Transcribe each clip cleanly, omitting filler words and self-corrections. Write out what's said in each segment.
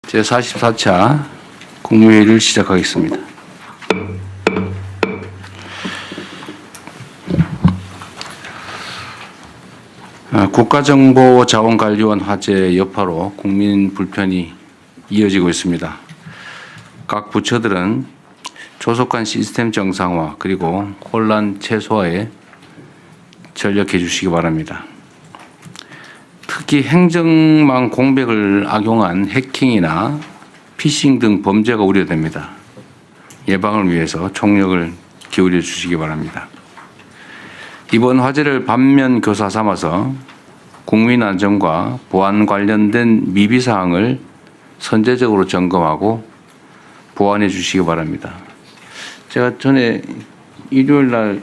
제44차 국무회의를 시작하겠습니다. 국가정보자원관리원 화재 여파로 국민 불편이 이어지고 있습니다. 각 부처들은 조속한 시스템 정상화 그리고 혼란 최소화에 전력해 주시기 바랍니다. 특히 행정망 공백을 악용한 해킹이나 피싱 등 범죄가 우려됩니다. 예방을 위해서 총력을 기울여 주시기 바랍니다. 이번 화재를 반면교사 삼아서 국민 안전과 보안 관련된 미비 사항을 선제적으로 점검하고 보완해 주시기 바랍니다. 제가 전에 일요일 날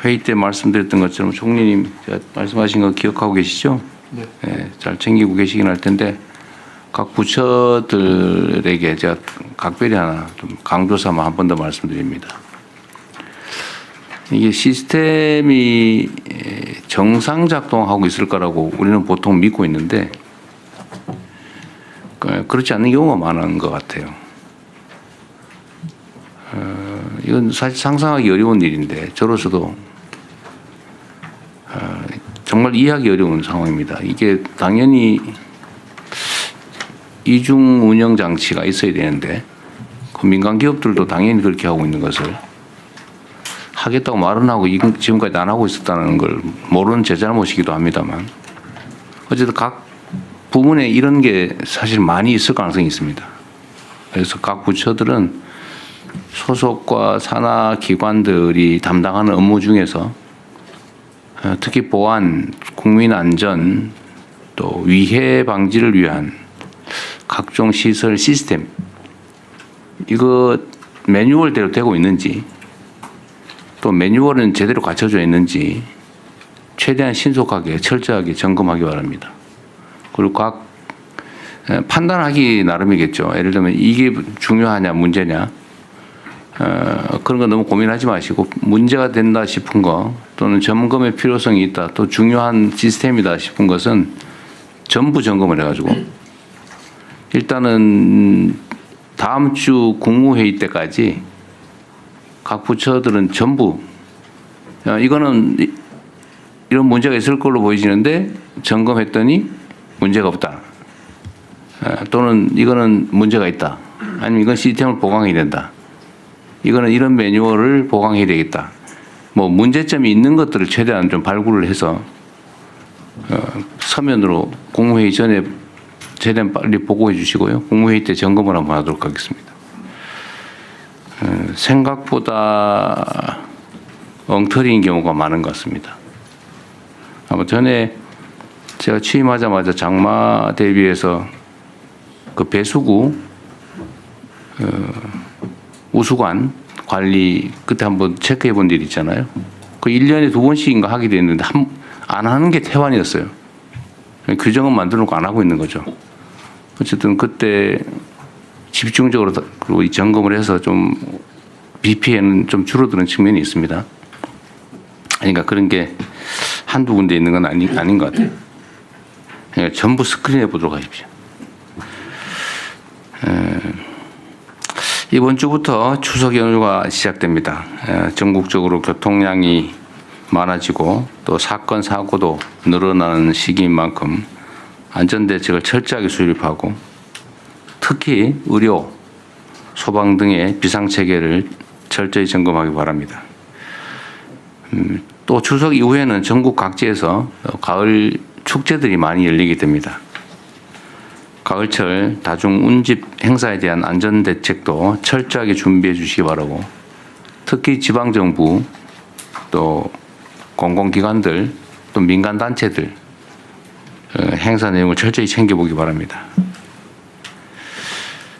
회의 때 말씀드렸던 것처럼 총리님 제가 말씀하신 거 기억하고 계시죠? 네. 네, 잘 챙기고 계시긴 할 텐데 각 부처들에게 제가 각별히 하나 좀 강조 삼아 한 번 더 말씀드립니다. 이게 시스템이 정상 작동하고 있을 거라고 우리는 보통 믿고 있는데 그렇지 않는 경우가 많은 것 같아요. 이건 사실 상상하기 어려운 일인데 저로서도 정말 이해하기 어려운 상황입니다. 이게 당연히 이중 운영 장치가 있어야 되는데 그 민간 기업들도 당연히 그렇게 하고 있는 것을 하겠다고 말은 하고 지금까지 안 하고 있었다는 걸 모르는 제 잘못이기도 합니다만 어쨌든 각 부문에 이런 게 사실 많이 있을 가능성이 있습니다. 그래서 각 부처들은 소속과 산하 기관들이 담당하는 업무 중에서 특히 보안, 국민 안전, 또 위해 방지를 위한 각종 시설 시스템 이거 매뉴얼대로 되고 있는지 또 매뉴얼은 제대로 갖춰져 있는지 최대한 신속하게 철저하게 점검하기 바랍니다. 그리고 각 판단하기 나름이겠죠. 예를 들면 이게 중요하냐 문제냐 그런 거 너무 고민하지 마시고 문제가 된다 싶은 거 또는 점검의 필요성이 있다 또 중요한 시스템이다 싶은 것은 전부 점검을 해가지고 일단은 다음 주 국무회의 때까지 각 부처들은 전부 이거는 이런 문제가 있을 걸로 보이시는데 점검했더니 문제가 없다 또는 이거는 문제가 있다 아니면 이건 시스템을 보강해야 된다 이거는 이런 매뉴얼을 보강해야 되겠다. 뭐 문제점이 있는 것들을 최대한 좀 발굴을 해서 서면으로 국무회의 전에 최대한 빨리 보고해 주시고요. 국무회의 때 점검을 한번 하도록 하겠습니다. 생각보다 엉터리인 경우가 많은 것 같습니다. 아마 전에 제가 취임하자마자 장마 대비해서 그 배수구 우수관 관리 그때 한번 체크해 본 일 있잖아요. 그 1년에 2번씩인가 하게 됐는데 안 하는 게 태완이었어요. 규정은 만들어 놓고 안 하고 있는 거죠. 어쨌든 그때 집중적으로 그리고 이 점검을 해서 좀 BP에는 좀 줄어드는 측면이 있습니다. 그러니까 그런 게 한두 군데 있는 건 아닌 것 같아요. 그러니까 전부 스크린해 보도록 하십시오. 이번 주부터 추석 연휴가 시작됩니다. 전국적으로 교통량이 많아지고 또 사건 사고도 늘어나는 시기인 만큼 안전대책을 철저하게 수립하고 특히 의료, 소방 등의 비상체계를 철저히 점검하기 바랍니다. 또 추석 이후에는 전국 각지에서 가을 축제들이 많이 열리게 됩니다. 가을철 다중 운집 행사에 대한 안전대책도 철저하게 준비해 주시기 바라고 특히 지방정부 또 공공기관들 또 민간단체들 행사 내용을 철저히 챙겨보기 바랍니다.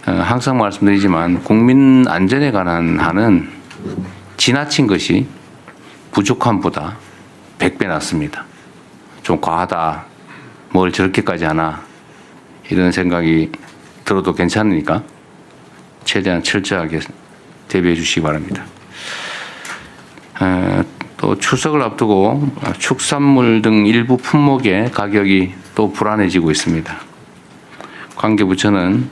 항상 말씀드리지만 국민 안전에 관한 한은 지나친 것이 부족함보다 100배 낫습니다. 좀 과하다. 뭘 저렇게까지 하나. 이런 생각이 들어도 괜찮으니까 최대한 철저하게 대비해 주시기 바랍니다. 또 추석을 앞두고 축산물 등 일부 품목의 가격이 또 불안해지고 있습니다. 관계부처는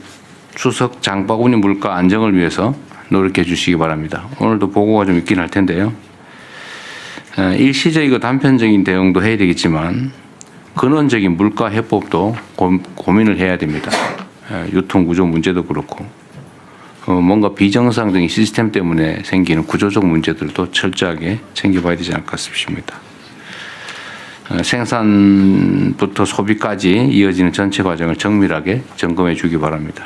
추석 장바구니 물가 안정을 위해서 노력해 주시기 바랍니다. 오늘도 보고가 좀 있긴 할 텐데요. 일시적이고 단편적인 대응도 해야 되겠지만 근원적인 물가 해법도 고민을 해야 됩니다. 유통 구조 문제도 그렇고 뭔가 비정상적인 시스템 때문에 생기는 구조적 문제들도 철저하게 챙겨봐야 되지 않을까 싶습니다. 생산부터 소비까지 이어지는 전체 과정을 정밀하게 점검해 주기 바랍니다.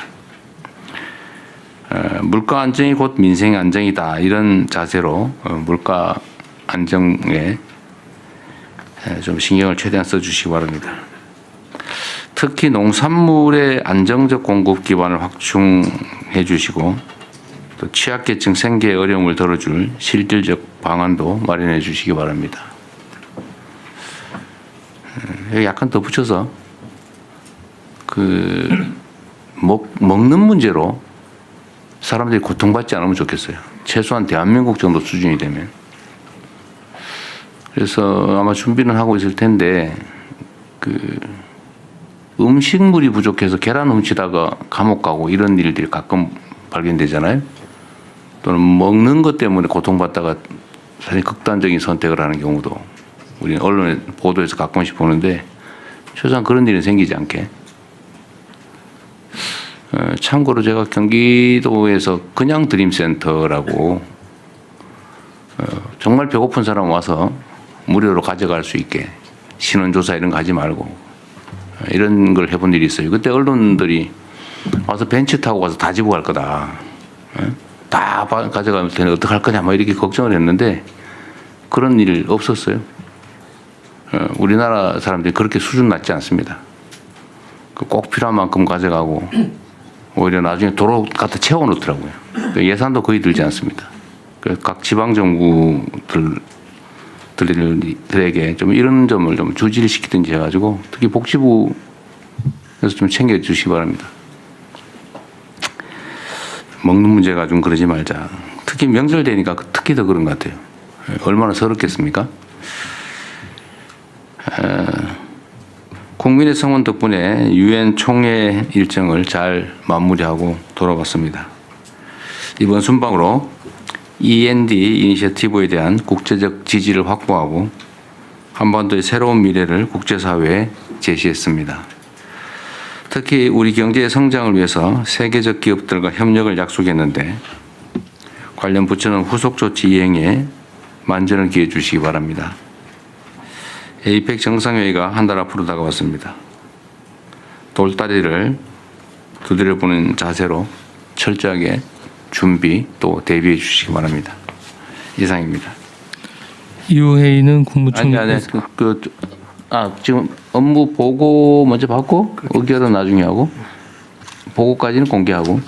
물가 안정이 곧 민생 안정이다 이런 자세로 물가 안정에 좀 신경을 최대한 써주시기 바랍니다. 특히 농산물의 안정적 공급 기반을 확충해 주시고 또 취약계층 생계의 어려움을 덜어줄 실질적 방안도 마련해 주시기 바랍니다. 여기 약간 덧붙여서 먹는 문제로 사람들이 고통받지 않으면 좋겠어요. 최소한 대한민국 정도 수준이 되면. 그래서 아마 준비는 하고 있을 텐데 음식물이 부족해서 계란 훔치다가 감옥 가고 이런 일들이 가끔 발견되잖아요. 또는 먹는 것 때문에 고통받다가 사실 극단적인 선택을 하는 경우도 우리 언론에 보도에서 가끔씩 보는데 최소한 그런 일이 생기지 않게. 참고로 제가 경기도에서 그냥 드림센터라고 정말 배고픈 사람 와서 무료로 가져갈 수 있게 신원조사 이런 거 하지 말고 이런 걸 해본 일이 있어요. 그때 언론들이 와서 벤치 타고 가서 다 집어 갈 거다. 다 가져가면 어떡할 거냐 뭐 이렇게 걱정을 했는데 그런 일 없었어요. 우리나라 사람들이 그렇게 수준 낮지 않습니다. 꼭 필요한 만큼 가져가고 오히려 나중에 도로 갖다 채워놓더라고요. 예산도 거의 들지 않습니다. 각 지방정부들에게 좀 이런 점을 좀 주지를 시키든지 해가지고 특히 복지부에서 좀 챙겨주시기 바랍니다. 먹는 문제가 좀 그러지 말자. 특히 명절 되니까 특히 더 그런 것 같아요. 얼마나 서럽겠습니까? 국민의 성원 덕분에 유엔 총회 일정을 잘 마무리하고 돌아왔습니다. 이번 순방으로 END 이니셔티브에 대한 국제적 지지를 확보하고 한반도의 새로운 미래를 국제사회에 제시했습니다. 특히 우리 경제의 성장을 위해서 세계적 기업들과 협력을 약속했는데 관련 부처는 후속 조치 이행에 만전을 기해 주시기 바랍니다. 에이펙 정상회의가 한 달 앞으로 다가왔습니다. 돌다리를 두드려보는 자세로 철저하게 준비 또 대비해 주시기 바랍니다. 이상입니다. 이후 회의는 국무총리. 아니, 지금 업무 보고 먼저 받고 의결은 나중에 하고 보고까지는 공개하고.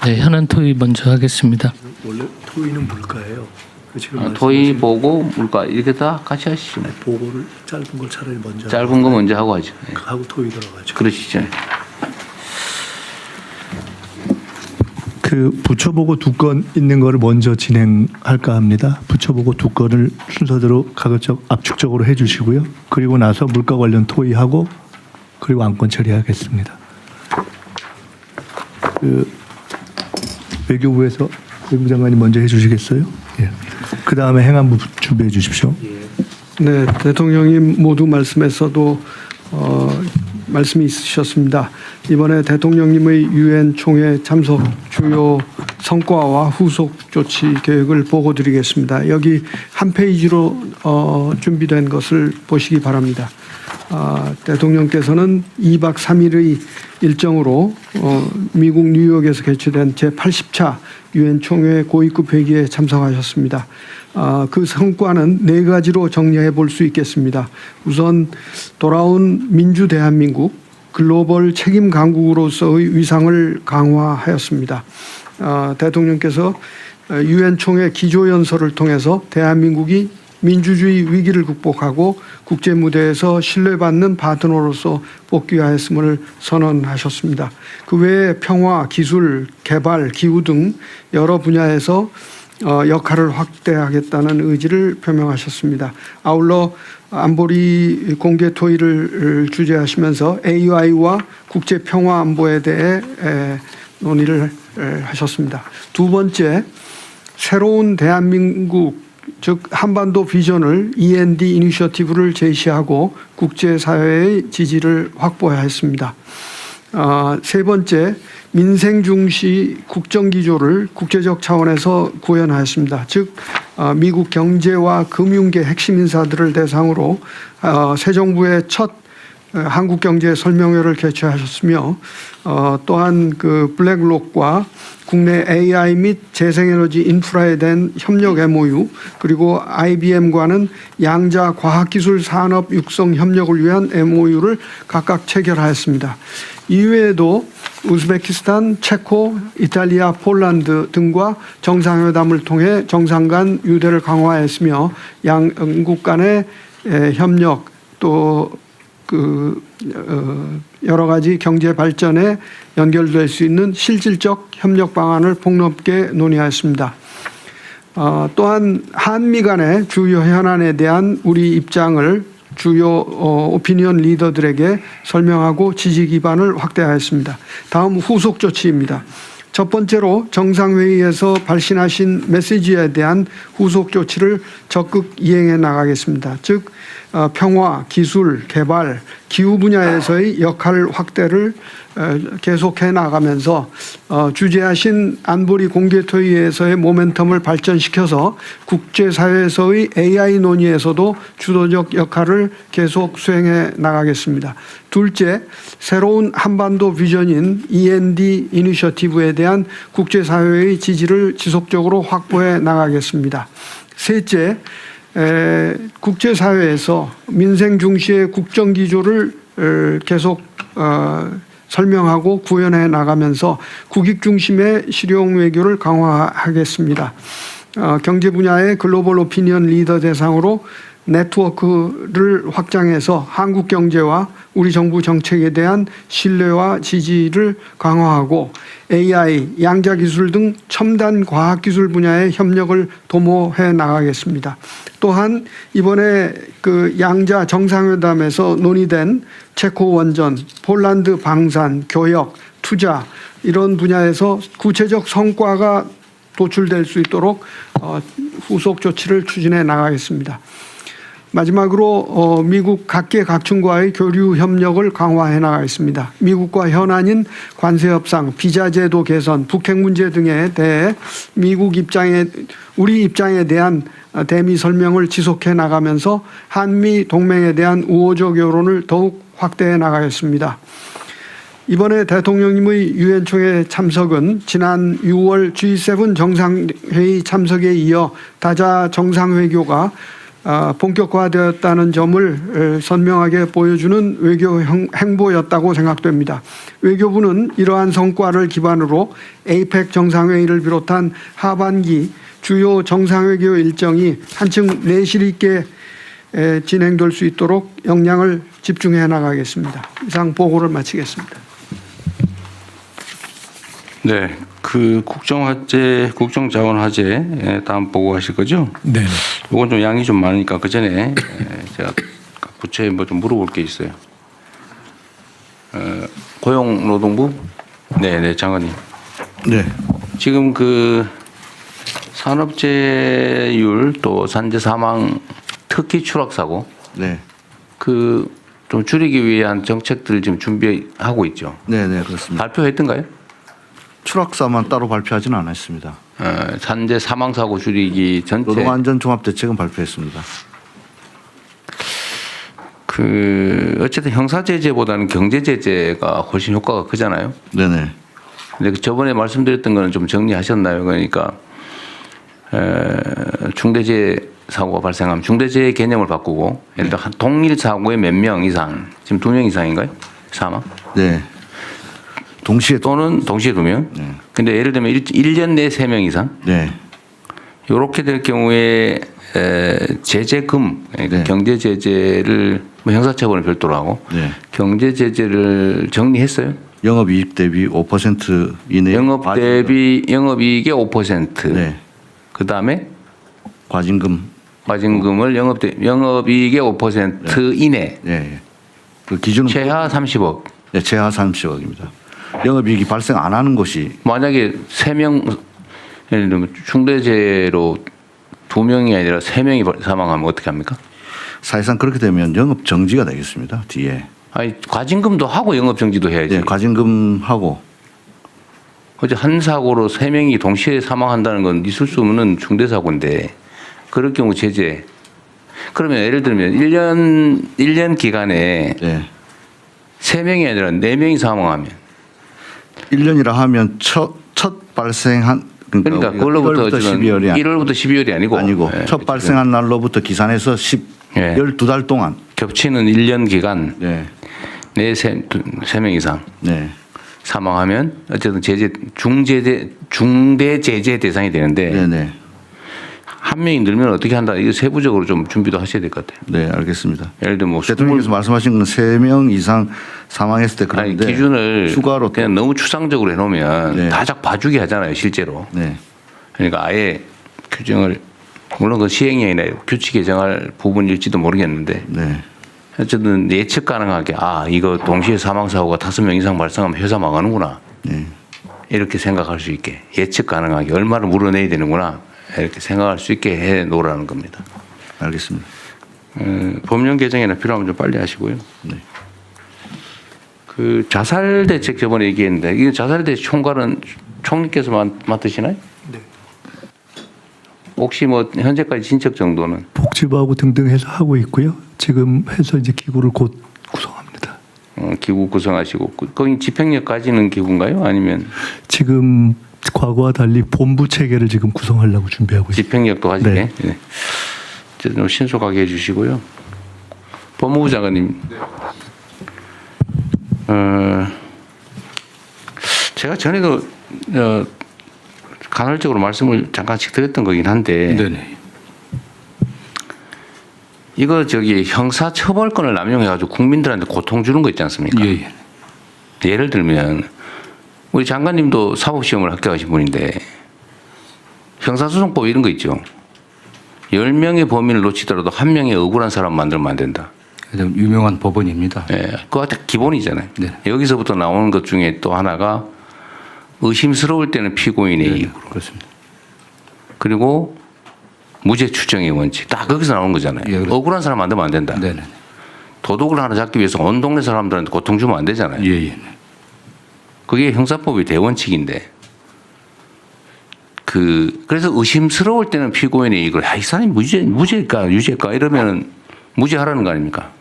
네, 현안 토의 먼저 하겠습니다. 원래 토의는 물가예요. 토의 보고 물가 이렇게 다 같이 하시죠. 보고를 짧은 걸 차라리 먼저. 짧은 거 먼저 하고 하죠. 네. 하고 토의 들어가죠. 그러시죠. 그 부처보고 두 건 있는 거를 먼저 진행할까 합니다. 부처보고 두 건을 순서대로 가급적 압축적으로 해주시고요. 그리고 나서 물가 관련 토의하고 그리고 안건 처리하겠습니다. 외교부에서 외교부 장관이 먼저 해주시겠어요? 예. 그 다음에 행안부 준비해 주십시오. 네, 대통령님 모두 말씀에서도 말씀이 있으셨습니다. 이번에 대통령님의 유엔 총회 참석 주요 성과와 후속 조치 계획을 보고 드리겠습니다. 여기 한 페이지로 준비된 것을 보시기 바랍니다. 대통령께서는 2박 3일의 일정으로 미국 뉴욕에서 개최된 제80차 유엔 총회 고위급 회기에 참석하셨습니다. 그 성과는 네 가지로 정리해 볼 수 있겠습니다. 우선 돌아온 민주 대한민국 글로벌 책임 강국으로서의 위상을 강화하였습니다. 대통령께서 유엔 총회 기조연설을 통해서 대한민국이 민주주의 위기를 극복하고 국제 무대에서 신뢰받는 파트너로서 복귀하였음을 선언하셨습니다. 그 외에 평화, 기술, 개발, 기후 등 여러 분야에서 역할을 확대하겠다는 의지를 표명하셨습니다. 아울러 안보리 공개 토의를 주재하시면서 AI와 국제 평화 안보에 대해 논의를 하셨습니다. 두 번째, 새로운 대한민국 즉 한반도 비전을 END 이니셔티브를 제시하고 국제사회의 지지를 확보해야 했습니다. 세 번째, 민생 중시 국정기조를 국제적 차원에서 구현하였습니다. 즉 미국 경제와 금융계 핵심 인사들을 대상으로 새 정부의 첫 한국 경제 설명회를 개최하셨으며 또한 그 블랙록과 국내 AI 및 재생에너지 인프라에 대한 협력 MOU 그리고 IBM과는 양자 과학기술 산업 육성 협력을 위한 MOU를 각각 체결하였습니다. 이외에도 우즈베키스탄, 체코, 이탈리아, 폴란드 등과 정상회담을 통해 정상 간 유대를 강화했으며 양국 간의 협력 또 여러 가지 경제 발전에 연결될 수 있는 실질적 협력 방안을 폭넓게 논의하였습니다. 또한 한미 간의 주요 현안에 대한 우리 입장을 주요 오피니언 리더들에게 설명하고 지지 기반을 확대하였습니다. 다음 후속 조치입니다. 첫 번째로 정상회의에서 발신하신 메시지에 대한 후속 조치를 적극 이행해 나가겠습니다. 즉 평화, 기술, 개발, 기후 분야에서의 역할 확대를 계속해 나가면서 주재하신 안보리 공개토의에서의 모멘텀을 발전시켜서 국제사회에서의 AI 논의에서도 주도적 역할을 계속 수행해 나가겠습니다. 둘째, 새로운 한반도 비전인 END 이니셔티브에 대한 국제사회의 지지를 지속적으로 확보해 나가겠습니다. 셋째, 국제사회에서 민생 중시의 국정기조를 계속 설명하고 구현해 나가면서 국익 중심의 실용 외교를 강화하겠습니다. 경제 분야의 글로벌 오피니언 리더 대상으로 네트워크를 확장해서 한국 경제와 우리 정부 정책에 대한 신뢰와 지지를 강화하고 AI, 양자 기술 등 첨단 과학 기술 분야의 협력을 도모해 나가겠습니다. 또한 이번에 그 양자 정상회담에서 논의된 체코 원전, 폴란드 방산, 교역, 투자 이런 분야에서 구체적 성과가 도출될 수 있도록 후속 조치를 추진해 나가겠습니다. 마지막으로 미국 각계 각층과의 교류 협력을 강화해 나가겠습니다. 미국과 현안인 관세 협상, 비자 제도 개선, 북핵 문제 등에 대해 우리 입장에 대한 대미 설명을 지속해 나가면서 한미 동맹에 대한 우호적 여론을 더욱 확대해 나가겠습니다. 이번에 대통령님의 유엔 총회 참석은 지난 6월 G7 정상회의 참석에 이어 다자 정상외교가 본격화되었다는 점을 선명하게 보여주는 외교 행보였다고 생각됩니다. 외교부는 이러한 성과를 기반으로 APEC 정상회의를 비롯한 하반기 주요 정상외교 일정이 한층 내실 있게 진행될 수 있도록 역량을 집중해 나가겠습니다. 이상 보고를 마치겠습니다. 네, 그 국정자원화제 다음 보고하실 거죠? 네. 이건 좀 양이 좀 많으니까 그 전에 제가 부처에 뭐 좀 물어볼 게 있어요. 고용노동부, 네, 장관님. 네. 지금 그 산업재해율 또 산재 사망 특히 추락 사고, 네. 그 좀 줄이기 위한 정책들을 지금 준비하고 있죠. 네, 네, 그렇습니다. 발표했던가요? 추락사만 따로 발표하지는 않았습니다. 산재 사망 사고 줄이기 전체. 노동안전 종합대책은 발표했습니다. 그 어쨌든 형사 제재보다는 경제 제재가 훨씬 효과가 크잖아요. 네, 네. 근데 저번에 말씀드렸던 거는 좀 정리하셨나요? 그러니까 중대재해 사고가 발생하면 중대재해 개념을 바꾸고 예를 들어 한 동일 사고에 몇 명 이상, 지금 2명 이상인가요? 사망? 네. 동시에 또는 동시에 2명? 네. 근데 예를 들면 1년 내에 3명 이상? 네. 이렇게 될 경우에 제재금, 그러니까 네. 경제 제재를 뭐 형사처벌은 별도로 하고 네. 경제 제재를 정리했어요. 영업이익 대비 5% 이내 영업 대비 영업이익의 5%. 네. 그 다음에 과징금을 영업이익의 5% 이내. 네. 그 기준은 최하 30억. 네, 최하 30억입니다. 영업이익이 발생 안 하는 것이 만약에 3명 예를 들면 중대재해로 2명이 아니라 3명이 사망하면 어떻게 합니까? 사실상 그렇게 되면 영업 정지가 되겠습니다. 뒤에 아니 과징금도 하고 영업 정지도 해야지. 네, 과징금하고 어제 한 사고로 3명이 동시에 사망한다는 건 있을 수 없는 중대 사고인데 그럴 경우 제재. 그러면 예를 들면 1년 기간에 네. 3명이 아니라 4명이 사망하면 1년이라 하면 첫 발생한 그러니까 그걸로부터 1월부터 12월이 아니고 예, 첫 발생한 날로부터 기산해서 예. 12달 동안 겹치는 1년 기간 네. 3명 이상 네. 사망하면 어쨌든 중대 제재 대상이 되는데 네, 네. 한 명이 늘면 어떻게 한다. 이거 세부적으로 좀 준비도 하셔야 될 것 같아요. 네, 알겠습니다. 예를 들면 뭐 대통령께서 말씀하신 건 3명 이상 사망했을 때 아니, 그런데 기준을 추가로 그냥 너무 추상적으로 해놓으면 네. 다작 봐주기 하잖아요, 실제로. 네. 그러니까 아예 규정을 물론 그 시행이 아니라 규칙 개정할 부분일지도 모르겠는데 네. 어쨌든 예측 가능하게 이거 동시에 사망 사고가 5명 이상 발생하면 회사 망하는구나. 네. 이렇게 생각할 수 있게 예측 가능하게 얼마를 물어내야 되는구나 이렇게 생각할 수 있게 해 놓으라는 겁니다. 알겠습니다. 법령 개정이나 필요하면 좀 빨리 하시고요. 네. 그 자살 대책 저번에 얘기했는데 이게 자살 대책 총괄은 총리께서 맡으시나요? 네. 혹시 뭐 현재까지 진척 정도는 복지부하고 등등 해서 하고 있고요. 지금 해서 이제 기구를 곧 구성합니다. 기구 구성하시고 거기 집행력까지는 기구인가요? 아니면 지금 과거와 달리 본부 체계를 지금 구성하려고 준비하고 있습니다. 집행력도 하시게? 네. 네. 좀 신속하게 해주시고요. 법무부 장관님. 제가 전에도 간헐적으로 말씀을 잠깐씩 드렸던 거긴 한데 네네. 이거 형사처벌권을 남용해가지고 국민들한테 고통 주는 거 있지 않습니까? 예. 예를 들면 우리 장관님도 사법시험을 합격하신 분인데 형사소송법 이런 거 있죠. 10명의 범인을 놓치더라도 1명의 억울한 사람 만들면 안 된다. 유명한 법원입니다. 예, 그거 기본이잖아요. 네. 여기서부터 나오는 것 중에 또 하나가 의심스러울 때는 피고인의 네, 이익으로. 그렇습니다. 그리고 무죄 추정의 원칙. 다 거기서 나오는 거잖아요. 예, 그렇습니다. 억울한 사람 만들면 안 된다. 네네. 도둑을 하나 잡기 위해서 온 동네 사람들한테 고통 주면 안 되잖아요. 예. 그게 형사법의 대원칙인데 그래서 의심스러울 때는 피고인의 이익을 이 사람이 무죄일까 유죄일까 이러면 무죄하라는 거 아닙니까?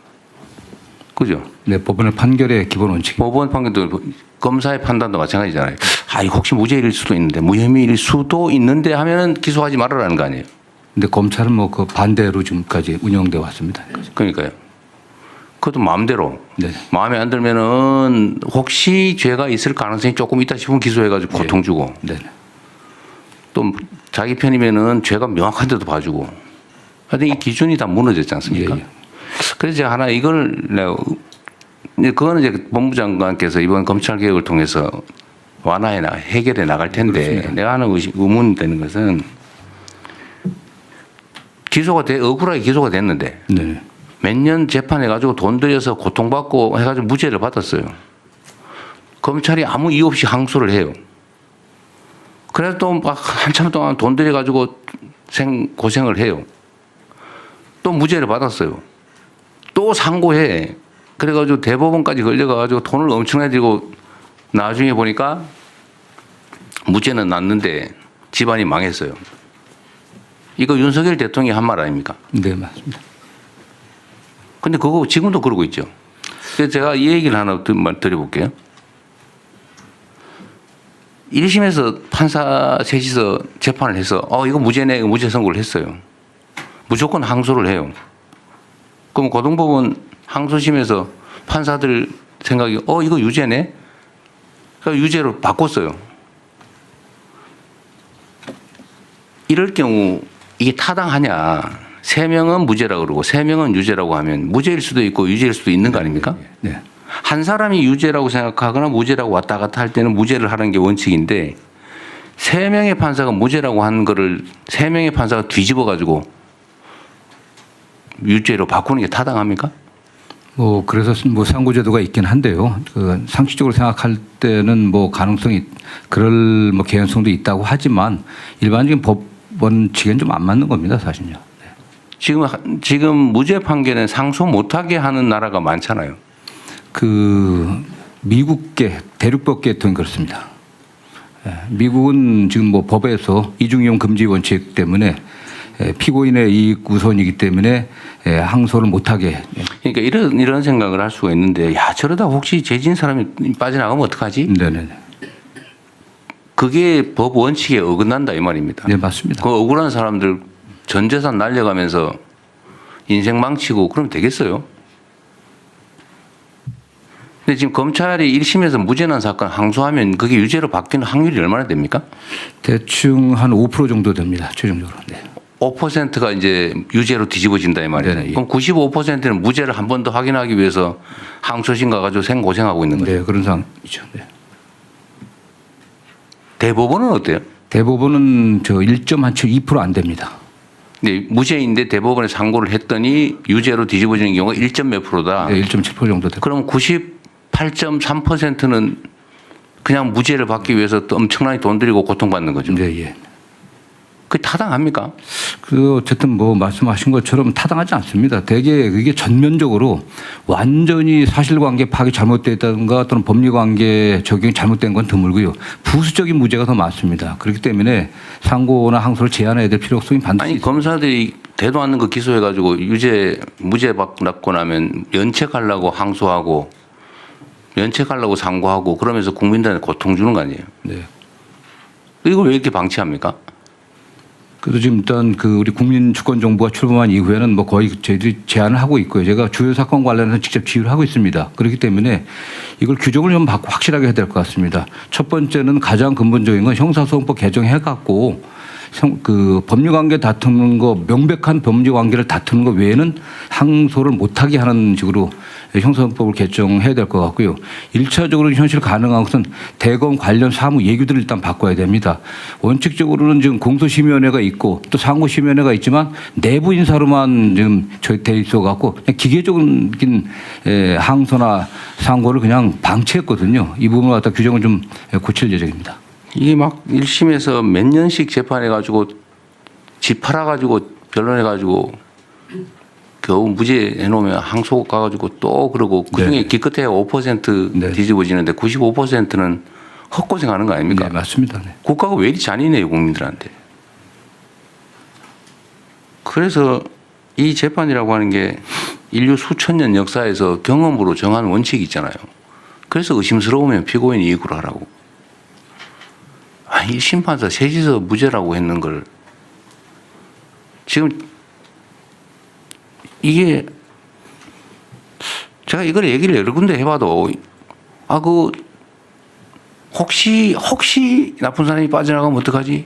그죠? 네, 법원의 판결의 기본 원칙. 법원 판결도 검사의 판단도 마찬가지잖아요. 이거 혹시 무죄일 수도 있는데 무혐의일 수도 있는데 하면은 기소하지 말아라는 거 아니에요? 근데 검찰은 뭐 그 반대로 지금까지 운영돼 왔습니다. 그러니까요. 그것도 마음대로. 네. 마음에 안 들면은 혹시 죄가 있을 가능성이 조금 있다 싶으면 기소해가지고 고통 주고 네. 또 자기 편이면은 죄가 명확한데도 봐주고. 하여튼 이 기준이 다 무너졌지 않습니까? 예. 그래서 제가 하나 이걸 내가 그거는 이제 법무장관께서 이번 검찰 개혁을 통해서 해결해 나갈 텐데 그렇습니다. 내가 하는 의문이 되는 것은 억울하게 기소가 됐는데 네. 몇 년 재판해가지고 돈 들여서 고통받고 해가지고 무죄를 받았어요. 검찰이 아무 이유 없이 항소를 해요. 그래서 또 막 한참 동안 돈 들여가지고 고생을 해요. 또 무죄를 받았어요. 또 상고해. 그래가지고 대법원까지 걸려가지고 돈을 엄청나게 들고 나중에 보니까 무죄는 났는데 집안이 망했어요. 이거 윤석열 대통령이 한 말 아닙니까? 네, 맞습니다. 근데 그거 지금도 그러고 있죠. 그래서 제가 이 얘기를 하나 드려볼게요. 1심에서 판사 셋이서 재판을 해서 이거 무죄네, 무죄 선고를 했어요. 무조건 항소를 해요. 그럼 고등법원 항소심에서 판사들 생각이 이거 유죄네? 그래서 유죄로 바꿨어요. 이럴 경우 이게 타당하냐? 3명은 무죄라고 그러고 3명은 유죄라고 하면 무죄일 수도 있고 유죄일 수도 있는 거 아닙니까? 네. 한 사람이 유죄라고 생각하거나 무죄라고 왔다 갔다 할 때는 무죄를 하는 게 원칙인데 3명의 판사가 무죄라고 한 거를 3명의 판사가 뒤집어 가지고 유죄로 바꾸는 게 타당합니까? 뭐 그래서 뭐 상고제도가 있긴 한데요. 그 상식적으로 생각할 때는 뭐 가능성이 그럴 뭐 개연성도 있다고 하지만 일반적인 법 원칙엔 좀 안 맞는 겁니다, 사실요. 네. 지금 무죄 판결은 상소 못하게 하는 나라가 많잖아요. 그 미국계 대륙법계 등 그렇습니다. 예, 미국은 지금 뭐 법에서 이중이용 금지 원칙 때문에 피고인의 이익 우선이기 때문에 항소를 못하게. 그러니까 이런 생각을 할 수가 있는데, 야 저러다 혹시 죄진 사람이 빠져나가면 어떡하지? 네네. 그게 법 원칙에 어긋난다 이 말입니다. 네 맞습니다. 그 억울한 사람들 전 재산 날려가면서 인생 망치고 그러면 되겠어요? 근데 지금 검찰이 1심에서 무죄난 사건 항소하면 그게 유죄로 바뀌는 확률이 얼마나 됩니까? 대충 한 5% 정도 됩니다. 최종적으로. 네. 5%가 이제 유죄로 뒤집어진다 이 말이에요. 네네. 그럼 95%는 무죄를 한 번 더 확인하기 위해서 항소심 가가지고 생고생하고 있는 거죠. 네 그런 상황이죠. 네. 대법원은 어때요? 대법원은 저 1.2%안 됩니다. 네, 무죄인데 대법원에 상고를 했더니 유죄로 뒤집어지는 경우가 1점 몇 프로다. 네, 1.7% 정도 됩니다. 그럼 98.3%는 그냥 무죄를 받기 위해서 또 엄청나게 돈 들이고 고통받는 거죠. 네, 예. 그게 타당합니까? 그 어쨌든 뭐 말씀하신 것처럼 타당하지 않습니다. 대개 그게 전면적으로 완전히 사실관계 파악이 잘못됐다든가 또는 법리관계 적용이 잘못된 건 드물고요. 부수적인 무죄가 더 많습니다. 그렇기 때문에 상고나 항소를 제한해야 될 필요성이 반드시 아니 있습니다. 검사들이 대도 않는 거 기소해가지고 무죄 받고 나면 면책하려고 항소하고 면책하려고 상고하고 그러면서 국민들한테 고통 주는 거 아니에요? 네. 이걸 왜 이렇게 방치합니까? 그래도 지금 일단 그 우리 국민주권정부가 출범한 이후에는 뭐 거의 저희들이 제안을 하고 있고요. 제가 주요 사건 관련해서 직접 지휘를 하고 있습니다. 그렇기 때문에 이걸 규정을 좀 확실하게 해야 될 것 같습니다. 첫 번째는 가장 근본적인 건 형사소송법 개정해갖고 그 법률관계 다투는 거 명백한 법률관계를 다투는 거 외에는 항소를 못하게 하는 식으로 형사소송법을 개정해야 될 것 같고요. 1차적으로 현실 가능한 것은 대검 관련 사무 예규들을 일단 바꿔야 됩니다. 원칙적으로는 지금 공소심의위원회가 있고 또 상고심의위원회가 있지만 내부 인사로만 지금 돼 있어 갖고 그냥 기계적인 항소나 상고를 그냥 방치했거든요. 이 부분을 갖다 규정을 좀 고칠 예정입니다. 이게 막 1심에서 몇 년씩 재판해가지고 집 팔아가지고 변론해가지고 겨우 무죄 해놓으면 항소 가가지고 또 그러고 그중에 기껏해야 5% 네. 뒤집어지는데 95%는 헛고생하는 거 아닙니까? 네, 맞습니다. 네. 국가가 왜 이리 잔인해요 국민들한테. 그래서 이 재판이라고 하는 게 인류 수천 년 역사에서 경험으로 정한 원칙이 있잖아요. 그래서 의심스러우면 피고인 이익으로 하라고. 아니, 심판사 셋이서 무죄라고 했는 걸 지금 이게 제가 이걸 얘기를 여러 군데 해봐도 혹시 나쁜 사람이 빠져나가면 어떡하지?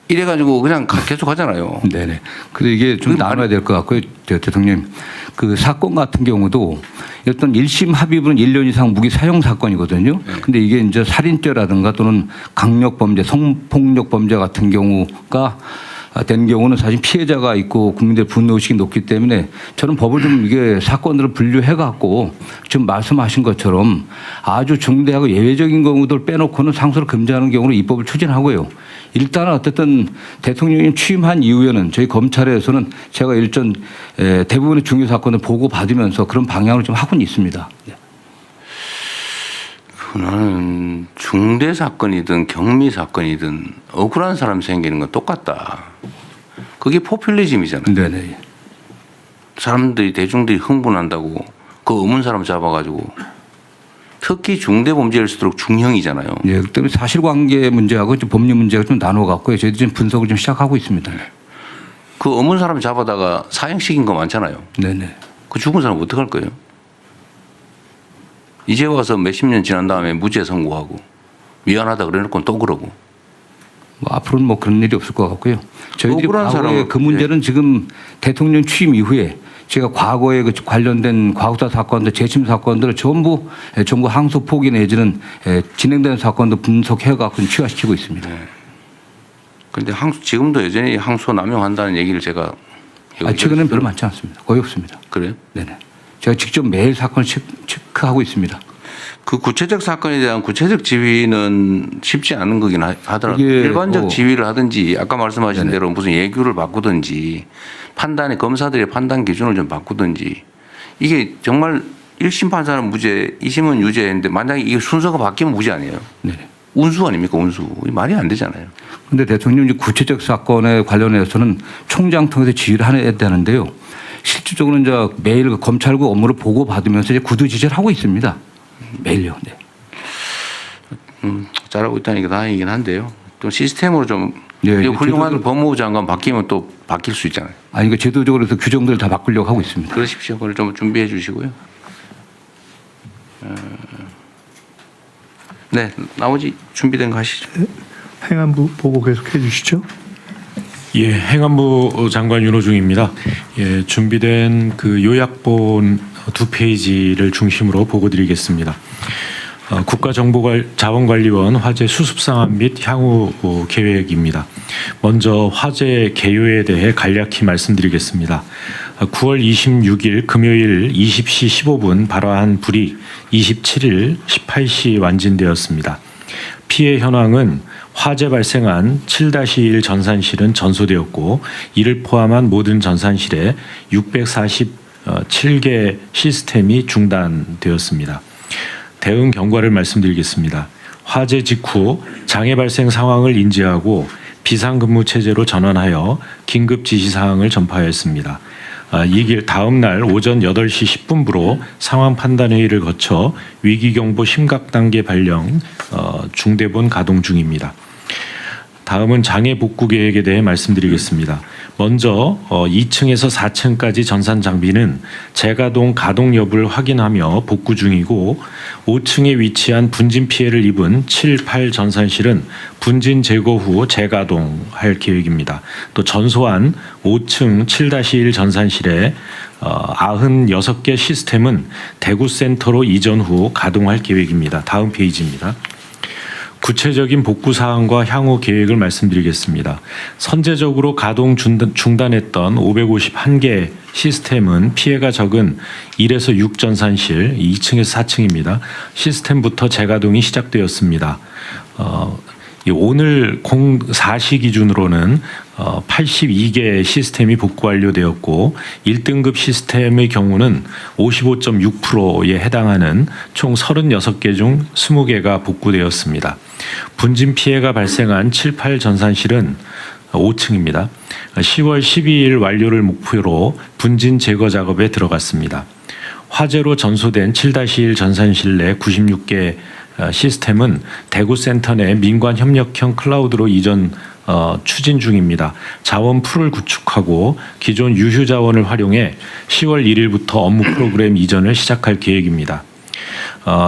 이래가지고 그냥 계속 하잖아요. 네네. 그래서 이게 좀 나눠야 될 것 같고요. 대통령. 그 사건 같은 경우도 어떤 1심 합의부는 1년 이상 무기 사용 사건이거든요. 근데 이게 이제 살인죄라든가 또는 강력범죄, 성폭력범죄 같은 경우가 된 경우는 사실 피해자가 있고 국민들의 분노의식이 높기 때문에 저는 법을 좀 이게 사건들을 분류해 갖고 지금 말씀하신 것처럼 아주 중대하고 예외적인 경우들 빼놓고는 상소를 금지하는 경우로 입법을 추진하고요. 일단은 어쨌든 대통령이 취임한 이후에는 저희 검찰에서는 제가 일전 대부분의 중요 사건을 보고 받으면서 그런 방향을 좀 하고는 있습니다. 나는 중대 사건이든 경미 사건이든 억울한 사람 생기는 건 똑같다. 그게 포퓰리즘이잖아요. 네네. 사람들이 대중들이 흥분한다고 그 의문 사람 잡아가지고 특히 중대 범죄일수록 중형이잖아요. 예, 그 때문에 사실관계 문제하고 법리 문제가 좀 나눠갖고요. 저희들이 지금 분석을 좀 시작하고 있습니다. 그 의문 사람 잡아다가 사형시킨 거 많잖아요. 네네. 그 죽은 사람 어떡할 거예요? 이제 와서 몇십 년 지난 다음에 무죄 선고하고 미안하다 그래놓고 또 그러고. 뭐 앞으로는 뭐 그런 일이 없을 것 같고요. 저희들이 억울한 과거에 사람은 그 문제는 지금 대통령 취임 이후에 제가 과거에 그 관련된 과거사 사건들, 재심 사건들을 전부 항소 포기 내지는 진행되는 사건도 분석해갖고 취하시키고 있습니다. 그런데 지금도 여전히 항소 남용한다는 얘기를 제가 최근에는 별로 많지 않습니다. 거의 없습니다. 그래요? 네네. 제가 직접 매일 사건을 체크하고 있습니다. 그 구체적 사건에 대한 구체적 지휘는 쉽지 않은 거긴 하더라도 이게 일반적 뭐 지휘를 하든지 아까 말씀하신 네네. 대로 무슨 예규를 바꾸든지 판단의 검사들의 판단 기준을 좀 바꾸든지 이게 정말 1심 판사는 무죄, 2심은 유죄인데 만약에 이게 순서가 바뀌면 무죄 아니에요? 네네. 운수 아닙니까 운수? 이게 말이 안 되잖아요. 그런데 대통령 이제 구체적 사건에 관련해서는 총장 통해서 지휘를 해야 되는데요. 실질적으로 이제 매일 그 검찰국 업무를 보고 받으면서 이제 구두 지시를 하고 있습니다. 매일요. 네. 잘하고 있다는 게 다행이긴 한데요. 좀 시스템으로 좀 예, 그리고 훌륭한 제도적으로- 법무부 장관 바뀌면 또 바뀔 수 있잖아요. 아니 그 제도적으로 해서 규정들을 다 바꾸려고 하고 있습니다. 그러십시오. 그걸 좀 준비해 주시고요. 네, 나머지 준비된 거 하시죠. 행안부 보고 계속해 주시죠. 예, 행안부 장관 윤호중입니다. 예, 준비된 그 요약본 2페이지를 중심으로 보고드리겠습니다. 국가정보자원관리원 화재 수습 상황 및 향후 계획입니다. 먼저 화재 개요에 대해 간략히 말씀드리겠습니다. 9월 26일 금요일 20시 15분 발화한 불이 27일 18시 완진되었습니다. 피해 현황은 화재 발생한 7-1 전산실은 전소되었고 이를 포함한 모든 전산실에 647개 시스템이 중단되었습니다. 대응 경과를 말씀드리겠습니다. 화재 직후 장애 발생 상황을 인지하고 비상근무 체제로 전환하여 긴급 지시 사항을 전파하였습니다. 이길 다음 날 오전 8시 10분부로 상황 판단 회의를 거쳐 위기경보 심각 단계 발령 중대본 가동 중입니다. 다음은 장애 복구 계획에 대해 말씀드리겠습니다. 먼저 2층에서 4층까지 전산 장비는 재가동 가동 여부를 확인하며 복구 중이고 5층에 위치한 분진 피해를 입은 7, 8 전산실은 분진 제거 후 재가동할 계획입니다. 또 전소한 5층 7-1 전산실에 96개 시스템은 대구 센터로 이전 후 가동할 계획입니다. 다음 페이지입니다. 구체적인 복구 사항과 향후 계획을 말씀드리겠습니다. 선제적으로 가동 중단했던 551개 시스템은 피해가 적은 1에서 6 전산실 2층에서 4층입니다. 시스템부터 재가동이 시작되었습니다. 오늘 04시 기준으로는 82개 시스템이 복구 완료되었고 1등급 시스템의 경우는 55.6%에 해당하는 총 36개 중 20개가 복구되었습니다. 분진 피해가 발생한 7, 8 전산실은 5층입니다. 10월 12일 완료를 목표로 분진 제거 작업에 들어갔습니다. 화재로 전소된 7-1 전산실 내 96개 시스템은 대구 센터 내 민관 협력형 클라우드로 이전 추진 중입니다. 자원 풀을 구축하고 기존 유휴 자원을 활용해 10월 1일부터 업무 프로그램 이전을 시작할 계획입니다.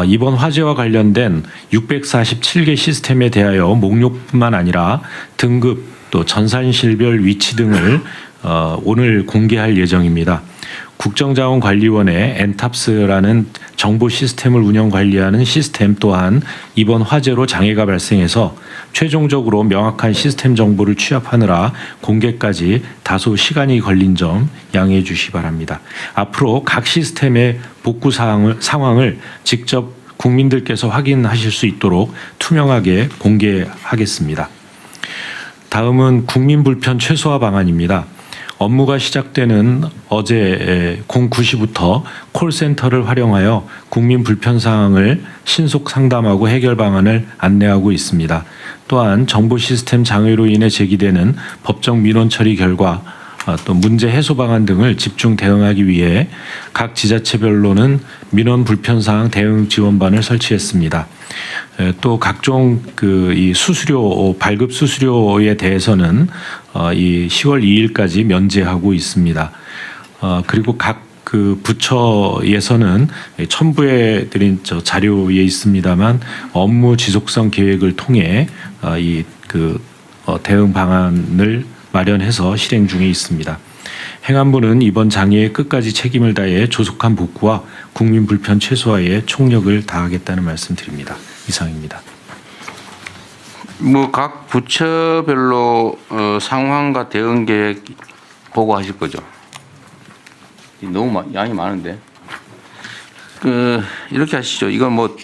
이번 화재와 관련된 647개 시스템에 대하여 목록뿐만 아니라 등급 또 전산실별 위치 등을 오늘 공개할 예정입니다. 국정자원관리원의 엔탑스라는 정보 시스템을 운영 관리하는 시스템 또한 이번 화재로 장애가 발생해서 최종적으로 명확한 시스템 정보를 취합하느라 공개까지 다소 시간이 걸린 점 양해해 주시기 바랍니다. 앞으로 각 시스템의 복구 상황을 직접 국민들께서 확인하실 수 있도록 투명하게 공개하겠습니다. 다음은 국민 불편 최소화 방안입니다. 업무가 시작되는 어제 09시부터 콜센터를 활용하여 국민 불편 사항을 신속 상담하고 해결 방안을 안내하고 있습니다. 또한 정보 시스템 장애로 인해 제기되는 법정 민원 처리 결과 또 문제 해소 방안 등을 집중 대응하기 위해 각 지자체별로는 민원 불편 사항 대응 지원반을 설치했습니다. 또 각종 이 수수료 발급 수수료에 대해서는 이 10월 2일까지 면제하고 있습니다. 그리고 각 부처에서는 첨부해 드린 자료에 있습니다만 업무 지속성 계획을 통해 대응 방안을 마련해서 실행 중에 있습니다. 행안부는 이번 장애에 끝까지 책임을 다해 조속한 복구와 국민 불편 최소화에 총력을 다하겠다는 말씀드립니다. 이상입니다. 각 부처별로 상황과 대응 계획 보고하실 거죠? 너무 양이 많은데. 이렇게 하시죠. 이건 뭐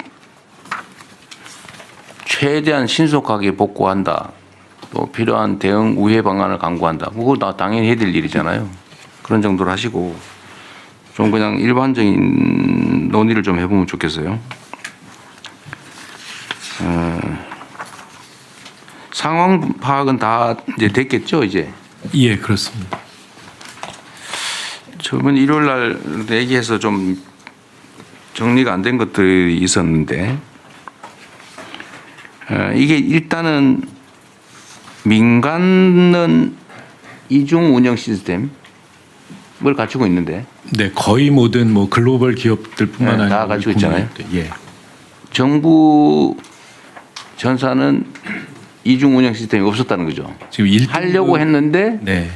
최대한 신속하게 복구한다. 또 필요한 대응 우회 방안을 강구한다. 그거 다 당연히 해야 될 일이잖아요. 그런 정도로 하시고 좀 그냥 일반적인 논의를 좀 해보면 좋겠어요. 상황 파악은 다 이제 됐겠죠, 이제. 예, 그렇습니다. 저번 일요일 날 얘기해서 좀 정리가 안 된 것들이 있었는데 이게 일단은 민간은 이중 운영 시스템을 갖추고 있는데 네, 거의 모든 뭐 글로벌 기업들뿐만 네, 아니라 다 가지고 있잖아요. 예. 정부 전사는 이중 운영 시스템이 없었다는 거죠. 지금 하려고 했는데 네.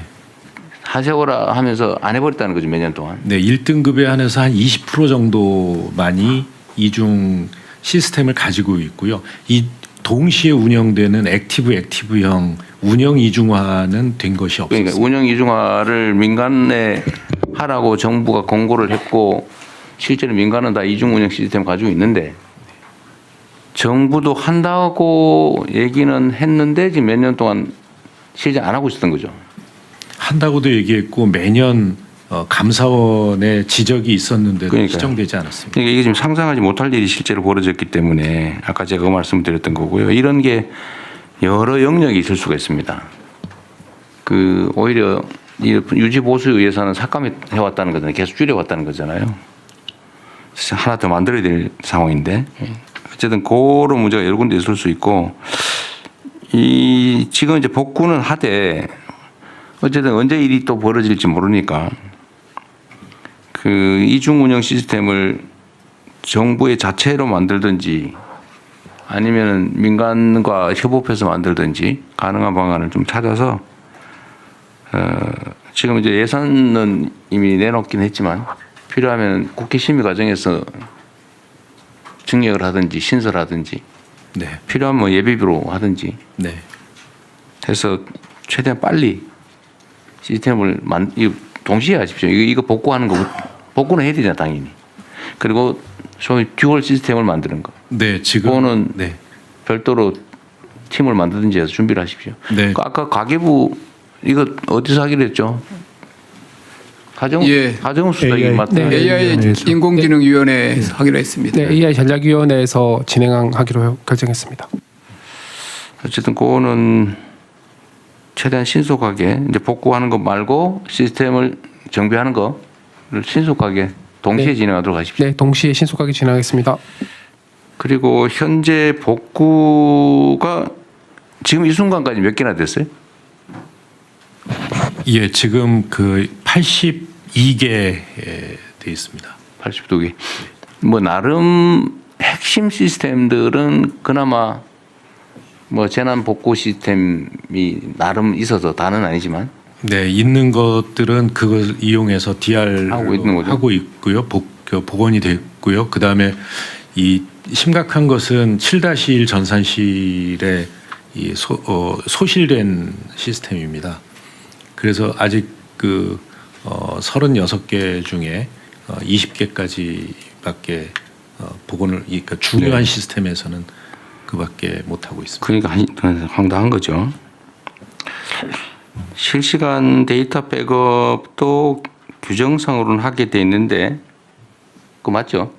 하세요라 하면서 안 해버렸다는 거죠, 몇 년 동안. 네, 1등급에 한해서 한 20% 정도만이 이중 시스템을 가지고 있고요. 이 동시에 운영되는 액티브형 운영 이중화는 된 것이 없습니다. 그러니까 운영 이중화를 민간에 하라고 정부가 공고를 했고 실제로 민간은 다 이중 운영 시스템 가지고 있는데 정부도 한다고 얘기는 했는데 지금 몇 년 동안 실제 안 하고 있었던 거죠. 한다고도 얘기했고 매년 감사원의 지적이 있었는데도 그러니까요. 시정되지 않았습니다. 그러니까 이게 지금 상상하지 못할 일이 실제로 벌어졌기 때문에 아까 제가 그 말씀을 드렸던 거고요. 이런 게 여러 영역이 있을 수가 있습니다. 오히려 이 유지 보수에 의해서는 삭감해 왔다는 거잖아요. 계속 줄여왔다는 거잖아요. 그래서 하나 더 만들어야 될 상황인데 어쨌든 그런 문제가 여러 군데 있을 수 있고 지금 이제 복구는 하되 어쨌든 언제 일이 또 벌어질지 모르니까 이중 운영 시스템을 정부의 자체로 만들든지 아니면 민간과 협업해서 만들든지 가능한 방안을 좀 찾아서 지금 이제 예산은 이미 내놓긴 했지만 필요하면 국회 심의 과정에서 증액을 하든지 신설하든지 네, 필요하면 뭐 예비비로 하든지 네, 해서 최대한 빨리 시스템을 동시에 하십시오. 이거 복구하는 거 복구는 해야 되잖아 당연히. 그리고 소위 듀얼 시스템을 만드는 거. 네, 지금 그거는 네, 별도로 팀을 만드든지 해서 준비를 하십시오. 네. 아까 가계부 이거 어디서 하기로 했죠? 예. 가정수사기 AI. 맞다. 네, AI 인공지능위원회에서 하기로 했습니다. 네, AI 전략위원회에서 진행하기로 결정했습니다. 어쨌든 그거는 최대한 신속하게 이제 복구하는 것 말고 시스템을 정비하는 거를 신속하게 동시에 네. 진행하도록 하십시오. 네, 동시에 신속하게 진행하겠습니다. 그리고 현재 복구가 지금 이 순간까지 몇 개나 됐어요? 예, 지금 82개 돼 있습니다. 82개. 뭐 나름 핵심 시스템들은 그나마 뭐 재난 복구 시스템이 나름 있어서 다는 아니지만 네, 있는 것들은 그걸 이용해서 DR 하고 있는 거죠. 하고 있고요. 복원이 됐고요. 그다음에 이 심각한 것은 7-1 전산실에 소실된 시스템입니다. 그래서 아직 36개 중에 20개까지밖에 복원을 그러니까 중요한 시스템에서는 그밖에 못 하고 있습니다. 그러니까 황당한 거죠. 실시간 데이터 백업도 규정상으로는 하게 돼 있는데 그거 맞죠?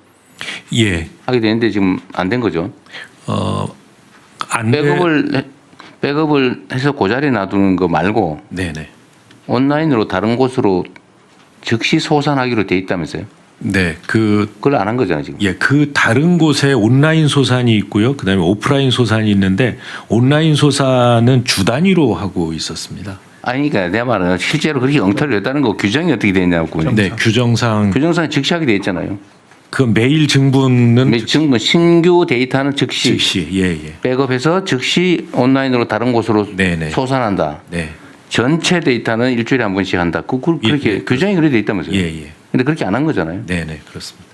예, 하게 되는데 지금 안 된 거죠. 안 돼. 백업을 해서 그 자리에 놔두는 거 말고 네네. 온라인으로 다른 곳으로 즉시 소산하기로 돼 있다면서요? 네, 그걸 안 한 거잖아요 지금. 예, 다른 곳에 온라인 소산이 있고요. 그다음에 오프라인 소산이 있는데 온라인 소산은 주 단위로 하고 있었습니다. 아니 그러니까 내 말은 실제로 그렇게 엉터리를 했다는 거 규정이 어떻게 되냐고. 네, 규정상 규정상 즉시 하게 돼 있잖아요. 그 메일 증분은 증거 신규 데이터는 즉시 예. 백업해서 즉시 온라인으로 다른 곳으로 네네. 소산한다. 네. 전체 데이터는 일주일에 한 번씩 한다. 그렇게 예. 규정이 그렇게 돼 있다면서요. 예. 근데 그렇게 안 한 거잖아요. 네네, 그렇습니다.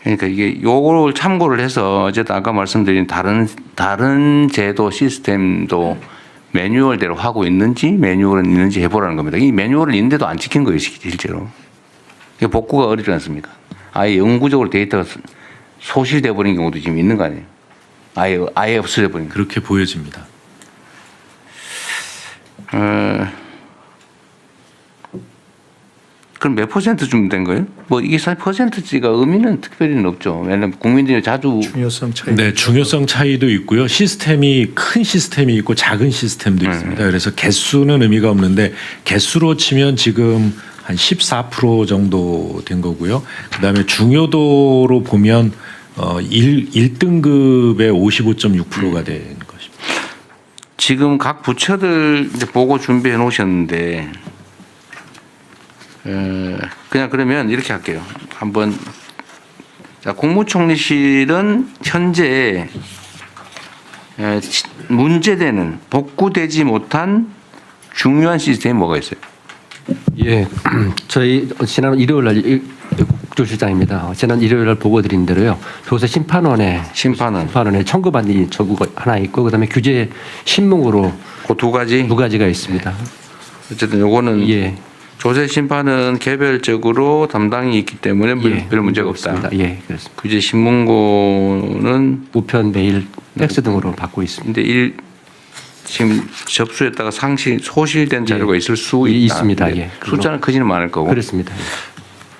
그러니까 이게 요걸 참고를 해서 어쨌든 아까 말씀드린 다른 제도 시스템도 매뉴얼대로 하고 있는지 매뉴얼은 있는지 해보라는 겁니다. 이 매뉴얼을 있는데도 안 지킨 거예요, 실제로. 이게 복구가 어렵지 않습니까? 아예 영구적으로 데이터가 소실돼 버린 경우도 지금 있는 거 아니에요? 아예 없어져 버린 거. 그렇게 보여집니다. 그럼 몇 퍼센트 주면 된 거예요? 뭐 이게 사실 퍼센트지가 의미는 특별히는 없죠. 왜냐하면 국민들이 자주 중요성 차이. 네, 중요성 차이도 있고요. 시스템이 큰 시스템이 있고 작은 시스템도 있습니다. 그래서 개수는 의미가 없는데 개수로 치면 지금 한 14% 정도 된 거고요. 그다음에 중요도로 보면 1등급의 55.6%가 된 것입니다. 지금 각 부처들 이제 보고 준비해 놓으셨는데 그냥 그러면 이렇게 할게요. 한번 자, 국무총리실은 현재 문제되는 복구되지 못한 중요한 시스템이 뭐가 있어요? 예, 저희 지난 일요일 날 국조실장입니다. 지난 일요일 날 보고 드린 대로요. 조세 심판원에 청구받은 저구가 하나 있고 그다음에 규제 신문으로 그 두 가지가 있습니다. 어쨌든 요거는 예. 조세 심판은 개별적으로 담당이 있기 때문에 별 문제가 없다. 예, 그렇습니다. 규제 신문고는 우편, 메일, 팩스 등으로 받고 있습니다. 근데 지금 접수했다가 소실된 자료가 있을 수 있다. 있습니다. 예. 숫자는 크지는 않을 거고. 그렇습니다.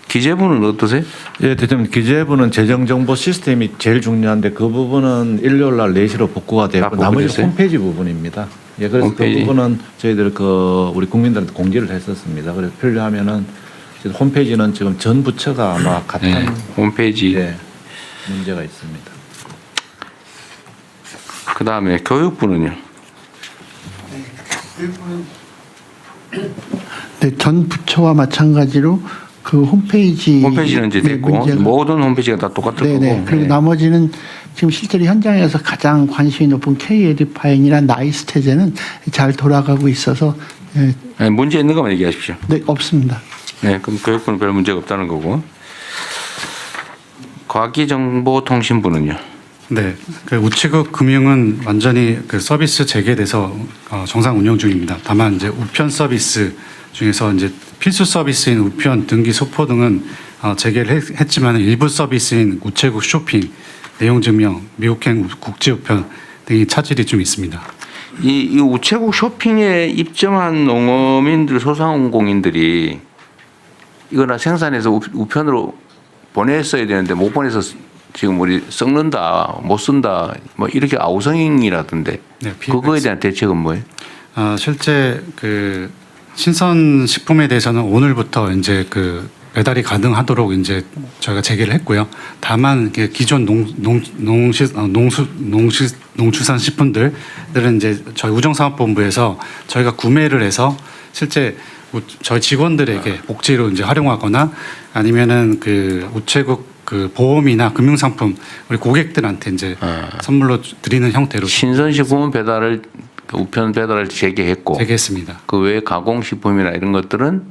기재부는 어떠세요? 예, 대통령 기재부는 재정정보 시스템이 제일 중요한데 그 부분은 일요일 날 4시로 복구가 되고 나머지 복구됐어요? 홈페이지 부분입니다. 예, 그래서 홈페이지. 그 부분은 저희들 우리 국민들한테 공지를 했었습니다. 그래서 필요하면은 지금 홈페이지는 지금 전 부처가 아마 같은 홈페이지. 예, 문제가 있습니다. 그 다음에 교육부는요? 네, 전 부처와 마찬가지로 그 홈페이지는 이제 됐고 문제가- 모든 홈페이지가 다 똑같을 네네. 거고. 그리고 네. 나머지는 지금 실제로 현장에서 가장 관심이 높은 K-에듀파인이나 나이스테제는 잘 돌아가고 있어서 네, 문제 있는 것만 얘기하십시오. 네, 없습니다. 네, 그럼 교육부는 별 문제가 없다는 거고. 과기정보통신부는요? 네, 그 우체국 금융은 완전히 그 서비스 재개돼서 정상 운영 중입니다. 다만 이제 우편 서비스 중에서 이제 필수 서비스인 우편, 등기, 소포 등은 재개를 했지만 일부 서비스인 우체국 쇼핑, 내용 증명, 미국행 국제 우편 등이 차질이 좀 있습니다. 이 우체국 쇼핑에 입점한 농어민들, 소상공인들이 이거나 생산해서 우편으로 보냈어야 되는데 못 보내서 지금 우리 썩는다, 못 쓴다, 뭐 이렇게 아우성이라던데. 네, 그거에 대한 대책은 뭐예요? 실제 그 신선 식품에 대해서는 오늘부터 이제 그 배달이 가능하도록 이제 저희가 재개를 했고요. 다만 이게 기존 농수산 식품들은 이제 저희 우정사업본부에서 저희가 구매를 해서 실제 저희 직원들에게 복지로 이제 활용하거나 아니면은 그 우체국 그 보험이나 금융상품 우리 고객들한테 이제 선물로 드리는 형태로 신선식품은 우편 배달을 재개했고 재개했습니다. 그 외에 가공식품이나 이런 것들은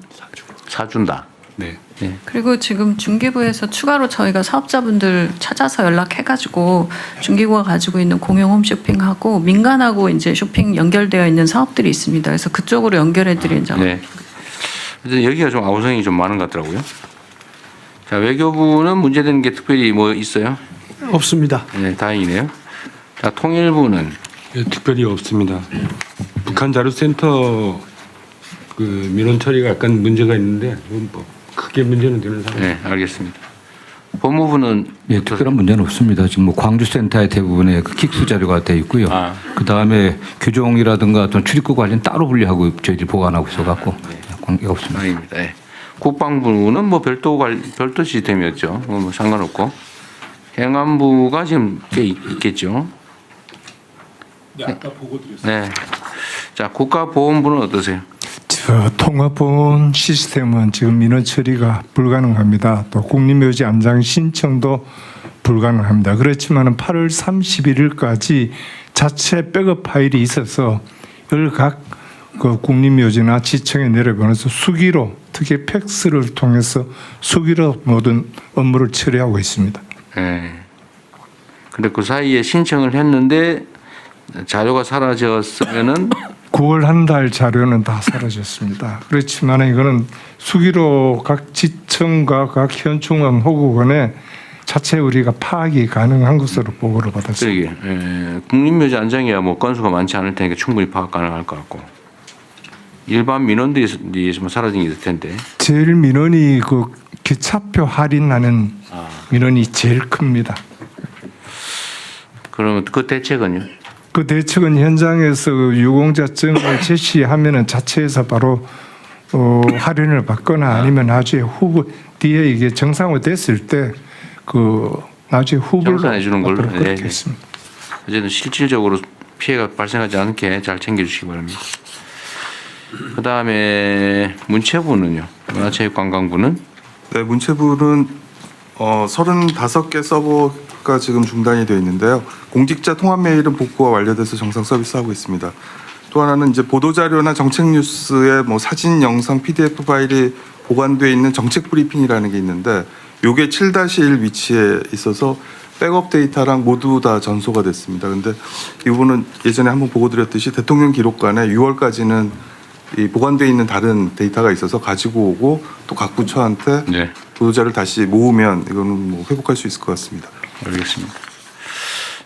사준다. 네. 네. 그리고 지금 중개부에서 추가로 저희가 사업자분들 찾아서 연락해가지고 중개부가 가지고 있는 공용 홈쇼핑하고 민간하고 이제 쇼핑 연결되어 있는 사업들이 있습니다. 그래서 그쪽으로 연결해드린 점. 네. 근데 여기가 좀 아우성이 좀 많은 것 같더라고요. 자, 외교부는 문제되는 게 특별히 뭐 있어요? 없습니다. 네, 다행이네요. 자, 통일부는 예, 특별히 없습니다. 북한 자료센터 그 민원 처리가 약간 문제가 있는데 뭐 크게 문제는 되는 상황. 네, 알겠습니다. 법무부는 예, 특별한 문제는 없습니다. 지금 뭐 광주센터의 대부분의 그 킥수 자료가 되어 있고요. 그 다음에 규정이라든가 어떤 출입국 관련 따로 분리하고 저희들이 보관하고 있어갖고 관계가 없습니다. 아닙니다. 네. 국방부는 뭐 별도 시스템이었죠. 뭐 상관없고 행안부가 지금 꽤 있겠죠. 네, 아까 보고 드렸습니다. 네. 자, 국가보훈부는 어떠세요? 통합보험 시스템은 지금 민원 처리가 불가능합니다. 또 국립묘지 안장 신청도 불가능합니다. 그렇지만 8월 31일까지 자체 백업 파일이 있어서 이걸 각 그 국립묘지나 지청에 내려보내서 수기로 특히 팩스를 통해서 수기로 모든 업무를 처리하고 있습니다. 네. 근데 그 사이에 신청을 했는데 자료가 사라졌으면은 9월 한 달 자료는 다 사라졌습니다. 그렇지만 이거는 수기로 각 지청과 각 현충원 호국원에 자체 우리가 파악이 가능한 것으로 보고를 받았습니다. 그러게 국립묘지 안장이야 뭐 건수가 많지 않을 테니까 충분히 파악 가능할 것 같고 일반 민원들이 좀 사라진 게 있을 텐데. 제일 민원이 그 기차표 할인하는 민원이 제일 큽니다. 그러면 그 대책은요? 그 대책은 현장에서 유공자증을 제시하면은 자체에서 바로 할인을 받거나 아니면 나중에 후보 뒤에 이게 정상화됐을 때 그 나중에 후보를 정산해 주는 걸로 그렇게 했습니다. 어쨌든 실질적으로 피해가 발생하지 않게 잘 챙겨주시기 바랍니다. 그 다음에 문체부는요? 문화체육관광부는? 네, 문체부는 35개 서버가 지금 중단이 되어 있는데요. 공직자 통합 메일은 복구가 완료돼서 정상 서비스하고 있습니다. 또 하나는 이제 보도자료나 정책 뉴스에 뭐 사진, 영상, PDF 파일이 보관되어 있는 정책 브리핑이라는 게 있는데 요게 7-1 위치에 있어서 백업 데이터랑 모두 다 전소가 됐습니다. 근데 이 부분은 예전에 한번 보고 드렸듯이 대통령 기록관에 6월까지는 이 보관되어 있는 다른 데이터가 있어서 가지고 오고 또 각 부처한테 보도자를 다시 모으면 이거는 뭐 회복할 수 있을 것 같습니다. 알겠습니다.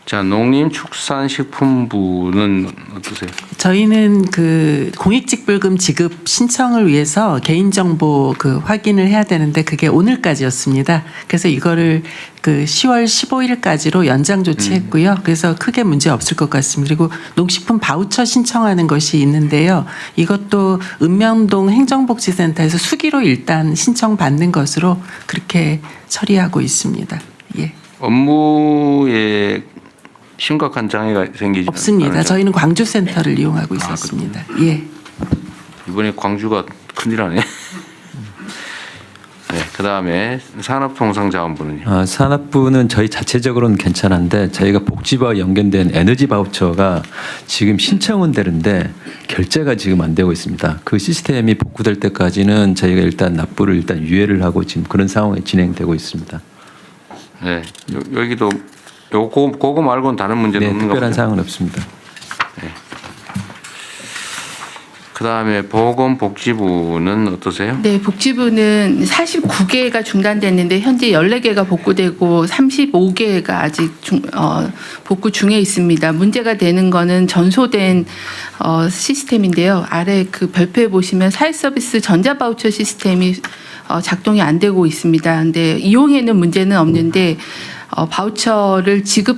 자, 농림축산식품부는 어떠세요? 저희는 그 공익직불금 지급 신청을 위해서 개인정보 그 확인을 해야 되는데 그게 오늘까지였습니다. 그래서 이거를 그 10월 15일까지로 연장 조치했고요. 그래서 크게 문제 없을 것 같습니다. 그리고 농식품 바우처 신청하는 것이 있는데요. 이것도 읍면동 행정복지센터에서 수기로 일단 신청받는 것으로 그렇게 처리하고 있습니다. 예. 업무에 심각한 장애가 생기지 없습니다. 저희는 광주센터를 이용하고 있었습니다. 예. 이번에 광주가 큰일하네. 네, 그다음에 산업통상자원부는요. 산업부는 저희 자체적으로는 괜찮은데 저희가 복지부와 연계된 에너지 바우처가 지금 신청은 되는데 결제가 지금 안 되고 있습니다. 그 시스템이 복구될 때까지는 저희가 일단 납부를 일단 유예를 하고 지금 그런 상황이 진행되고 있습니다. 네, 여기도 그거 말고는 다른 문제는 없는 것 같아요. 특별한 사항은 없습니다. 네. 그다음에 보건복지부는 어떠세요? 네, 복지부는 49개가 중단됐는데 현재 14개가 복구되고 35개가 아직 복구 중에 있습니다. 문제가 되는 거는 전소된 시스템인데요. 아래 그 별표에 보시면 사회서비스 전자바우처 시스템이 작동이 안 되고 있습니다. 근데 이용에는 문제는 없는데 바우처를 지급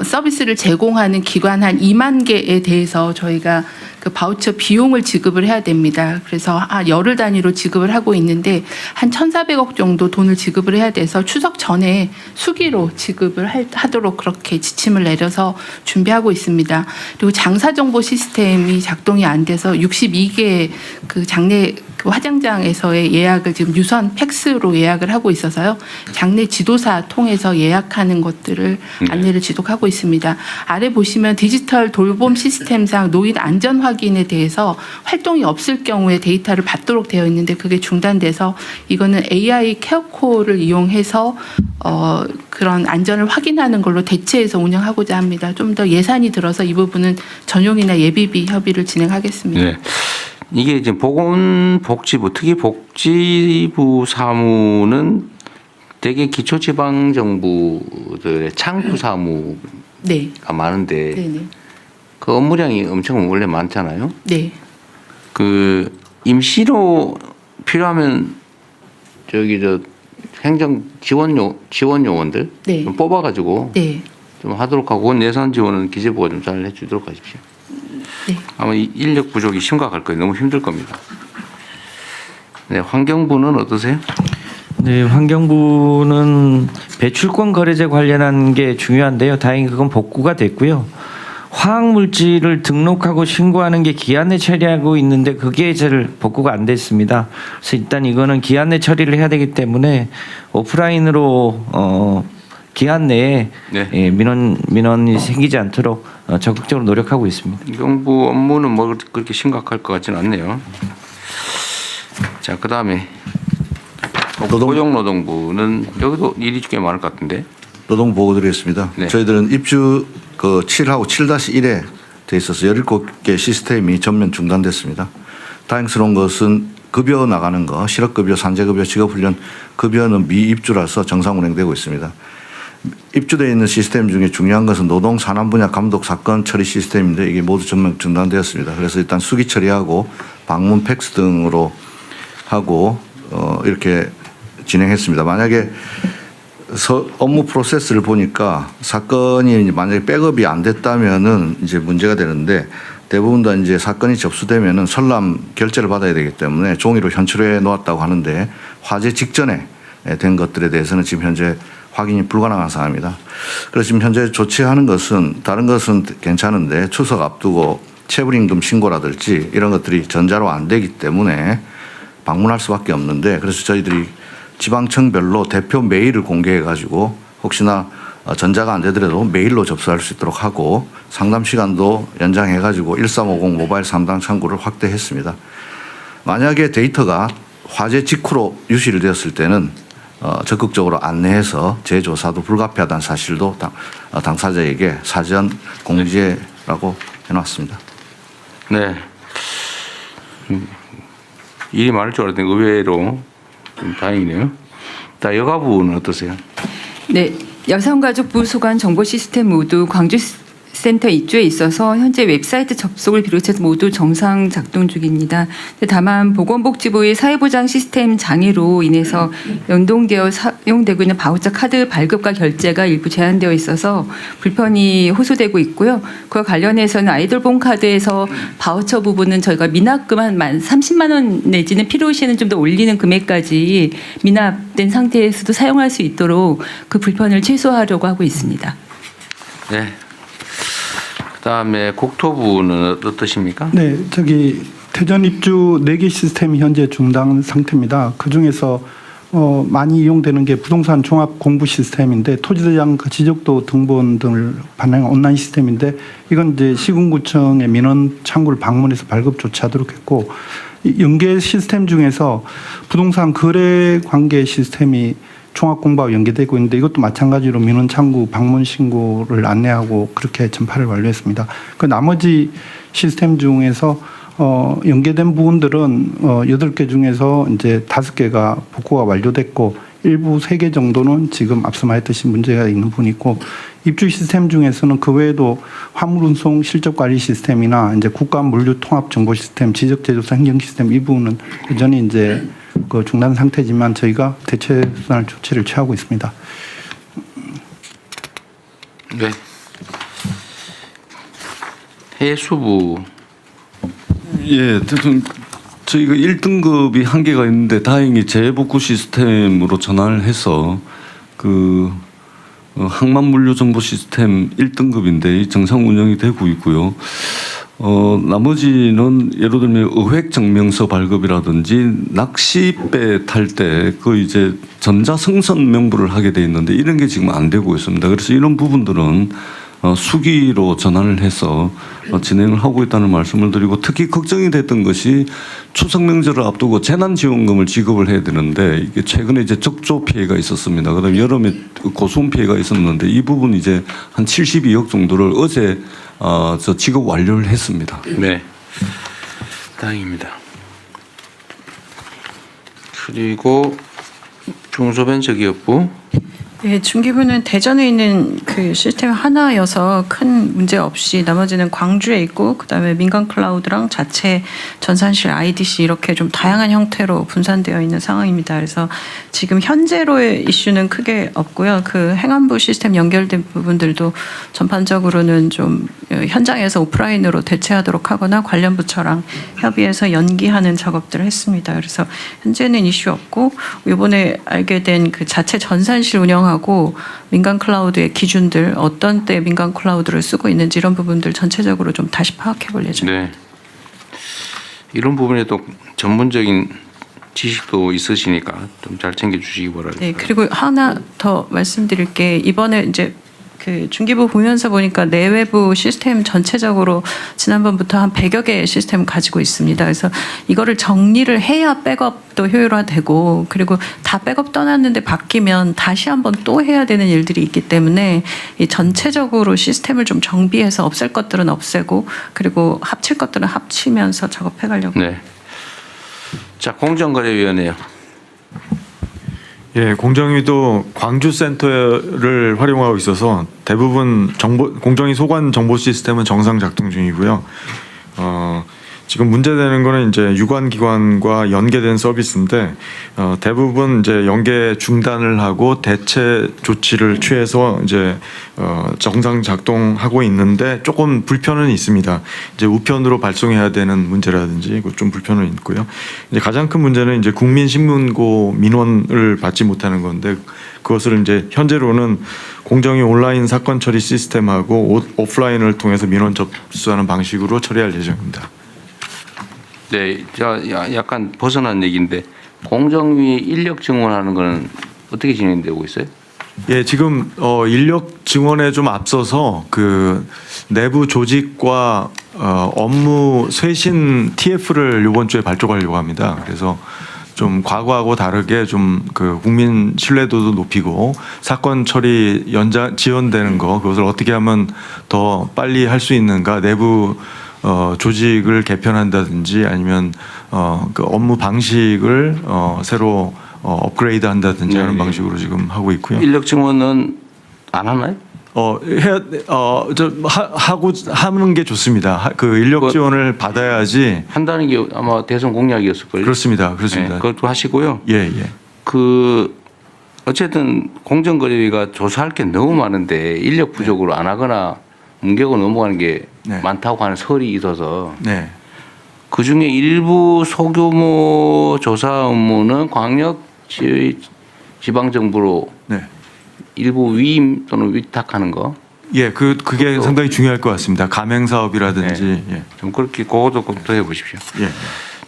서비스를 제공하는 기관 한 2만 개에 대해서 저희가 그 바우처 비용을 지급을 해야 됩니다. 그래서 열흘 단위로 지급을 하고 있는데 한 1,400억 정도 돈을 지급을 해야 돼서 추석 전에 수기로 지급을 하도록 그렇게 지침을 내려서 준비하고 있습니다. 그리고 장사정보 시스템이 작동이 안 돼서 62개 그 장례 그 화장장에서의 예약을 지금 유선 팩스로 예약을 하고 있어서요. 장례 지도사 통해서 예약하는 것들을 안내를 지속하고 있습니다. 아래 보시면 디지털 돌봄 시스템상 노인 안전 확인에 대해서 활동이 없을 경우에 데이터를 받도록 되어 있는데 그게 중단돼서 이거는 AI 케어콜을 이용해서 그런 안전을 확인하는 걸로 대체해서 운영하고자 합니다. 좀 더 예산이 들어서 이 부분은 전용이나 예비비 협의를 진행하겠습니다. 네. 이게 지금 보건복지부 특히 복지부 사무는 되게 기초지방정부들의 창구 사무가 많은데 네네. 그 업무량이 엄청 원래 많잖아요. 네. 그 임시로 필요하면 저 행정 지원 요원들 네. 좀 뽑아가지고 네. 좀 하도록 하고 그건 예산 지원은 기재부가 좀 잘 해주도록 하십시오. 네. 아마 이 인력 부족이 심각할 거예요. 너무 힘들 겁니다. 네, 환경부는 어떠세요? 네, 환경부는 배출권 거래제 관련한 게 중요한데요. 다행히 그건 복구가 됐고요. 화학물질을 등록하고 신고하는 게 기한 내 처리하고 있는데 그게 잘 복구가 안 됐습니다. 그래서 일단 이거는 기한 내 처리를 해야 되기 때문에 오프라인으로 기한 내에 민원이 생기지 않도록 적극적으로 노력하고 있습니다. 환경부 업무는 뭐 그렇게 심각할 것 같지는 않네요. 자, 그다음에 고용노동부는 여기도 일이 꽤 많을 것 같은데. 노동 보고 드리겠습니다. 네. 저희들은 입주 그 7하고 7-1에 돼 있어서 17개 시스템이 전면 중단됐습니다. 다행스러운 것은 급여 나가는 거, 실업급여, 산재급여, 직업훈련 급여는 미입주라서 정상 운행되고 있습니다. 입주되어 있는 시스템 중에 중요한 것은 노동 산안 분야 감독 사건 처리 시스템인데 이게 모두 전면 중단되었습니다. 그래서 일단 수기 처리하고 방문 팩스 등으로 하고 이렇게 진행했습니다. 만약에 업무 프로세스를 보니까 사건이 만약에 백업이 안 됐다면은 이제 문제가 되는데 대부분 다 이제 사건이 접수되면은 설람 결재를 받아야 되기 때문에 종이로 현출해 놓았다고 하는데 화재 직전에 된 것들에 대해서는 지금 현재 확인이 불가능한 상황입니다. 그래서 지금 현재 조치하는 것은 다른 것은 괜찮은데 추석 앞두고 체불임금 신고라든지 이런 것들이 전자로 안 되기 때문에 방문할 수밖에 없는데 그래서 저희들이 지방청별로 대표 메일을 공개해 가지고 혹시나 전자가 안 되더라도 메일로 접수할 수 있도록 하고 상담 시간도 연장해 가지고 1350 모바일 상담 창구를 확대했습니다. 만약에 데이터가 화재 직후로 유실되었을 때는 적극적으로 안내해서 재조사도 불가피하다는 사실도 당사자에게 사전 공지라고 해놨습니다. 네. 일이 많을 줄 알았더니 의외로 좀 다행이네요. 자, 여가부는 어떠세요? 네, 여성가족부 소관 정보 시스템 모두 광주 센터 입주에 있어서 현재 웹사이트 접속을 비롯해서 모두 정상 작동 중입니다. 다만 보건복지부의 사회보장 시스템 장애로 인해서 연동되어 사용되고 있는 바우처 카드 발급과 결제가 일부 제한되어 있어서 불편이 호소되고 있고요. 그와 관련해서는 아이돌폰 카드에서 바우처 부분은 저희가 미납금 한 30만 원 내지는 필요시에는 좀 더 올리는 금액까지 미납된 상태에서도 사용할 수 있도록 그 불편을 최소화하려고 하고 있습니다. 네. 그다음에 국토부는 어떠십니까? 네, 대전 입주 4개 시스템이 현재 중단 상태입니다. 그 중에서 많이 이용되는 게 부동산 종합 공부 시스템인데 토지대장 지적도 등본 등을 반영한 온라인 시스템인데 이건 이제 시군구청의 민원 창구를 방문해서 발급 조치하도록 했고 연계 시스템 중에서 부동산 거래 관계 시스템이 종합공부와 연계되고 있는데 이것도 마찬가지로 민원 창구 방문 신고를 안내하고 그렇게 전파를 완료했습니다. 그 나머지 시스템 중에서 연계된 부분들은 8개 중에서 이제 5개가 복구가 완료됐고 일부 3개 정도는 지금 앞서 말했듯이 문제가 있는 부분이 있고 입주 시스템 중에서는 그 외에도 화물 운송 실적 관리 시스템이나 이제 국가 물류 통합 정보 시스템, 지적 제조사 행정 시스템 이 부분은 여전히 이제 그 중단 상태지만 저희가 대체 수단을 조치를 취하고 있습니다. 네. 해수부. 예, 저희가 1등급이 한계가 있는데 다행히 재복구 시스템으로 전환을 해서 그 항만 물류 정보 시스템 1등급인데 정상 운영이 되고 있고요. 나머지는 예를 들면 의획 증명서 발급이라든지 낚시배 탈 때 그 이제 전자성선 명부를 하게 돼 있는데 이런 게 지금 안 되고 있습니다. 그래서 이런 부분들은 수기로 전환을 해서 진행을 하고 있다는 말씀을 드리고 특히 걱정이 됐던 것이 추석 명절을 앞두고 재난지원금을 지급을 해야 되는데 이게 최근에 이제 적조 피해가 있었습니다. 그다음에 여름에 고수온 피해가 있었는데 이 부분 이제 한 72억 정도를 어제 지급 완료를 했습니다. 네, 다행입니다. 그리고 중소벤처기업부. 네, 중기부는 대전에 있는 그 시스템 하나여서 큰 문제 없이 나머지는 광주에 있고 그다음에 민간 클라우드랑 자체 전산실 IDC 이렇게 좀 다양한 형태로 분산되어 있는 상황입니다. 그래서 지금 현재로의 이슈는 크게 없고요. 그 행안부 시스템 연결된 부분들도 전반적으로는 좀 현장에서 오프라인으로 대체하도록 하거나 관련 부처랑 협의해서 연기하는 작업들을 했습니다. 그래서 현재는 이슈 없고 이번에 알게 된 그 자체 전산실 운영하고 민간 클라우드의 기준들 어떤 때 민간 클라우드를 쓰고 있는지 이런 부분들 전체적으로 좀 다시 파악해 볼 예정입니다. 네. 이런 부분에 또 전문적인 지식도 있으시니까 좀 잘 챙겨 주시기 바랍니다. 네, 그리고 하나 더 말씀드릴 게 이번에 이제 그 중기부 보면서 보니까 내외부 시스템 전체적으로 지난번부터 한 100여 개의 시스템을 가지고 있습니다. 그래서 이거를 정리를 해야 백업도 효율화되고 그리고 다 백업 떠났는데 바뀌면 다시 한번 또 해야 되는 일들이 있기 때문에 이 전체적으로 시스템을 좀 정비해서 없앨 것들은 없애고 그리고 합칠 것들은 합치면서 작업해 가려고. 네. 자, 공정거래위원회요. 예, 공정위도 광주센터를 활용하고 있어서 대부분 공정위 소관 정보 시스템은 정상 작동 중이고요. 지금 문제되는 거는 이제 유관기관과 연계된 서비스인데 대부분 이제 연계 중단을 하고 대체 조치를 취해서 이제 정상 작동하고 있는데 조금 불편은 있습니다. 이제 우편으로 발송해야 되는 문제라든지 좀 불편은 있고요. 이제 가장 큰 문제는 이제 국민신문고 민원을 받지 못하는 건데 그것을 이제 현재로는 공정위 온라인 사건 처리 시스템하고 오프라인을 통해서 민원 접수하는 방식으로 처리할 예정입니다. 네, 약간 벗어난 얘기인데 공정위 인력 증원하는 거는 어떻게 진행되고 있어요? 예, 지금 인력 증원에 좀 앞서서 그 내부 조직과 업무 쇄신 TF를 이번 주에 발족하려고 합니다. 그래서 좀 과거하고 다르게 좀 그 국민 신뢰도도 높이고 사건 처리 지연되는 거 그것을 어떻게 하면 더 빨리 할 수 있는가 내부 조직을 개편한다든지 아니면 그 업무 방식을 새로 업그레이드 한다든지 하는 방식으로 지금 하고 있고요. 인력 증원은 안 하나요? 하는 게 좋습니다. 그 인력 지원을 받아야지 한다는 게 아마 대선 공약이었을 거예요. 그렇습니다. 네, 그것도 하시고요. 예, 예. 그 어쨌든 공정거래위가 조사할 게 너무 많은데 인력 부족으로 안 하거나 문격을 넘어가는 게 많다고 하는 설이 있어서 그 중에 일부 소규모 조사 업무는 광역 지방정부로 일부 위임 또는 위탁하는 거. 예, 그게 상당히 중요할 것 같습니다. 가맹 사업이라든지 좀 그렇게 그것도 검토해 보십시오. 예.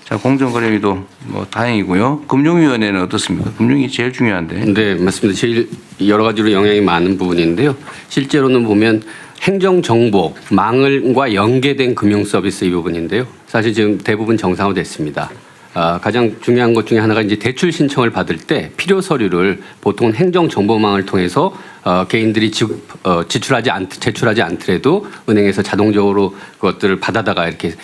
자, 공정거래위도 뭐 다행이고요. 금융위원회는 어떻습니까? 금융이 제일 중요한데. 네, 맞습니다. 제일 여러 가지로 영향이 많은 부분인데요. 실제로는 보면 행정정보망과 연계된 금융서비스 이 부분인데요. 사실 지금 대부분 정상화됐습니다. 가장 중요한 것 중에 하나가 이제 대출 신청을 받을 때 필요 서류를 보통 행정정보망을 통해서 개인들이 제출하지 않더라도 은행에서 자동적으로 그것들을 받아다가 이렇게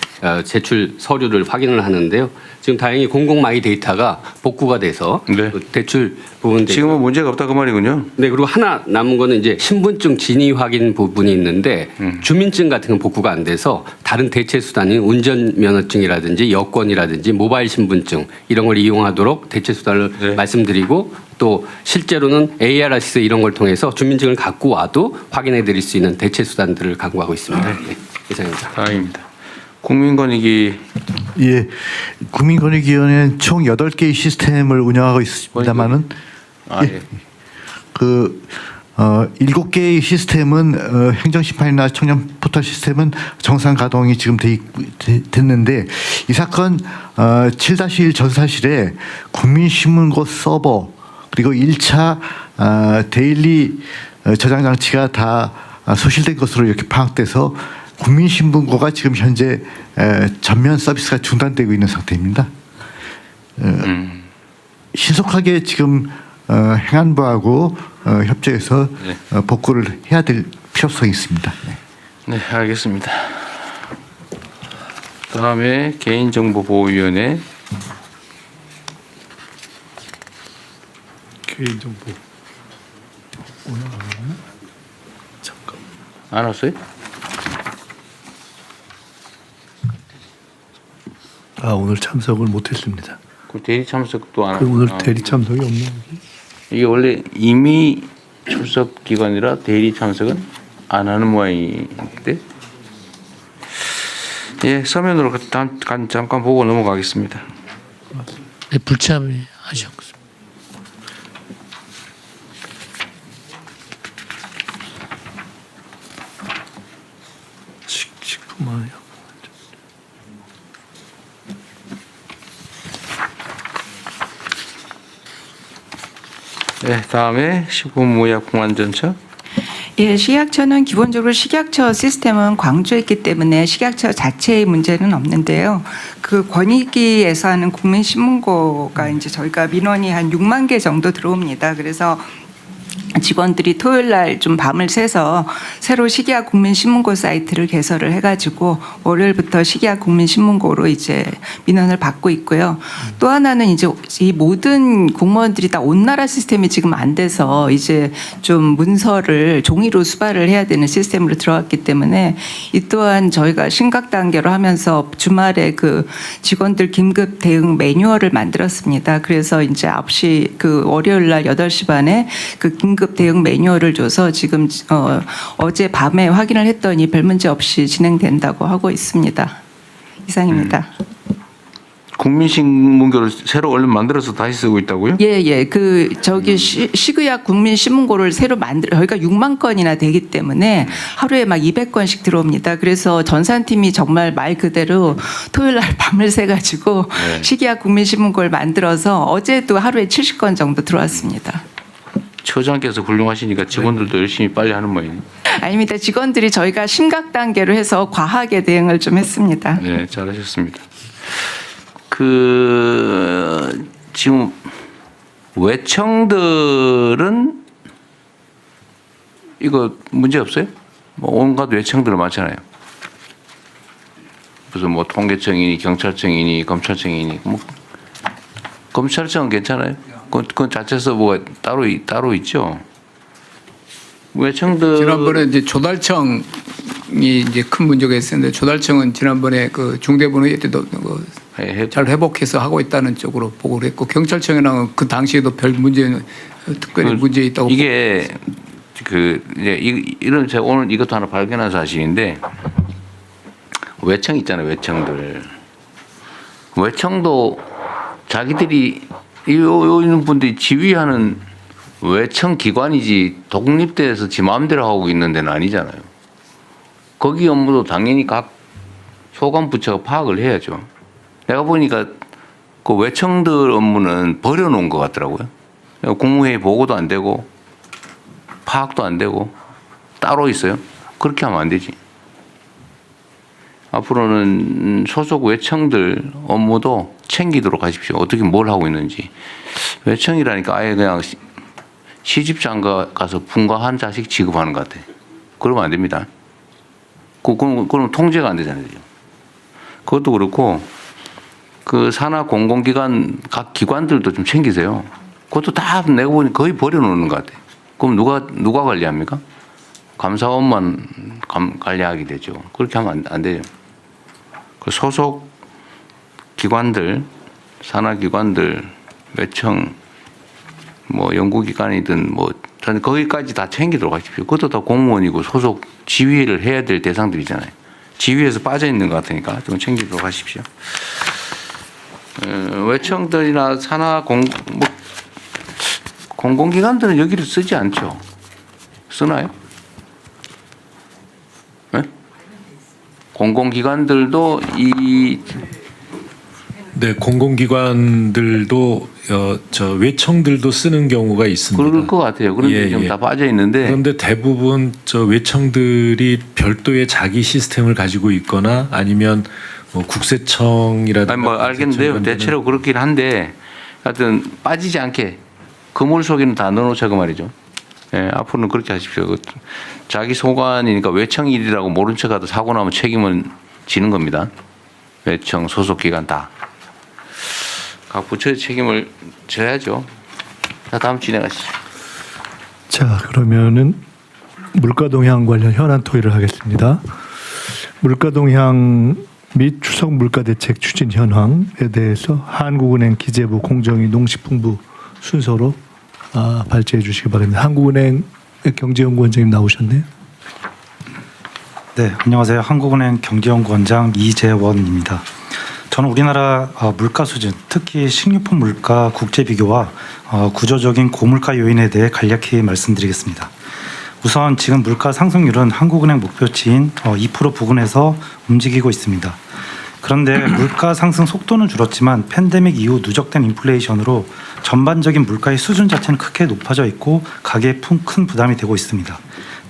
제출 서류를 확인을 하는데요. 지금 다행히 공공마이 데이터가 복구가 돼서 대출 부분 지금은 문제가 없다 그 말이군요. 네, 그리고 하나 남은 거는 이제 신분증 진위 확인 부분이 있는데 주민증 같은 건 복구가 안 돼서 다른 대체 수단인 운전면허증이라든지 여권이라든지 모바일 신분증 이런 걸 이용하도록 대체 수단을 말씀드리고 또 실제로는 ARS 이런 걸 통해서 주민증을 갖고 와도 확인해 드릴 수 있는 대체 수단들을 강구하고 있습니다. 네, 이상입니다. 다행입니다. 국민권익위. 예, 국민권익위원회는 총 8개의 시스템을 운영하고 있습니다만은 그 7개의 시스템은 행정심판이나 청년 포털 시스템은 정상 가동이 지금 됐는데 이 사건 7-1 전사실에 국민신문고 서버 그리고 1차 데일리 저장 장치가 다 소실된 것으로 이렇게 파악돼서 국민신문고가 지금 현재 전면 서비스가 중단되고 있는 상태입니다. 신속하게 지금 행안부하고 협조해서 복구를 해야 될 필요성이 있습니다. 네, 알겠습니다. 다음에 개인정보보호위원회. 개인정보 오늘 안 왔나? 잠깐. 안 왔어요? 오늘 참석을 못했습니다. 그 대리 참석도 안 오늘 대리 참석이 없나? 이게 원래 이미 출석 기관이라 대리 참석은 안 하는 모양인데. 예, 서면으로 잠깐 보고 넘어가겠습니다. 네, 불참하셨습니다. 식품화요. 네, 다음에 식품무약공안전처. 예, 식약처는 기본적으로 식약처 시스템은 광주에 있기 때문에 식약처 자체의 문제는 없는데요. 그 권익위에서 하는 국민신문고가 이제 저희가 민원이 한 6만 개 정도 들어옵니다. 그래서 직원들이 토요일 날 좀 밤을 새서 새로 식약 국민신문고 사이트를 개설을 해가지고 월요일부터 식약 국민신문고로 이제 민원을 받고 있고요. 또 하나는 이제 이 모든 공무원들이 다 온나라 시스템이 지금 안 돼서 이제 좀 문서를 종이로 수발을 해야 되는 시스템으로 들어갔기 때문에 이 또한 저희가 심각 단계로 하면서 주말에 그 직원들 긴급 대응 매뉴얼을 만들었습니다. 그래서 이제 9시 그 월요일 날 8시 반에 그 긴급 대응 매뉴얼을 줘서 지금 어제 밤에 확인을 했더니 별 문제 없이 진행된다고 하고 있습니다. 이상입니다. 국민신문고를 새로 얼른 만들어서 다시 쓰고 있다고요? 예. 그 저기 식의학 국민신문고를 새로 저희가 6만 건이나 되기 때문에 하루에 막 200건씩 들어옵니다. 그래서 전산팀이 정말 말 그대로 토요일 날 밤을 새 가지고 식의학 국민신문고를 만들어서 어제도 하루에 70건 정도 들어왔습니다. 처장께서 훌륭하시니까 직원들도 열심히 빨리 하는 모양이에요. 아닙니다. 직원들이 저희가 심각 단계로 해서 과하게 대응을 좀 했습니다. 네, 잘하셨습니다. 그 지금 외청들은 이거 문제 없어요? 뭐 온갖 외청들 많잖아요. 무슨 뭐 통계청이니 경찰청이니 검찰청이니 뭐 검찰청은 괜찮아요? 그건 자체서 뭐가 따로 있죠. 외청들 지난번에 이제 조달청이 이제 큰 문제가 있었는데 조달청은 지난번에 그 중대본회의 때도 잘 회복해서 하고 있다는 쪽으로 보고를 했고 경찰청이랑 그 당시에도 별 문제는 특별히 문제 있다고 이게 그 이제 이런 제가 오늘 이것도 하나 발견한 사실인데 외청 있잖아요. 외청들 외청도 자기들이 있는 분들이 지휘하는 외청 기관이지 독립돼서 지 마음대로 하고 있는 데는 아니잖아요. 거기 업무도 당연히 각 소관 부처가 파악을 해야죠. 내가 보니까 그 외청들 업무는 버려놓은 것 같더라고요. 국무회의 보고도 안 되고 파악도 안 되고 따로 있어요. 그렇게 하면 안 되지. 앞으로는 소속 외청들 업무도 챙기도록 하십시오. 어떻게 뭘 하고 있는지. 외청이라니까 아예 그냥 시집장가 가서 분가한 자식 취급하는 것 같아. 그러면 안 됩니다. 그럼 통제가 안 되잖아요. 그것도 그렇고 그 산하 공공기관 각 기관들도 좀 챙기세요. 그것도 다 내가 보니 거의 버려놓는 것 같아. 그럼 누가 관리합니까? 감사원만 관리하게 되죠. 그렇게 하면 안 돼요. 그 소속 기관들, 산하기관들, 외청, 뭐 연구기관이든 뭐 저는 거기까지 다 챙기도록 하십시오. 그것도 다 공무원이고 소속 지휘를 해야 될 대상들이잖아요. 지휘에서 빠져 있는 것 같으니까 좀 챙기도록 하십시오. 외청들이나 산하 공공기관들은 여기를 쓰지 않죠. 쓰나요? 네? 공공기관들도 네, 공공기관들도 저 외청들도 쓰는 경우가 있습니다. 그럴 것 같아요. 그런데 좀 다 빠져 있는데. 그런데 대부분 저 외청들이 별도의 자기 시스템을 가지고 있거나 아니면 뭐 국세청이라든가. 아니 뭐 알겠는데요. 대체로 그렇긴 한데 하여튼 빠지지 않게 그물 속에는 다 넣어놓자고 말이죠. 예, 앞으로는 그렇게 하십시오. 자기 소관이니까 외청 일이라고 모른 척하다 사고 나면 책임은 지는 겁니다. 외청 소속 기관 다. 각 부처의 책임을 져야죠. 자, 다음 진행하시죠. 자, 그러면은 물가 동향 관련 현안 토의를 하겠습니다. 물가 동향 및 추석 물가 대책 추진 현황에 대해서 한국은행 기재부 공정위 농식품부 순서로 발제해 주시기 바랍니다. 한국은행 경제연구원장님 나오셨네요. 네, 안녕하세요. 한국은행 경제연구원장 이재원입니다. 저는 우리나라 물가 수준, 특히 식료품 물가 국제 비교와 구조적인 고물가 요인에 대해 간략히 말씀드리겠습니다. 우선 지금 물가 상승률은 한국은행 목표치인 2% 부근에서 움직이고 있습니다. 그런데 물가 상승 속도는 줄었지만 팬데믹 이후 누적된 인플레이션으로 전반적인 물가의 수준 자체는 크게 높아져 있고 가계에 큰 부담이 되고 있습니다.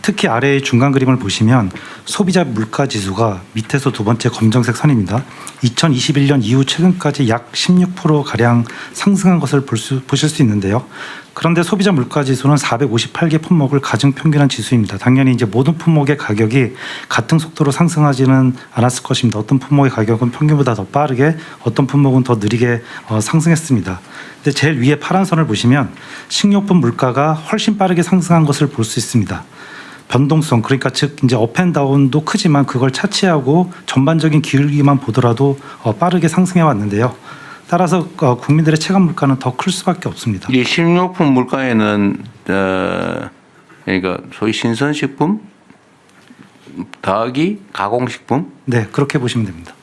특히 아래의 중간 그림을 보시면 소비자 물가 지수가 밑에서 두 번째 검정색 선입니다. 2021년 이후 최근까지 약 16% 가량 상승한 것을 보실 수 있는데요. 그런데 소비자 물가 지수는 458개 품목을 가중 평균한 지수입니다. 당연히 이제 모든 품목의 가격이 같은 속도로 상승하지는 않았을 것입니다. 어떤 품목의 가격은 평균보다 더 빠르게, 어떤 품목은 더 느리게 상승했습니다. 근데 제일 위에 파란 선을 보시면 식료품 물가가 훨씬 빠르게 상승한 것을 볼 수 있습니다. 변동성, 그러니까 즉 이제 업앤다운도 크지만 그걸 차치하고 전반적인 기울기만 보더라도 빠르게 상승해 왔는데요. 따라서 국민들의 체감 물가는 더 클 수밖에 없습니다. 이 식료품 물가에는 그러니까 소위 신선식품 더하기 가공식품? 네, 그렇게 보시면 됩니다.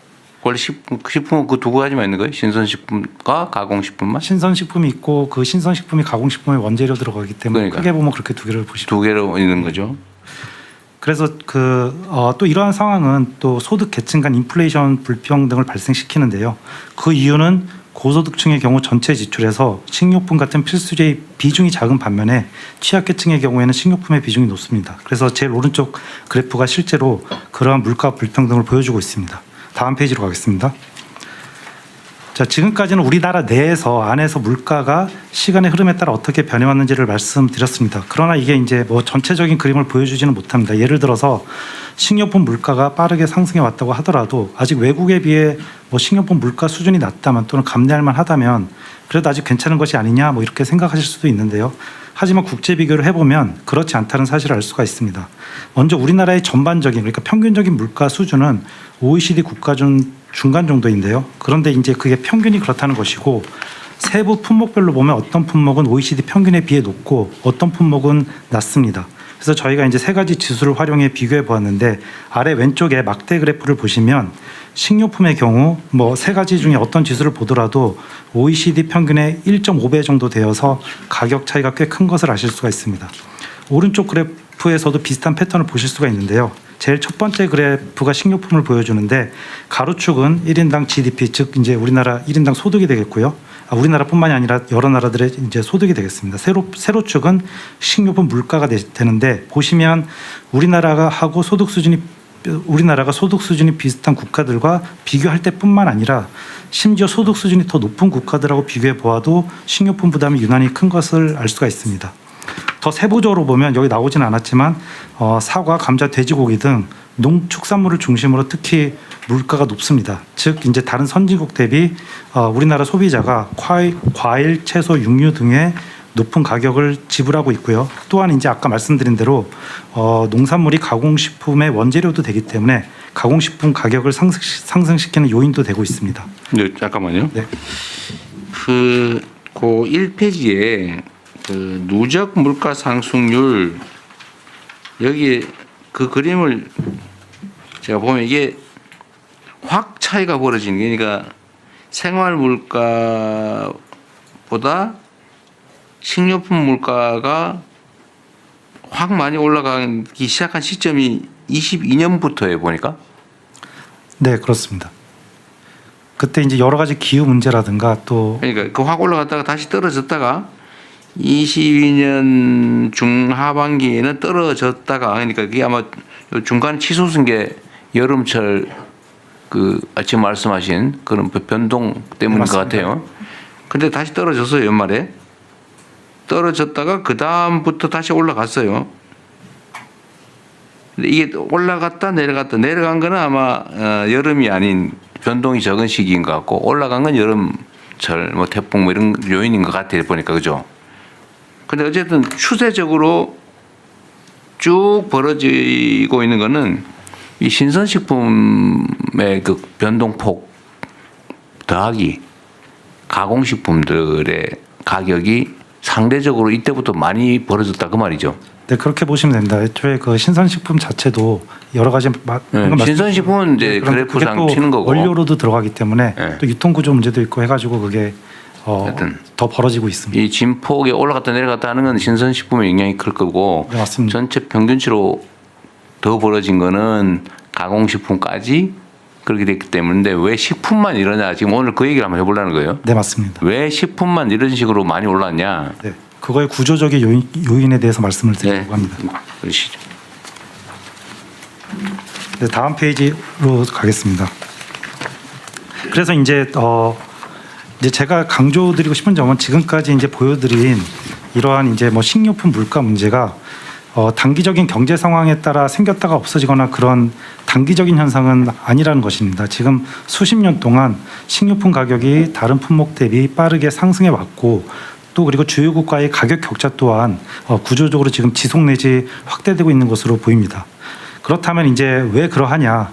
원래 식품은 그 두 가지만 있는 거예요? 신선식품과 가공식품만? 신선식품이 있고 그 신선식품이 가공식품의 원재료 들어가기 때문에 그러니까. 크게 보면 그렇게 두 개를 보시면 두 개로 있는 거죠. 그래서 또 이러한 상황은 또 소득 계층 간 인플레이션 불평등을 발생시키는데요. 그 이유는 고소득층의 경우 전체 지출에서 식료품 같은 필수재의 비중이 작은 반면에 취약계층의 경우에는 식료품의 비중이 높습니다. 그래서 제일 오른쪽 그래프가 실제로 그러한 물가 불평등을 보여주고 있습니다. 다음 페이지로 가겠습니다. 자, 지금까지는 우리나라 내에서 안에서 물가가 시간의 흐름에 따라 어떻게 변해왔는지를 말씀드렸습니다. 그러나 이게 이제 뭐 전체적인 그림을 보여주지는 못합니다. 예를 들어서 식료품 물가가 빠르게 상승해 왔다고 하더라도 아직 외국에 비해 뭐 식료품 물가 수준이 낮다면 또는 감내할 만하다면 그래도 아직 괜찮은 것이 아니냐 뭐 이렇게 생각하실 수도 있는데요. 하지만 국제 비교를 해보면 그렇지 않다는 사실을 알 수가 있습니다. 먼저 우리나라의 전반적인 그러니까 평균적인 물가 수준은 OECD 국가 중 중간 정도인데요. 그런데 이제 그게 평균이 그렇다는 것이고 세부 품목별로 보면 어떤 품목은 OECD 평균에 비해 높고 어떤 품목은 낮습니다. 그래서 저희가 이제 세 가지 지수를 활용해 비교해 보았는데 아래 왼쪽에 막대 그래프를 보시면 식료품의 경우 뭐 세 가지 중에 어떤 지수를 보더라도 OECD 평균의 1.5배 정도 되어서 가격 차이가 꽤 큰 것을 아실 수가 있습니다. 오른쪽 그래프에서도 비슷한 패턴을 보실 수가 있는데요. 제일 첫 번째 그래프가 식료품을 보여주는데 가로축은 1인당 GDP 즉 이제 우리나라 1인당 소득이 되겠고요. 우리나라뿐만이 아니라 여러 나라들의 이제 소득이 되겠습니다. 세로축은 식료품 물가가 되는데 보시면 우리나라가 소득 수준이 비슷한 국가들과 비교할 때뿐만 아니라 심지어 소득 수준이 더 높은 국가들하고 비교해 보아도 식료품 부담이 유난히 큰 것을 알 수가 있습니다. 더 세부적으로 보면 여기 나오지는 않았지만 사과, 감자, 돼지고기 등 농축산물을 중심으로 특히 물가가 높습니다. 즉 이제 다른 선진국 대비 우리나라 소비자가 과일, 채소, 육류 등의 높은 가격을 지불하고 있고요. 또한 이제 아까 말씀드린 대로 농산물이 가공식품의 원재료도 되기 때문에 가공식품 가격을 상승시키는 요인도 되고 있습니다. 네, 잠깐만요. 네. 그 1페이지에 그 누적 물가 상승률 여기에 그 그림을 제가 보면 이게 확 차이가 벌어지는 게 그러니까 생활 물가보다 식료품 물가가 확 많이 올라가기 시작한 시점이 22년부터예요 보니까. 네, 그렇습니다. 그때 이제 여러 가지 기후 문제라든가 또 그러니까 그 확 올라갔다가 다시 떨어졌다가 22년 중하반기에는 떨어졌다가 그러니까 그게 아마 중간 치솟은 게 여름철 그 아침 말씀하신 그런 변동 때문인 것 같아요. 근데 다시 떨어졌어요 연말에. 떨어졌다가 그 다음부터 다시 올라갔어요. 근데 이게 올라갔다 내려간 거는 아마 여름이 아닌 변동이 적은 시기인 것 같고 올라간 건 여름철 뭐 태풍 뭐 이런 요인인 것 같아요 보니까 그죠. 근데 어쨌든 추세적으로 쭉 벌어지고 있는 거는 이 신선식품의 그 변동폭 더하기 가공식품들의 가격이 상대적으로 이때부터 많이 벌어졌다 그 말이죠. 네, 그렇게 보시면 됩니다. 애초에 그 신선식품 자체도 여러 가지 신선식품은 이제 그래프상 치는 거고 원료로도 들어가기 때문에 또 유통구조 문제도 있고 해가지고 그게 더 벌어지고 있습니다. 이 진폭에 올라갔다 내려갔다 하는 건 신선식품에 영향이 클 거고 네, 맞습니다. 전체 평균치로 더 벌어진 거는 가공식품까지 그렇게 됐기 때문에 왜 식품만 이러냐 지금 오늘 그 얘기를 한번 해보려는 거예요. 네, 맞습니다. 왜 식품만 이런 식으로 많이 올랐냐. 네, 그거의 구조적인 요인에 대해서 말씀을 드리려고 합니다. 그러시죠. 네, 다음 페이지로 가겠습니다. 그래서 이제 제가 강조드리고 싶은 점은 지금까지 이제 보여드린 이러한 이제 뭐 식료품 물가 문제가 단기적인 경제 상황에 따라 생겼다가 없어지거나 그런 단기적인 현상은 아니라는 것입니다. 지금 수십 년 동안 식료품 가격이 다른 품목 대비 빠르게 상승해 왔고 또 그리고 주요국가의 가격 격차 또한 구조적으로 지금 지속 내지 확대되고 있는 것으로 보입니다. 그렇다면 이제 왜 그러하냐?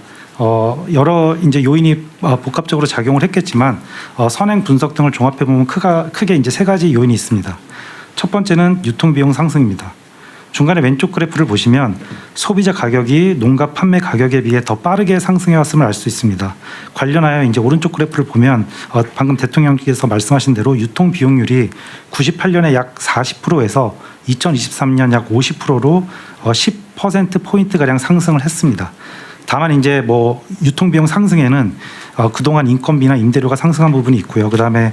여러 이제 요인이 복합적으로 작용을 했겠지만 선행 분석 등을 종합해 보면 크게 이제 세 가지 요인이 있습니다. 첫 번째는 유통비용 상승입니다. 중간에 왼쪽 그래프를 보시면 소비자 가격이 농가 판매 가격에 비해 더 빠르게 상승해 왔음을 알 수 있습니다. 관련하여 이제 오른쪽 그래프를 보면 방금 대통령께서 말씀하신 대로 유통 비용률이 98년에 약 40%에서 2023년 약 50%로 10% 포인트 가량 상승을 했습니다. 다만 이제 뭐 유통비용 상승에는 그동안 인건비나 임대료가 상승한 부분이 있고요. 그다음에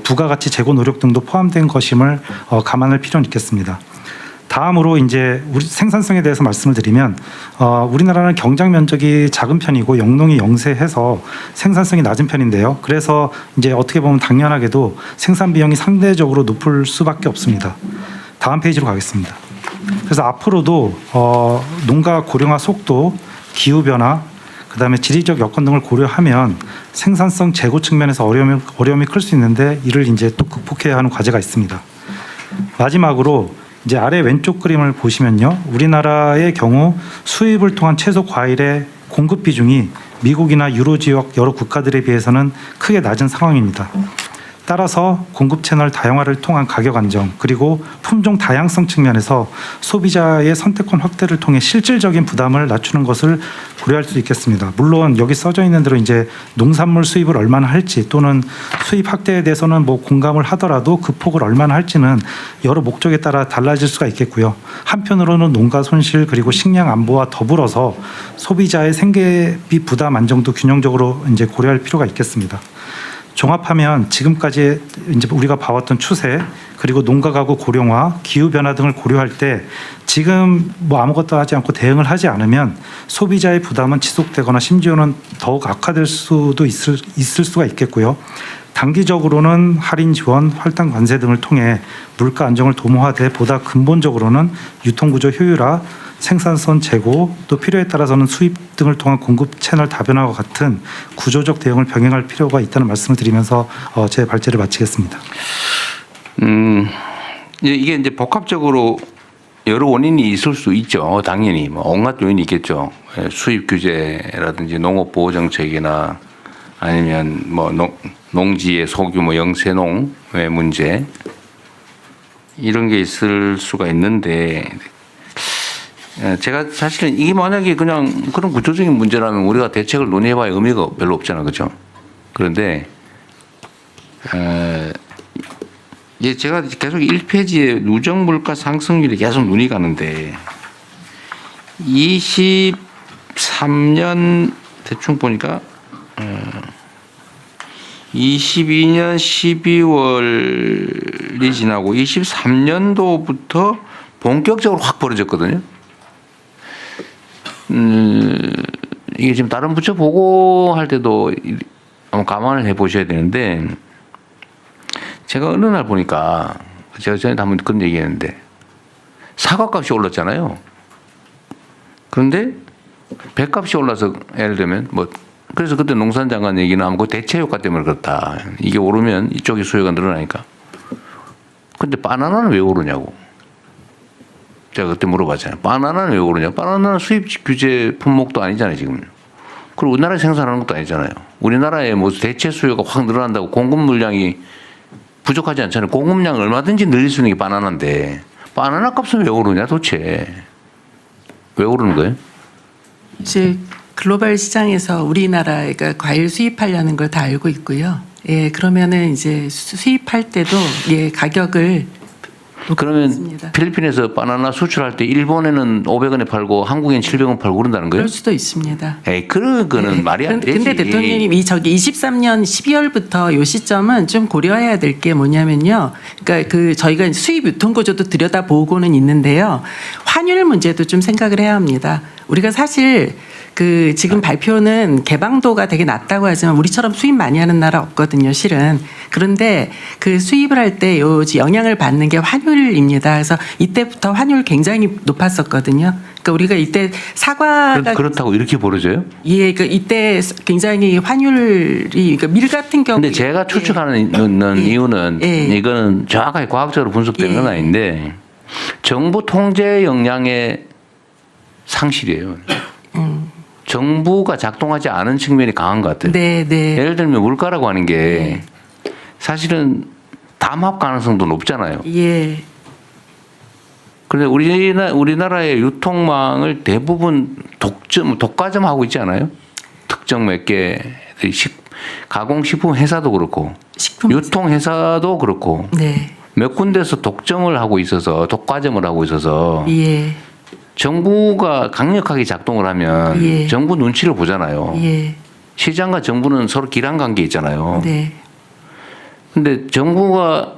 부가가치 재고 노력 등도 포함된 것임을 감안할 필요는 있겠습니다. 다음으로 이제 우리 생산성에 대해서 말씀을 드리면 우리나라는 경작 면적이 작은 편이고 영농이 영세해서 생산성이 낮은 편인데요. 그래서 이제 어떻게 보면 당연하게도 생산 비용이 상대적으로 높을 수밖에 없습니다. 다음 페이지로 가겠습니다. 그래서 앞으로도 농가 고령화 속도, 기후 변화, 그다음에 지리적 여건 등을 고려하면 생산성 제고 측면에서 어려움이 클 수 있는데 이를 이제 또 극복해야 하는 과제가 있습니다. 마지막으로 이제 아래 왼쪽 그림을 보시면요, 우리나라의 경우 수입을 통한 채소 과일의 공급 비중이 미국이나 유로 지역 여러 국가들에 비해서는 크게 낮은 상황입니다. 따라서 공급 채널 다양화를 통한 가격 안정 그리고 품종 다양성 측면에서 소비자의 선택권 확대를 통해 실질적인 부담을 낮추는 것을 고려할 수 있겠습니다. 물론 여기 써져 있는 대로 이제 농산물 수입을 얼마나 할지 또는 수입 확대에 대해서는 뭐 공감을 하더라도 그 폭을 얼마나 할지는 여러 목적에 따라 달라질 수가 있겠고요. 한편으로는 농가 손실 그리고 식량 안보와 더불어서 소비자의 생계비 부담 안정도 균형적으로 이제 고려할 필요가 있겠습니다. 종합하면 지금까지 이제 우리가 봐왔던 추세 그리고 농가 가구 고령화, 기후 변화 등을 고려할 때 지금 뭐 아무것도 하지 않고 대응을 하지 않으면 소비자의 부담은 지속되거나 심지어는 더욱 악화될 수도 있을 수가 있겠고요. 단기적으로는 할인 지원, 할당 관세 등을 통해 물가 안정을 도모하되 보다 근본적으로는 유통구조 효율화, 생산성 재고, 또 필요에 따라서는 수입 등을 통한 공급 채널 다변화와 같은 구조적 대응을 병행할 필요가 있다는 말씀을 드리면서 제 발제를 마치겠습니다. 이게 이제 복합적으로 여러 원인이 있을 수 있죠. 당연히 뭐 온갖 요인이 있겠죠. 수입 규제라든지 농업 보호 정책이나 아니면 뭐 농지의 소규모 영세농의 문제 이런 게 있을 수가 있는데. 제가 사실은 이게 만약에 그냥 그런 구조적인 문제라면 우리가 대책을 논의해봐야 의미가 별로 없잖아요. 그렇죠? 그런데 이제 제가 계속 1페이지에 누적 물가 상승률이 계속 눈이 가는데 23년 대충 보니까 22년 12월이 지나고 23년도부터 본격적으로 확 벌어졌거든요. 이게 지금 다른 부처 보고할 때도 한번 감안을 해 보셔야 되는데 제가 어느 날 보니까 제가 전에 한번 그런 얘기했는데 사과값이 올랐잖아요. 그런데 배값이 올라서 예를 들면 뭐 그래서 그때 농산장관 얘기는 하면 그 대체 효과 때문에 그렇다. 이게 오르면 이쪽이 수요가 늘어나니까. 근데 바나나는 왜 오르냐고. 제가 그때 물어봤잖아요. 바나나는 왜 오르냐? 바나나는 수입 규제 품목도 아니잖아요, 지금. 그리고 우리나라에 생산하는 것도 아니잖아요. 우리나라에 뭐 대체 수요가 확 늘어난다고 공급 물량이 부족하지 않잖아요. 공급량을 얼마든지 늘릴 수 있는 게 바나나인데 바나나 값은 왜 오르냐, 도대체? 왜 오르는 거예요? 이제 글로벌 시장에서 우리나라가 과일 수입하려는 걸 다 알고 있고요. 예, 그러면은 이제 수입할 때도 예, 가격을 그러면 있습니다. 필리핀에서 바나나 수출할 때 일본에는 500원에 팔고 한국엔 700원 팔고 그런다는 거예요? 그럴 수도 있습니다. 에이, 그런 거는 말이 안 되지. 근데 대통령님 이 저기 23년 12월부터 요 시점은 좀 고려해야 될 게 뭐냐면요. 그러니까 그 저희가 수입 유통 구조도 들여다보고는 있는데요. 환율 문제도 좀 생각을 해야 합니다. 우리가 사실 그 지금 발표는 개방도가 되게 낮다고 하지만 우리처럼 수입 많이 하는 나라 없거든요, 실은. 그런데 그 수입을 할 때 영향을 받는 게 환율입니다. 그래서 이때부터 환율 굉장히 높았었거든요. 그러니까 우리가 이때 사과가 그렇다고 이렇게 벌어져요? 예, 그 이때 굉장히 환율이 그러니까 밀 같은 경우. 근데 제가 추측하는 이유는 이거는 정확하게 과학적으로 분석되는 건 아닌데 정부 통제 역량의 상실이에요. 정부가 작동하지 않은 측면이 강한 것 같아요. 네, 네. 예를 들면 물가라고 하는 게 사실은 담합 가능성도 높잖아요. 예. 그런데 우리나라의 유통망을 대부분 독과점 하고 있지 않아요? 특정 몇 개 가공식품 회사도 그렇고 유통 회사도 그렇고 네. 몇 군데서 독점을 하고 있어서 독과점을 하고 있어서 예. 정부가 강력하게 작동을 하면 예. 정부 눈치를 보잖아요. 예. 시장과 정부는 서로 기란 관계 있잖아요. 네. 근데 정부가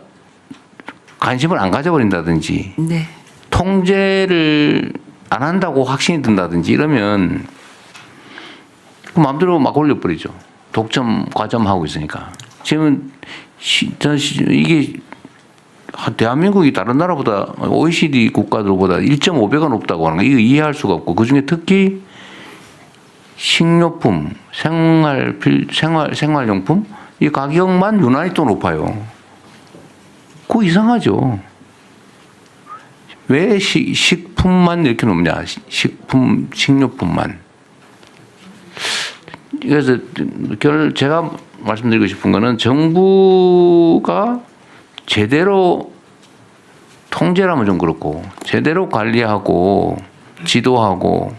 관심을 안 가져버린다든지 네. 통제를 안 한다고 확신이 든다든지 이러면 그 마음대로 막 올려버리죠. 독점, 과점하고 있으니까. 지금 이게 대한민국이 다른 나라보다 OECD 국가들보다 1.5배가 높다고 하는 거 이거 이해할 수가 없고 그중에 특히 식료품, 생활용품 이 가격만 유난히 또 높아요. 그거 이상하죠. 왜 식품만 이렇게 높냐? 식료품만. 그래서 제가 말씀드리고 싶은 거는 정부가 제대로 통제라면 좀 그렇고 제대로 관리하고 지도하고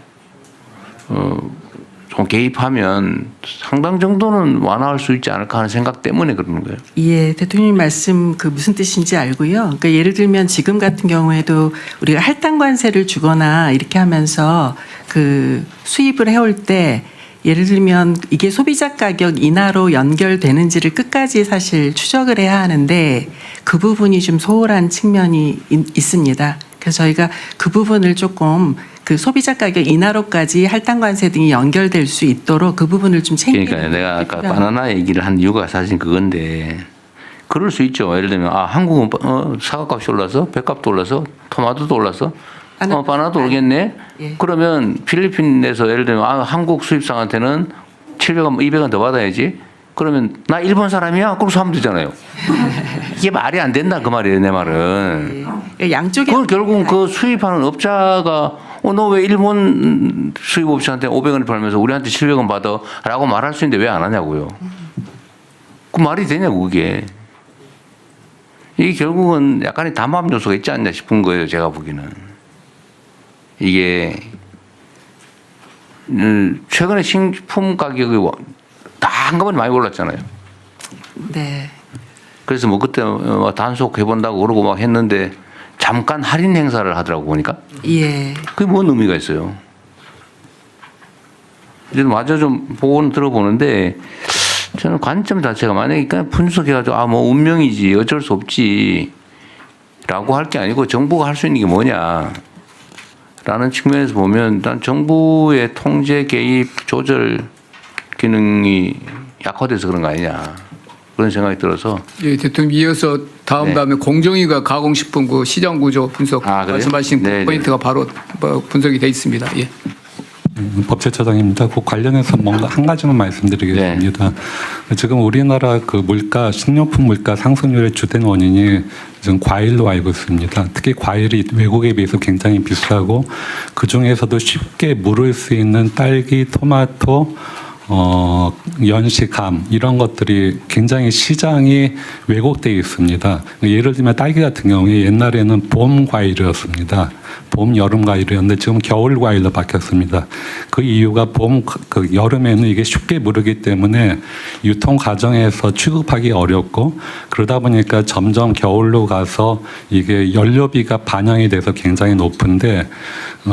좀 개입하면 상당 정도는 완화할 수 있지 않을까 하는 생각 때문에 그러는 거예요. 예, 대통령 말씀 그 무슨 뜻인지 알고요. 그러니까 예를 들면 지금 같은 경우에도 우리가 할당 관세를 주거나 이렇게 하면서 그 수입을 해올 때 예를 들면 이게 소비자 가격 인하로 연결되는지를 끝까지 사실 추적을 해야 하는데 그 부분이 좀 소홀한 측면이 있습니다. 그래서 저희가 그 부분을 조금 그 소비자 가격 인하로까지 할당 관세 등이 연결될 수 있도록 그 부분을 좀 챙기는. 그러니까 내가 아까 바나나 얘기를 한 이유가 사실 그건데 그럴 수 있죠. 예를 들면 한국은 사과값이 올라서 배값도 올라서 토마토도 올라서 바나나도 오르겠네. 예. 그러면 필리핀에서 예를 들면 한국 수입상한테는 700원, 200원 더 받아야지. 그러면 나 일본 사람이야? 그럼 사면 되잖아요. 이게 말이 안 된다 그 말이에요, 내 말은. 예. 양쪽에. 그건 결국은 그 수입하는 업자가 너 왜 일본 수입업체한테 500원 팔면서 우리한테 700원 받아? 라고 말할 수 있는데 왜 안 하냐고요. 그 말이 되냐고 그게. 이게 결국은 약간의 담합 요소가 있지 않냐 싶은 거예요, 제가 보기에는. 이게 최근에 식품 가격이 다 한꺼번에 많이 올랐잖아요. 네. 그래서 뭐 그때 단속 해본다고 그러고 막 했는데 잠깐 할인 행사를 하더라고 보니까. 예. 그게 뭔 의미가 있어요? 이제 마저 좀 보고는 들어보는데 저는 관점 자체가 만약에 그냥 분석해가지고 뭐 운명이지 어쩔 수 없지라고 할 게 아니고 정부가 할 수 있는 게 뭐냐. 라는 측면에서 보면 일단 정부의 통제, 개입, 조절 기능이 약화돼서 그런 거 아니냐 그런 생각이 들어서. 예, 대통령 이어서 다음에 공정위가 가공식품 그 시장 구조 분석 말씀하신 그 포인트가 바로 분석이 돼 있습니다. 예. 법제처장입니다. 그 관련해서 뭔가 한 가지만 말씀드리겠습니다. 지금 우리나라 그 물가, 식료품 물가 상승률의 주된 원인이 지금 과일로 알고 있습니다. 특히 과일이 외국에 비해서 굉장히 비싸고 그 중에서도 쉽게 물을 수 있는 딸기, 토마토, 연시감 이런 것들이 굉장히 시장이 왜곡되어 있습니다. 예를 들면 딸기 같은 경우에 옛날에는 봄 과일이었습니다. 봄, 여름 과일이었는데 지금 겨울 과일로 바뀌었습니다. 그 이유가 여름에는 이게 쉽게 무르기 때문에 유통 과정에서 취급하기 어렵고 그러다 보니까 점점 겨울로 가서 이게 연료비가 반영이 돼서 굉장히 높은데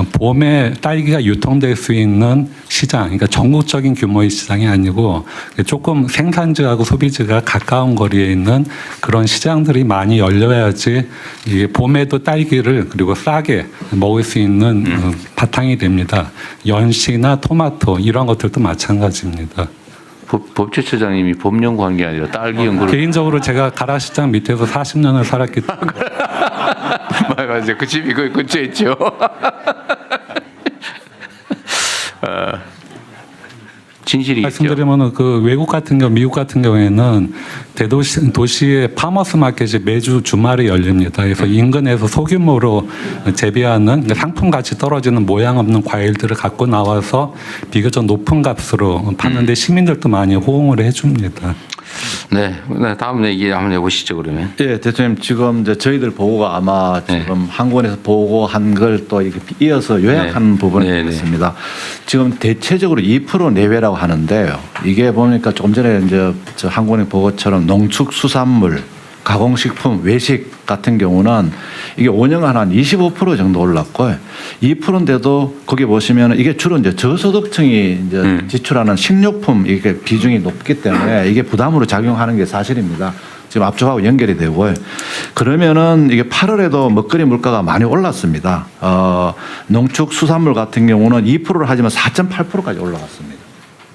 봄에 딸기가 유통될 수 있는 시장, 그러니까 전국적인 규모의 시장이 아니고 조금 생산지하고 소비지가 가까운 거리에 있는 그런 시장들이 많이 열려야지 이게 봄에도 딸기를 그리고 싸게 먹을 수 있는 바탕이 됩니다. 연시나 토마토 이런 것들도 마찬가지입니다. 법제처장님이 봄 연구한 게 아니라 딸기 연구를 개인적으로 제가 가라시장 밑에서 40년을 살았기 때문에 맞아요. 그 집이 그 근처에 있죠. 진실이 말씀드리면 그 외국 같은 경우, 미국 같은 경우에는 도시의 파머스 마켓이 매주 주말에 열립니다. 그래서 인근에서 소규모로 재배하는 상품 가치 떨어지는 모양 없는 과일들을 갖고 나와서 비교적 높은 값으로 파는데 시민들도 많이 호응을 해줍니다. 네, 다음 얘기 한번 해보시죠 그러면. 예, 대통령 지금 이제 저희들 보고가 아마 지금 한권에서 보고한 걸 또 이렇게 이어서 요약하는 부분이 있습니다. 지금 대체적으로 2% 내외라고 하는데요. 이게 보니까 조금 전에 이제 저 한권의 보고처럼 농축수산물, 가공식품, 외식 같은 경우는 이게 5년간 한 25% 정도 올랐고 2%인데도 거기 보시면 이게 주로 이제 저소득층이 이제 지출하는 식료품 이게 비중이 높기 때문에 이게 부담으로 작용하는 게 사실입니다. 지금 앞쪽하고 연결이 되고요. 그러면은 이게 8월에도 먹거리 물가가 많이 올랐습니다. 농축수산물 같은 경우는 2%를 하지만 4.8%까지 올라갔습니다.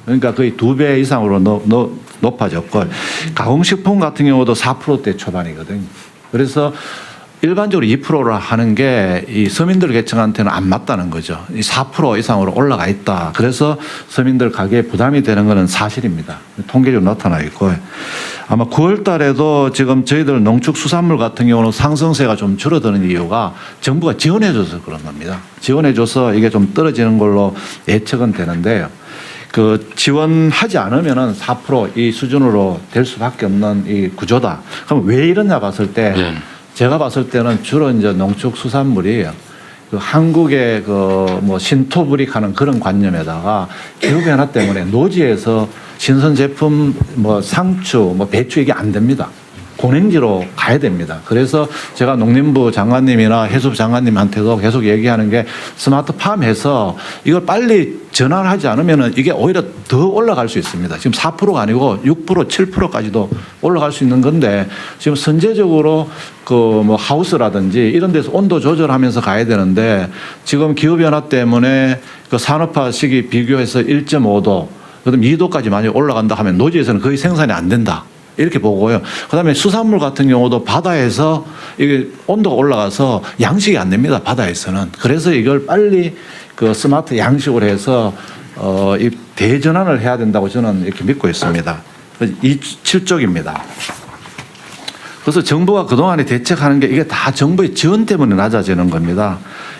그러니까 거의 2배 이상으로 높아졌고 가공식품 같은 경우도 4%대 초반이거든요. 그래서 일반적으로 2%를 하는 게 이 서민들 계층한테는 안 맞다는 거죠. 이 4% 이상으로 올라가 있다. 그래서 서민들 가게에 부담이 되는 것은 사실입니다. 통계적으로 나타나 있고 아마 9월 달에도 지금 저희들 농축수산물 같은 경우는 상승세가 좀 줄어드는 이유가 정부가 지원해줘서 그런 겁니다. 지원해줘서 이게 좀 떨어지는 걸로 예측은 되는데요. 그 지원하지 않으면은 4% 이 수준으로 될 수밖에 없는 이 구조다. 그럼 왜 이러냐 봤을 때 제가 봤을 때는 주로 이제 농축수산물이 그 한국의 그 뭐 신토불이하는 그런 관념에다가 기후 변화 때문에 노지에서 신선 제품 뭐 상추 뭐 배추 이게 안 됩니다. 고냉지로 가야 됩니다. 그래서 제가 농림부 장관님이나 해수부 장관님한테도 계속 얘기하는 게 스마트팜해서 이걸 빨리 전환을 하지 않으면 이게 오히려 더 올라갈 수 있습니다. 지금 4%가 아니고 6%, 7%까지도 올라갈 수 있는 건데 지금 선제적으로 그 뭐 하우스라든지 이런 데서 온도 조절하면서 가야 되는데 지금 기후변화 때문에 그 산업화 시기 비교해서 1.5도, 그다음 2도까지 많이 올라간다 하면 노지에서는 거의 생산이 안 된다. 이렇게 보고요. 그다음에 수산물 같은 경우도 바다에서 이게 온도가 올라가서 양식이 안 됩니다. 바다에서는. 그래서 이걸 빨리 그 스마트 양식으로 해서 이 대전환을 해야 된다고 저는 이렇게 믿고 있습니다. 이 7쪽입니다. 그래서 정부가 그동안에 대책하는 게 이게 다 정부의 지원 때문에 낮아지는 겁니다.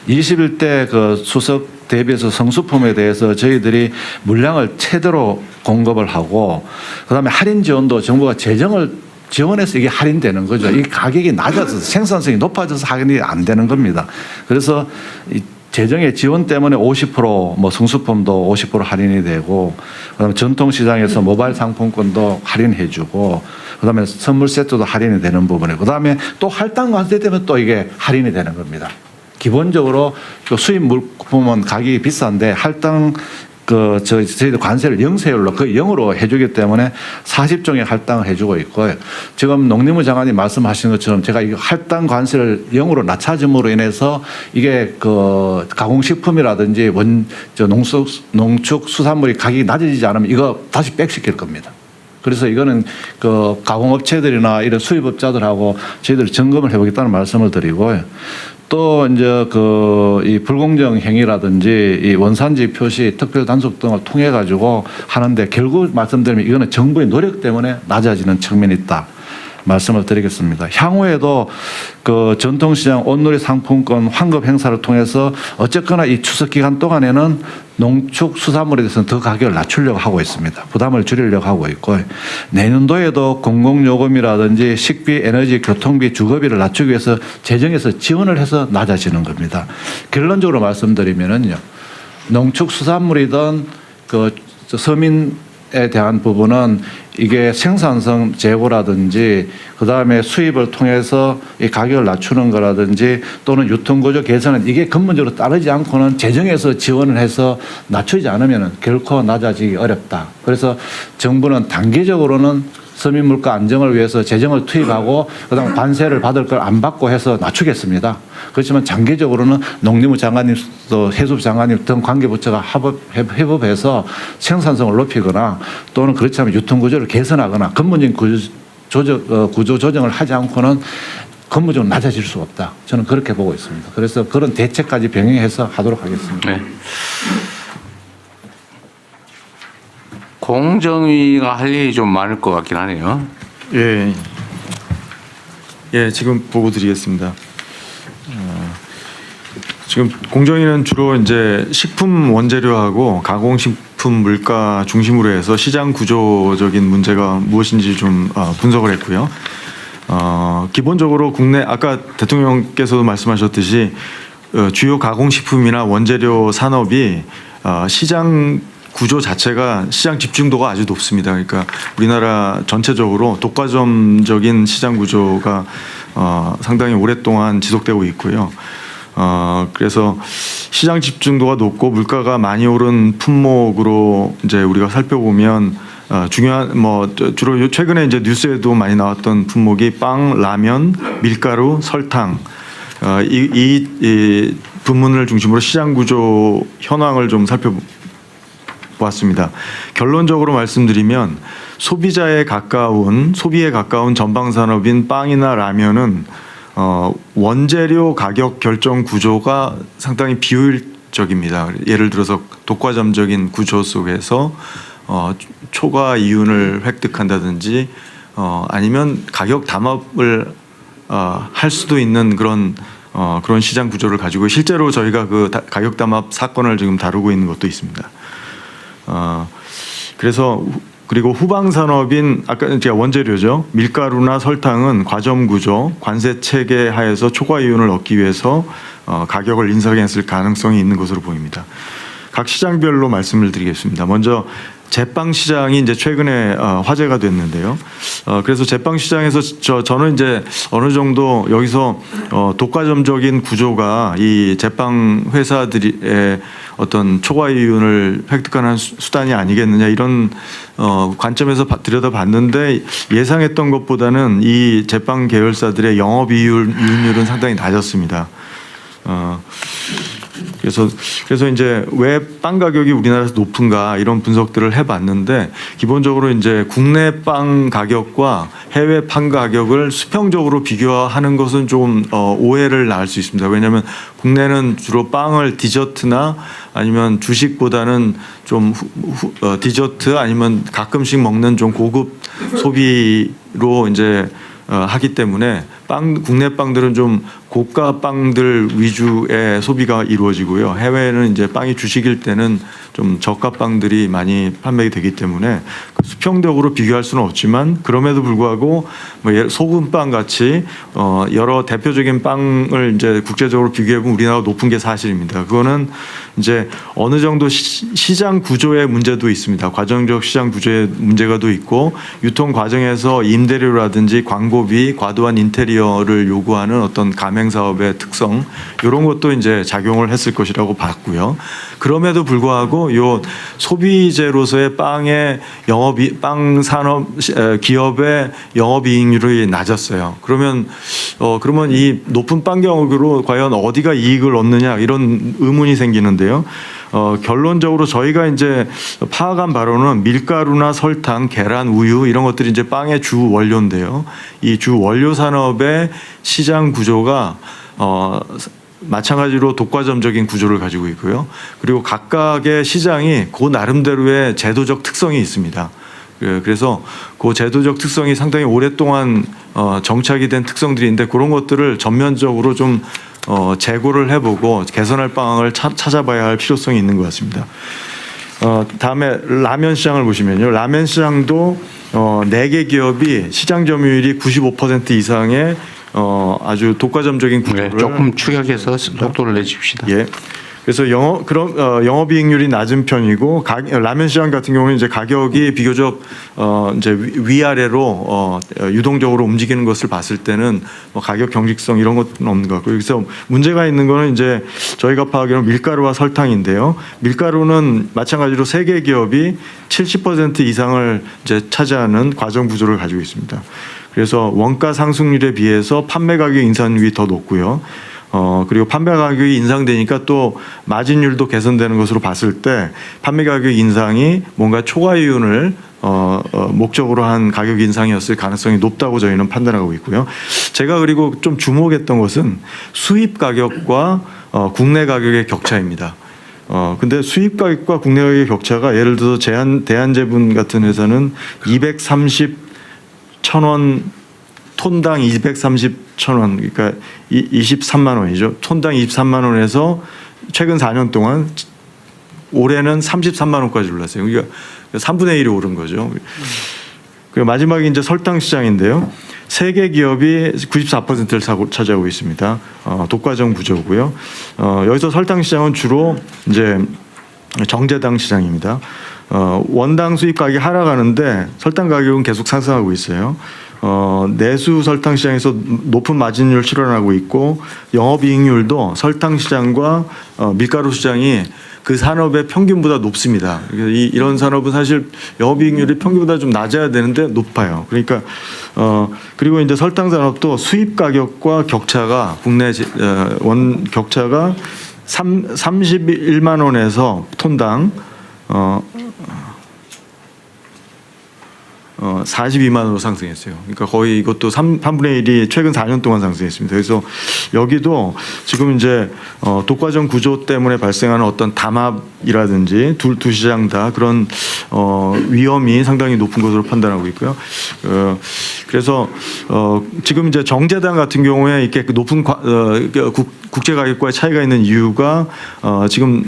21대 그 수석 대비해서 성수품에 대해서 저희들이 물량을 최대로 공급을 하고 그다음에 할인 지원도 정부가 재정을 지원해서 이게 할인되는 거죠. 이 가격이 낮아져서 생산성이 높아져서 할인이 안 되는 겁니다. 그래서 이 재정의 지원 때문에 50% 성수품도 50% 할인이 되고 그다음에 전통시장에서 모바일 상품권도 할인해주고 그다음에 선물 세트도 할인이 되는 부분에 그다음에 또 할당 관세 때문에 또 이게 할인이 되는 겁니다. 기본적으로 수입 물품은 가격이 비싼데 할당 저희들 관세를 영세율로 거의 0으로 해주기 때문에 40종의 할당을 해주고 있고요. 지금 농림부 장관이 말씀하신 것처럼 제가 이 할당 관세를 0으로 낮춰줌으로 인해서 이게 그 가공식품이라든지 농축수산물이 가격이 낮아지지 않으면 이거 다시 백시킬 겁니다. 그래서 이거는 그 가공업체들이나 이런 수입업자들하고 저희들이 점검을 해보겠다는 말씀을 드리고요. 또 이제 이 불공정 행위라든지 이 원산지 표시 특별 단속 등을 통해 가지고 하는데 결국 말씀드리면 이거는 정부의 노력 때문에 낮아지는 측면이 있다. 말씀을 드리겠습니다. 향후에도 그 전통시장 온누리 상품권 환급 행사를 통해서 어쨌거나 이 추석 기간 동안에는 농축수산물에 대해서는 더 가격을 낮추려고 하고 있습니다. 부담을 줄이려고 하고 있고 내년도에도 공공요금이라든지 식비, 에너지, 교통비, 주거비를 낮추기 위해서 재정에서 지원을 해서 낮아지는 겁니다. 결론적으로 말씀드리면은요. 농축수산물이든 그 서민 대한 부분은 이게 생산성 제고라든지 그다음에 수입을 통해서 이 가격을 낮추는 거라든지 또는 유통구조 개선은 이게 근본적으로 따르지 않고는 재정에서 지원을 해서 낮추지 않으면 결코 낮아지기 어렵다. 그래서 정부는 단기적으로는 서민 물가 안정을 위해서 재정을 투입하고 그다음 관세를 받을 걸 안 받고 해서 낮추겠습니다. 그렇지만 장기적으로는 농림부 장관님 또 해수부 장관님 등 관계부처가 협업해서 생산성을 높이거나 또는 그렇지 않으면 유통구조를 개선하거나 근본적인 구조 조정을 하지 않고는 근본적으로 낮아질 수 없다. 저는 그렇게 보고 있습니다. 그래서 그런 대책까지 병행해서 하도록 하겠습니다. 네. 공정위가 할 일이 좀 많을 것 같긴 하네요. 예, 예, 지금 보고 드리겠습니다. 지금 공정위는 주로 이제 식품 원재료하고 가공식품 물가 중심으로 해서 시장 구조적인 문제가 무엇인지 좀 분석을 했고요. 기본적으로 국내 아까 대통령께서도 말씀하셨듯이 주요 가공식품이나 원재료 산업이 시장 구조 자체가 시장 집중도가 아주 높습니다. 그러니까 우리나라 전체적으로 독과점적인 시장 구조가 상당히 오랫동안 지속되고 있고요. 그래서 시장 집중도가 높고 물가가 많이 오른 품목으로 이제 우리가 살펴보면 중요한 주로 최근에 이제 뉴스에도 많이 나왔던 품목이 빵, 라면, 밀가루, 설탕 이 부문을 중심으로 시장 구조 현황을 좀 살펴보았습니다. 결론적으로 말씀드리면 소비에 가까운 전방 산업인 빵이나 라면은 원재료 가격 결정 구조가 상당히 비효율적입니다. 예를 들어서 독과점적인 구조 속에서 초과 이윤을 획득한다든지 아니면 가격 담합을 할 수도 있는 그런 시장 구조를 가지고 실제로 저희가 그 가격 담합 사건을 지금 다루고 있는 것도 있습니다. 그래서 그리고 후방 산업인 아까 제가 원재료죠. 밀가루나 설탕은 과점 구조, 관세 체계 하에서 초과 이윤을 얻기 위해서 가격을 인상했을 가능성이 있는 것으로 보입니다. 각 시장별로 말씀을 드리겠습니다. 먼저 제빵 시장이 이제 최근에 화제가 됐는데요. 그래서 제빵 시장에서 저는 이제 어느 정도 여기서 독과점적인 구조가 이 제빵 회사들의 어떤 초과 이윤을 획득하는 수단이 아니겠느냐 이런 관점에서 들여다봤는데 예상했던 것보다는 이 제빵 계열사들의 영업이익률은 상당히 낮았습니다. 그래서 이제 왜 빵 가격이 우리나라에서 높은가 이런 분석들을 해봤는데 기본적으로 이제 국내 빵 가격과 해외 빵 가격을 수평적으로 비교하는 것은 좀 오해를 낳을 수 있습니다. 왜냐하면 국내는 주로 빵을 디저트나 아니면 주식보다는 좀 디저트 아니면 가끔씩 먹는 좀 고급 소비로 이제 하기 때문에 국내 빵들은 좀 고가 빵들 위주의 소비가 이루어지고요. 해외에는 이제 빵이 주식일 때는 좀 저가 빵들이 많이 판매가 되기 때문에 수평적으로 비교할 수는 없지만 그럼에도 불구하고 소금빵 같이 여러 대표적인 빵을 이제 국제적으로 비교해보면 우리나라가 높은 게 사실입니다. 그거는 이제 어느 정도 시장 구조의 문제도 있습니다. 과정적 시장 구조의 문제가 또 있고 유통 과정에서 임대료라든지 광고비, 과도한 인테리어를 요구하는 어떤 가맹 사업의 특성 이런 것도 이제 작용을 했을 것이라고 봤고요. 그럼에도 불구하고 요 소비재로서의 빵 산업 기업의 영업이익률이 낮았어요. 그러면 이 높은 빵 가격으로 과연 어디가 이익을 얻느냐 이런 의문이 생기는데요. 결론적으로 저희가 이제 파악한 바로는 밀가루나 설탕, 계란, 우유 이런 것들이 이제 빵의 주 원료인데요. 이 주 원료 산업의 시장 구조가 마찬가지로 독과점적인 구조를 가지고 있고요. 그리고 각각의 시장이 그 나름대로의 제도적 특성이 있습니다. 그래서 그 제도적 특성이 상당히 오랫동안 정착이 된 특성들인데 그런 것들을 전면적으로 좀 재고를 해보고 개선할 방안을 찾아봐야 할 필요성이 있는 것 같습니다. 다음에 라면 시장을 보시면요. 라면 시장도 4개 기업이 시장 점유율이 95% 이상의 아주 독과점적인 구조를 조금 추격해서 속도를 내줍시다. 예. 그래서 영업이익률이 낮은 편이고 라면 시장 같은 경우는 이제 가격이 비교적 이제 위아래로 유동적으로 움직이는 것을 봤을 때는 뭐 가격 경직성 이런 것은 없는 것 같고요. 그래서 문제가 있는 거는 이제 저희가 파악하기로는 밀가루와 설탕인데요. 밀가루는 마찬가지로 세계 기업이 70% 이상을 이제 차지하는 과정 구조를 가지고 있습니다. 그래서 원가 상승률에 비해서 판매 가격 인상률이 더 높고요. 그리고 판매 가격이 인상되니까 또 마진율도 개선되는 것으로 봤을 때 판매 가격 인상이 뭔가 초과이윤을 목적으로 한 가격 인상이었을 가능성이 높다고 저희는 판단하고 있고요. 제가 그리고 좀 주목했던 것은 수입 가격과 국내 가격의 격차입니다. 근데 수입 가격과 국내 가격의 격차가 예를 들어서 대한제분 같은 회사는 230,000원 톤당 230,000원, 그러니까 23만 원이죠. 톤당 23만 원에서 최근 4년 동안 올해는 33만 원까지 올랐어요. 그러니까 3분의 1이 오른 거죠. 그리고 마지막에 이제 설탕 시장인데요. 세계 기업이 94%를 차지하고 있습니다. 독과점 구조고요. 여기서 설탕 시장은 주로 이제 정제당 시장입니다. 원당 수입 가격이 하락하는데 설탕 가격은 계속 상승하고 있어요. 내수 설탕 시장에서 높은 마진율 실현하고 있고 영업이익률도 설탕 시장과 밀가루 시장이 그 산업의 평균보다 높습니다. 이런 산업은 사실 영업이익률이 평균보다 좀 낮아야 되는데 높아요. 그러니까 그리고 이제 설탕 산업도 수입 가격과 격차가 국내 원 격차가 31만 원에서 톤당 42만 원으로 상승했어요. 그러니까 거의 이것도 3분의 1이 최근 4년 동안 상승했습니다. 그래서 여기도 지금 이제 독과점 구조 때문에 발생하는 어떤 담합이라든지 두 시장 다 그런 위험이 상당히 높은 것으로 판단하고 있고요. 그래서 지금 이제 정제당 같은 경우에 이렇게 높은 국제 가격과의 차이가 있는 이유가 지금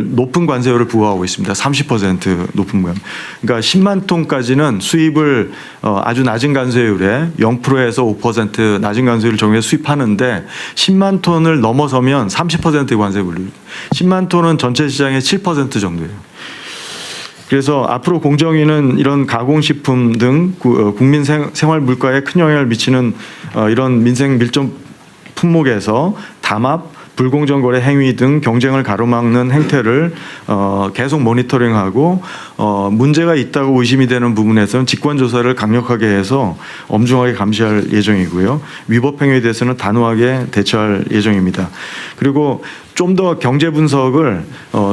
높은 관세율을 부과하고 있습니다. 30% 높은 관. 그러니까 10만 톤까지는 수입을 아주 낮은 관세율에 0%에서 5% 낮은 관세율을 정해 수입하는데 10만 톤을 넘어서면 30%의 관세 물립니다. 10만 톤은 전체 시장의 7% 정도예요. 그래서 앞으로 공정위는 이런 가공식품 등 국민 생활 물가에 큰 영향을 미치는 이런 민생 밀접 품목에서 담합, 불공정 거래 행위 등 경쟁을 가로막는 행태를 계속 모니터링하고 문제가 있다고 의심이 되는 부분에서는 직권 조사를 강력하게 해서 엄중하게 감시할 예정이고요. 위법 행위에 대해서는 단호하게 대처할 예정입니다. 그리고 좀 더 경제 분석을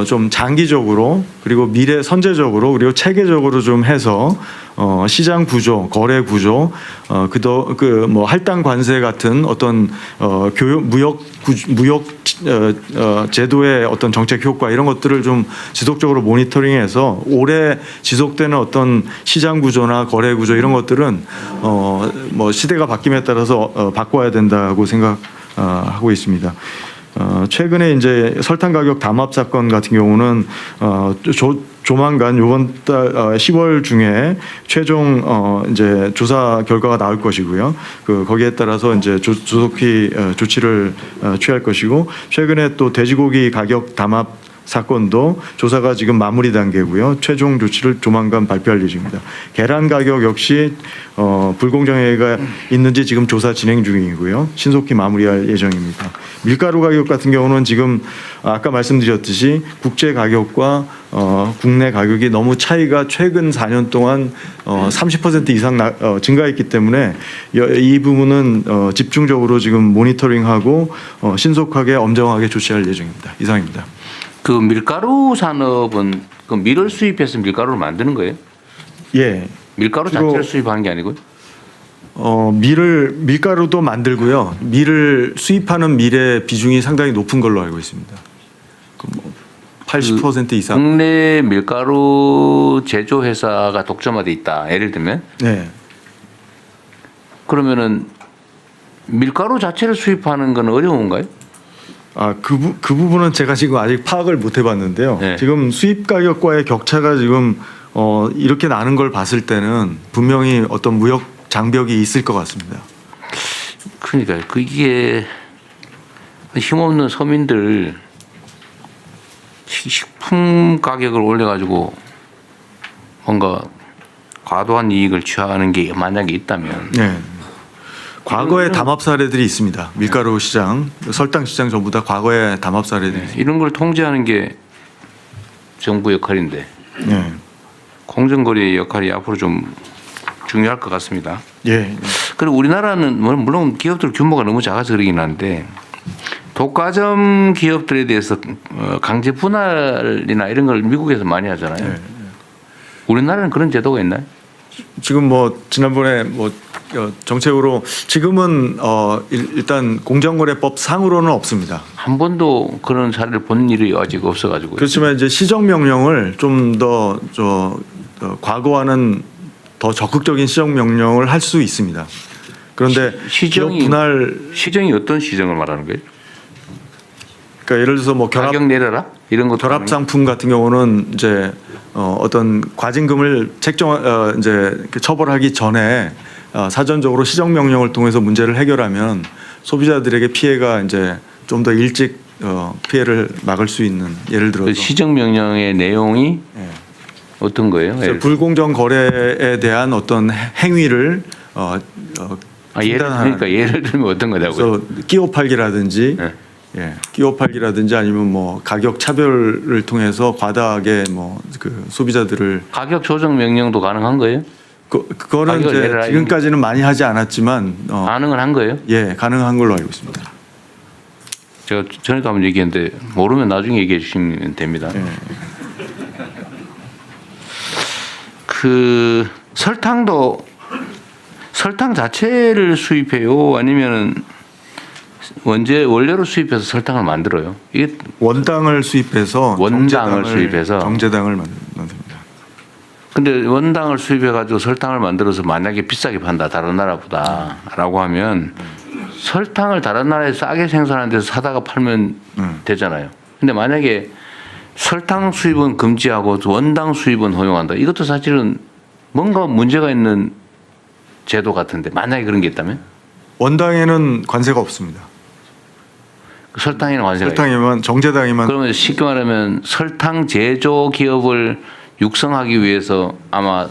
좀 장기적으로 그리고 미래 선제적으로 그리고 체계적으로 좀 해서 시장 구조, 거래 구조, 뭐 할당 관세 같은 어떤 무역 제도의 어떤 정책 효과 이런 것들을 좀 지속적으로 모니터링해서 오래 지속되는 어떤 시장 구조나 거래 구조 이런 것들은 뭐 시대가 바뀜에 따라서 바꿔야 된다고 생각하고 있습니다. 최근에 이제 설탕 가격 담합 사건 같은 경우는 조만간 이번 달 10월 중에 최종 이제 조사 결과가 나올 것이고요. 거기에 따라서 이제 조속히 조치를 취할 것이고 최근에 또 돼지고기 가격 담합 사건도 조사가 지금 마무리 단계고요. 최종 조치를 조만간 발표할 예정입니다. 계란 가격 역시 불공정 행위가 있는지 지금 조사 진행 중이고요. 신속히 마무리할 예정입니다. 밀가루 가격 같은 경우는 지금 아까 말씀드렸듯이 국제 가격과 국내 가격이 너무 차이가 최근 4년 동안 30% 이상 증가했기 때문에 이 부분은 집중적으로 지금 모니터링하고 신속하게 엄정하게 조치할 예정입니다. 이상입니다. 그 밀가루 산업은 그 밀을 수입해서 밀가루를 만드는 거예요? 예. 밀가루 자체를 수입하는 게 아니고요? 밀가루도 만들고요. 밀을 수입하는 밀의 비중이 상당히 높은 걸로 알고 있습니다. 80% 이상. 국내 밀가루 제조 회사가 독점화돼 있다. 예를 들면. 네. 그러면은 밀가루 자체를 수입하는 건 어려운가요? 그 부분은 제가 지금 아직 파악을 못 해봤는데요. 네. 지금 지금 수입 가격과의 격차가 지금 이렇게 나는 걸 봤을 때는 분명히 어떤 무역 장벽이 있을 것 같습니다. 그러니까 그게 힘없는 서민들 식품 가격을 올려가지고 뭔가 과도한 이익을 취하는 게 만약에 있다면 네. 과거에 담합 사례들이 있습니다. 밀가루 시장, 설탕 시장 전부 다 과거에 담합 사례들이 있습니다. 이런 걸 통제하는 게 정부 역할인데 네. 공정거래의 역할이 앞으로 좀 중요할 것 같습니다. 예. 그리고 우리나라는 물론 기업들 규모가 너무 작아서 그러긴 한데 독과점 기업들에 대해서 강제 분할이나 이런 걸 미국에서 많이 하잖아요. 네. 우리나라는 그런 제도가 있나요? 지금 뭐 지난번에 뭐 정책으로 지금은 일단 공정거래법 상으로는 없습니다. 한 번도 그런 사례를 본 일이 아직 없어가지고. 그렇지만 이제 시정 명령을 좀 더 과거와는 더 적극적인 시정 명령을 할 수 있습니다. 그런데 시정이 기업 분할 시정이 어떤 시정을 말하는 거예요? 그러니까 예를 들어서 뭐 가격 내려라 이런 것 결합 상품 같은 경우는 이제 어떤 과징금을 이제 이렇게 처벌하기 전에 사전적으로 시정 명령을 통해서 문제를 해결하면 소비자들에게 피해가 이제 좀 더 일찍 피해를 막을 수 있는 예를 들어서 시정 명령의 내용이 어떤 거예요? 불공정 거래에 대한 어떤 행위를 그러니까 예를 들면 어떤 거냐고요? 그래서 끼워 팔기라든지 끼워 팔기라든지 아니면 뭐 가격 차별을 통해서 과다하게 뭐 그 소비자들을 가격 조정 명령도 가능한 거예요? 그거는 이제 지금까지는 많이 하지 않았지만 가능은 한 거예요? 예, 가능한 걸로 알고 있습니다. 제가 전에도 한번 얘기했는데 모르면 나중에 얘기해 주시면 됩니다. 그 설탕도 설탕 자체를 수입해요? 아니면은 원료로 수입해서 설탕을 만들어요? 이게 원당을 수입해서 정제당을 만듭니다. 근데 원당을 수입해 가지고 설탕을 만들어서 만약에 비싸게 판다 다른 나라보다라고 하면 설탕을 다른 나라에 싸게 생산하는 데서 사다가 팔면 되잖아요. 근데 만약에 설탕 수입은 금지하고 원당 수입은 허용한다. 이것도 사실은 뭔가 문제가 있는 제도 같은데 만약에 그런 게 있다면? 원당에는 관세가 없습니다. 설탕에는 관세가 설탕이면 정제당이만. 그러면 쉽게 말하면 설탕 제조 기업을 육성하기 위해서 아마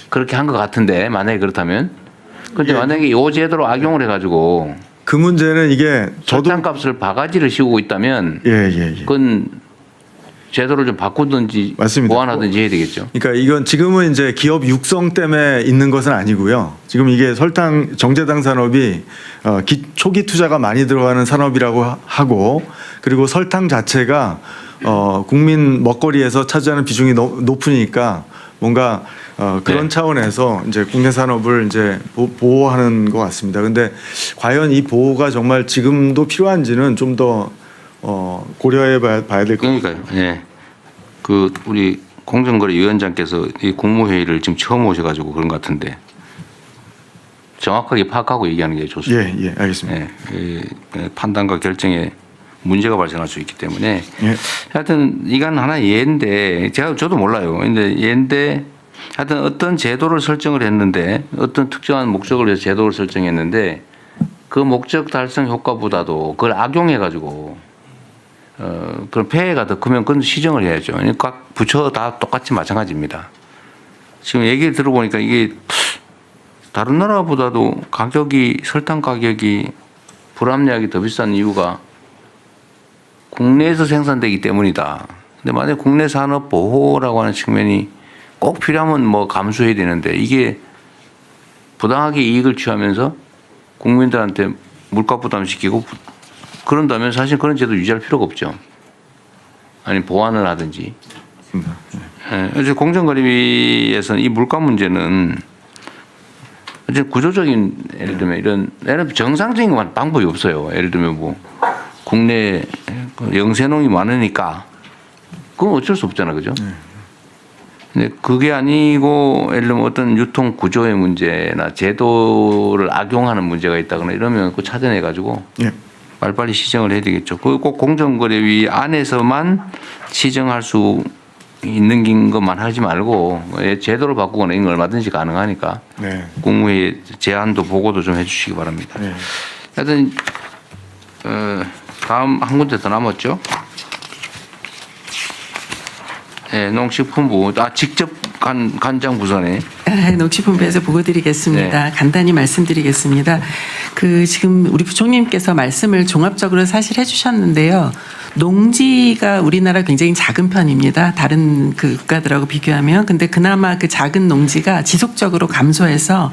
그렇게 한 것 같은데 만약에 그렇다면 근데 만약에 이 제도로 악용을 해가지고 그 문제는 이게 설탕값을 바가지를 씌우고 있다면 그건 제도를 좀 바꾸든지 맞습니다. 보완하든지 해야 되겠죠. 그러니까 이건 지금은 이제 기업 육성 때문에 있는 것은 아니고요. 지금 이게 설탕 정제당 산업이 초기 투자가 많이 들어가는 산업이라고 하고 그리고 설탕 자체가 국민 먹거리에서 차지하는 비중이 높으니까 뭔가 그런 차원에서 이제 국내 산업을 이제 보호하는 것 같습니다. 근데 과연 이 보호가 정말 지금도 필요한지는 좀 더 고려해 봐야 될 것 같아요. 그러니까요. 예. 그 우리 공정거래위원장께서 이 국무회의를 지금 처음 오셔가지고 그런 것 같은데 정확하게 파악하고 얘기하는 게 좋습니다. 예, 알겠습니다. 예, 판단과 결정에 문제가 발생할 수 있기 때문에 하여튼 이건 하나 예인데 저도 몰라요. 근데 예인데 하여튼 어떤 제도를 설정을 했는데 어떤 특정한 목적을 위해서 제도를 설정했는데 그 목적 달성 효과보다도 그걸 악용해 가지고 그런 폐해가 더 크면 그건 시정을 해야죠. 그러니까 부처 다 똑같이 마찬가지입니다. 지금 얘기를 들어보니까 이게 다른 나라보다도 설탕 가격이 불합리하게 더 비싼 이유가 국내에서 생산되기 때문이다. 근데 만약 국내 산업 보호라고 하는 측면이 꼭 필요하면 뭐 감수해야 되는데 이게 부당하게 이익을 취하면서 국민들한테 물가 부담시키고 그런다면 사실 그런 제도 유지할 필요가 없죠. 아니 보완을 하든지. 그래서 공정거래위에서는 이 물가 문제는 이제 구조적인 예를 들면 정상적인 방법이 없어요. 예를 들면 뭐 국내 영세농이 많으니까 그건 어쩔 수 없잖아, 그죠? 근데 그게 아니고 예를 들면 어떤 유통 구조의 문제나 제도를 악용하는 문제가 있다거나 이러면 그 찾아내가지고 빨리빨리 시정을 해야 되겠죠. 그 꼭 공정거래위 안에서만 시정할 수 있는 것만 하지 말고 제도를 바꾸거나 이런 건 얼마든지 가능하니까 국무회의 제안도 보고도 좀 해주시기 바랍니다. 하여튼 다음 한 군데 더 남았죠. 네, 농식품부 직접 간장 부서네. 농식품부에서 보고 드리겠습니다. 네. 간단히 말씀드리겠습니다. 지금 우리 부총님께서 말씀을 종합적으로 사실 해주셨는데요. 농지가 우리나라 굉장히 작은 편입니다. 다른 국가들하고 비교하면. 근데 그나마 그 작은 농지가 지속적으로 감소해서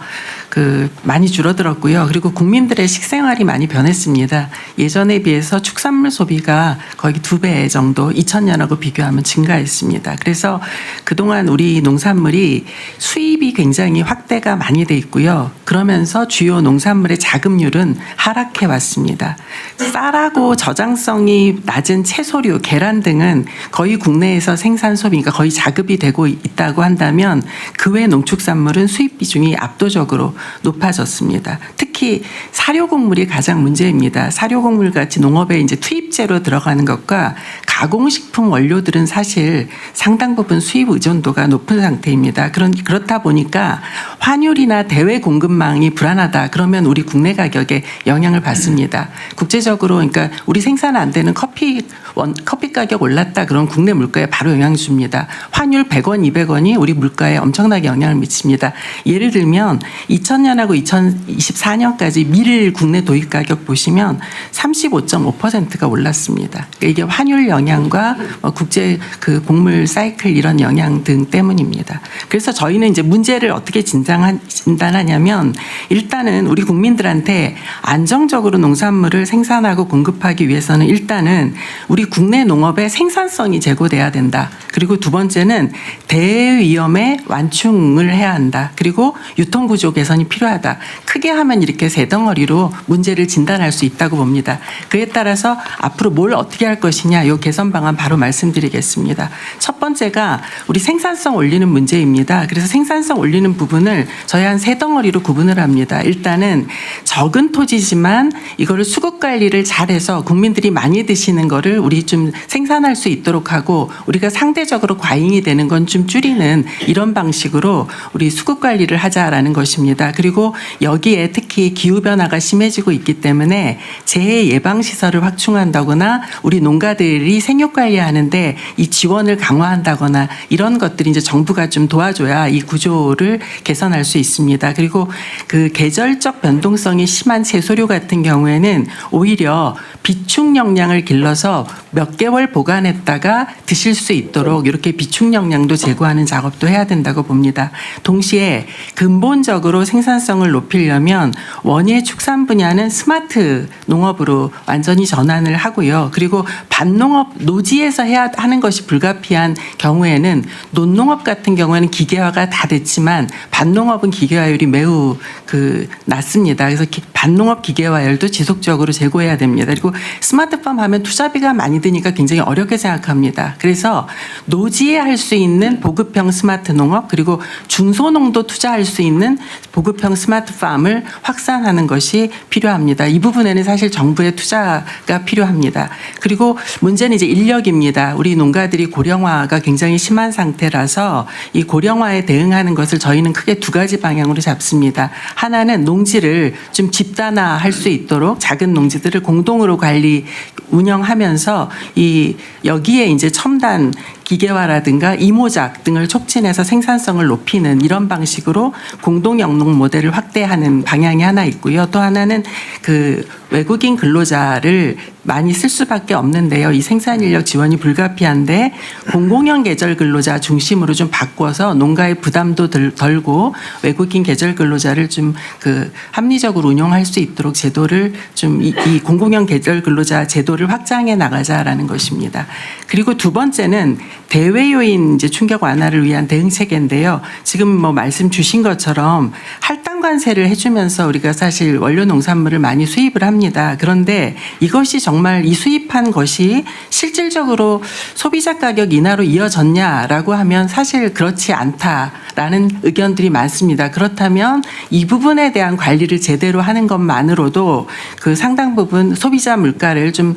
많이 줄어들었고요. 그리고 국민들의 식생활이 많이 변했습니다. 예전에 비해서 축산물 소비가 거의 2배 정도 2000년하고 비교하면 증가했습니다. 그래서 그동안 우리 농산물이 수입이 굉장히 확대가 많이 돼 있고요. 그러면서 주요 농산물의 자급률은 하락해 왔습니다. 쌀하고 저장성이 낮은 채소류, 계란 등은 거의 국내에서 생산 소비, 그러니까 거의 자급이 되고 있다고 한다면 그 외 농축산물은 수입 비중이 압도적으로 높아졌습니다. 특히 사료곡물이 가장 문제입니다. 사료곡물 같이 농업에 이제 투입제로 들어가는 것과 가공식품 원료들은 사실 상당 부분 수입 의존도가 높은 상태입니다. 그렇다 보니까 환율이나 대외 공급망이 불안하다. 그러면 우리 국내 가격에 영향을 받습니다. 국제적으로 그러니까 우리 생산 안 되는 커피 가격 올랐다. 그럼 국내 물가에 바로 영향 줍니다. 환율 100원, 200원이 우리 물가에 엄청나게 영향을 미칩니다. 예를 들면 2000년하고 2024년까지 밀 국내 도입 가격 보시면 35.5%가 올랐습니다. 그러니까 이게 환율 영향과 국제 곡물 사이클 이런 영향 등 때문입니다. 그래서 저희는 이제 문제를 어떻게 진단하냐면 일단은 우리 국민들한테 안정적으로 농산물을 생산하고 공급하기 위해서는 일단은 우리 국내 농업의 생산성이 제고돼야 된다. 그리고 두 번째는 대위험의 완충을 해야 한다. 그리고 유통구조 개선이 필요하다. 크게 하면 이렇게 세 덩어리로 문제를 진단할 수 있다고 봅니다. 그에 따라서 앞으로 뭘 어떻게 할 것이냐 이 개선 방안 바로 말씀드리겠습니다. 첫 번째가 우리 생산성 올리는 문제입니다. 그래서 생산성 올리는 부분을 저희 한 세 덩어리로 구분을 합니다. 일단은 적은 토지지만 이거를 수급 관리를 잘해서 국민들이 많이 드시는 거를 우리 좀 생산할 수 있도록 하고 우리가 상대적으로 과잉이 되는 건 좀 줄이는 이런 방식으로 우리 수급 관리를 하자라는 것입니다. 그리고 여기에 특히 기후변화가 심해지고 있기 때문에 재해 예방 시설을 확충한다거나 우리 농가들이 생육 관리하는데 이 지원을 강화한다거나 이런 것들이 이제 정부가 좀 도와줘야 이 구조를 개선할 수 있습니다. 그리고 계절적 변동성이 심한 채소류 같은 경우에는 오히려 비축 영양을 길러서 몇 개월 보관했다가 드실 수 있도록 이렇게 비축 영양도 제고하는 작업도 해야 된다고 봅니다. 동시에 근본적으로 생산성을 높이려면 원예 축산 분야는 스마트 농업으로 완전히 전환을 하고요. 그리고 반농업 노지에서 해야 하는 것이 불가피한 경우에는 논농업 같은 경우에는 기계화가 다 됐지만 반농업은 기계화율이 매우 낮습니다. 그래서 반농업 기계화율도 지속적으로 제고해야 됩니다. 그리고 스마트팜 하면 투자비가 많이 드니까 굉장히 어렵게 생각합니다. 그래서 노지에 할 수 있는 보급형 스마트 농업 그리고 중소농도 투자할 수 있는 보급형 스마트팜을 확산하는 것이 필요합니다. 이 부분에는 사실 정부의 투자가 필요합니다. 그리고 문제는 이제 인력입니다. 우리 농가들이 고령화가 굉장히 심한 상태라서 이 고령화에 대응하는 것을 저희는 크게 두 가지 방향으로 잡습니다. 하나는 농지를 좀 집단화할 수 있도록 작은 농지들을 공동으로 운영하면서 여기에 이제 첨단 기계화라든가 이모작 등을 촉진해서 생산성을 높이는 이런 방식으로 공동영농 모델을 확대하는 방향이 하나 있고요. 또 하나는 외국인 근로자를 많이 쓸 수밖에 없는데요. 이 생산 인력 지원이 불가피한데 공공형 계절 근로자 중심으로 좀 바꿔서 농가의 부담도 덜고 외국인 계절 근로자를 좀 합리적으로 운용할 수 있도록 제도를 좀 이 공공형 계절 근로자 제도를 확장해 나가자라는 것입니다. 그리고 두 번째는 대외 요인 이제 충격 완화를 위한 대응 체계인데요. 지금 말씀 주신 것처럼 할당 관세를 해주면서 우리가 사실 원료 농산물을 많이 수입을 합니다. 그런데 이것이 정말 이 수입한 것이 실질적으로 소비자 가격 인하로 이어졌냐라고 하면 사실 그렇지 않다라는 의견들이 많습니다. 그렇다면 이 부분에 대한 관리를 제대로 하는 것만으로도 상당 부분 소비자 물가를 좀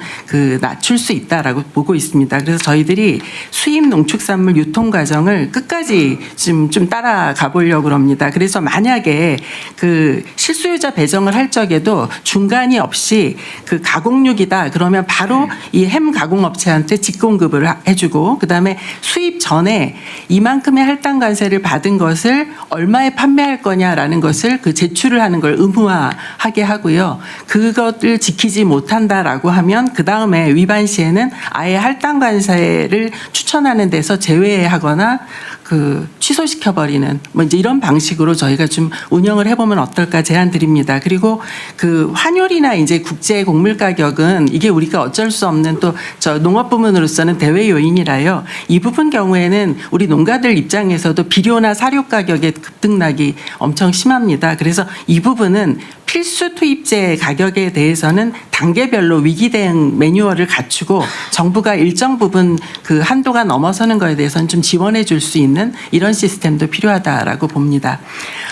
낮출 수 있다라고 보고 있습니다. 그래서 저희들이 수입 농축산물 유통 과정을 끝까지 좀 따라가 보려고 합니다. 그래서 만약에 그 실수요자 배정을 할 적에도 중간이 없이 그 가공육이다 그러면 바로 이 햄 가공업체한테 직공급을 해주고 그다음에 수입 전에 이만큼의 할당 관세를 받은 것을 얼마에 판매할 거냐라는 것을 그 제출을 하는 걸 의무화하게 하고요. 그것을 지키지 못한다라고 하면 그 다음에 위반 시에는 아예 할당 관세를 추천하는 데서 제외하거나 그 취소시켜버리는 뭐 이제 이런 방식으로 저희가 좀 운영을 해보면 어떨까 제안 드립니다. 그리고 그 환율이나 이제 국제 곡물 가격은 이게 우리가 어쩔 수 없는 또 저 농업 부문으로서는 대외 요인이라요. 이 부분 경우에는 우리 농가들 입장에서도 비료나 사료 가격의 급등락이 엄청 심합니다. 그래서 이 부분은 필수 투입제 가격에 대해서는 단계별로 위기 대응 매뉴얼을 갖추고 정부가 일정 부분 그 한도가 넘어서는 거에 대해서는 좀 지원해 줄 수 있는 이런 시스템도 필요하다라고 봅니다.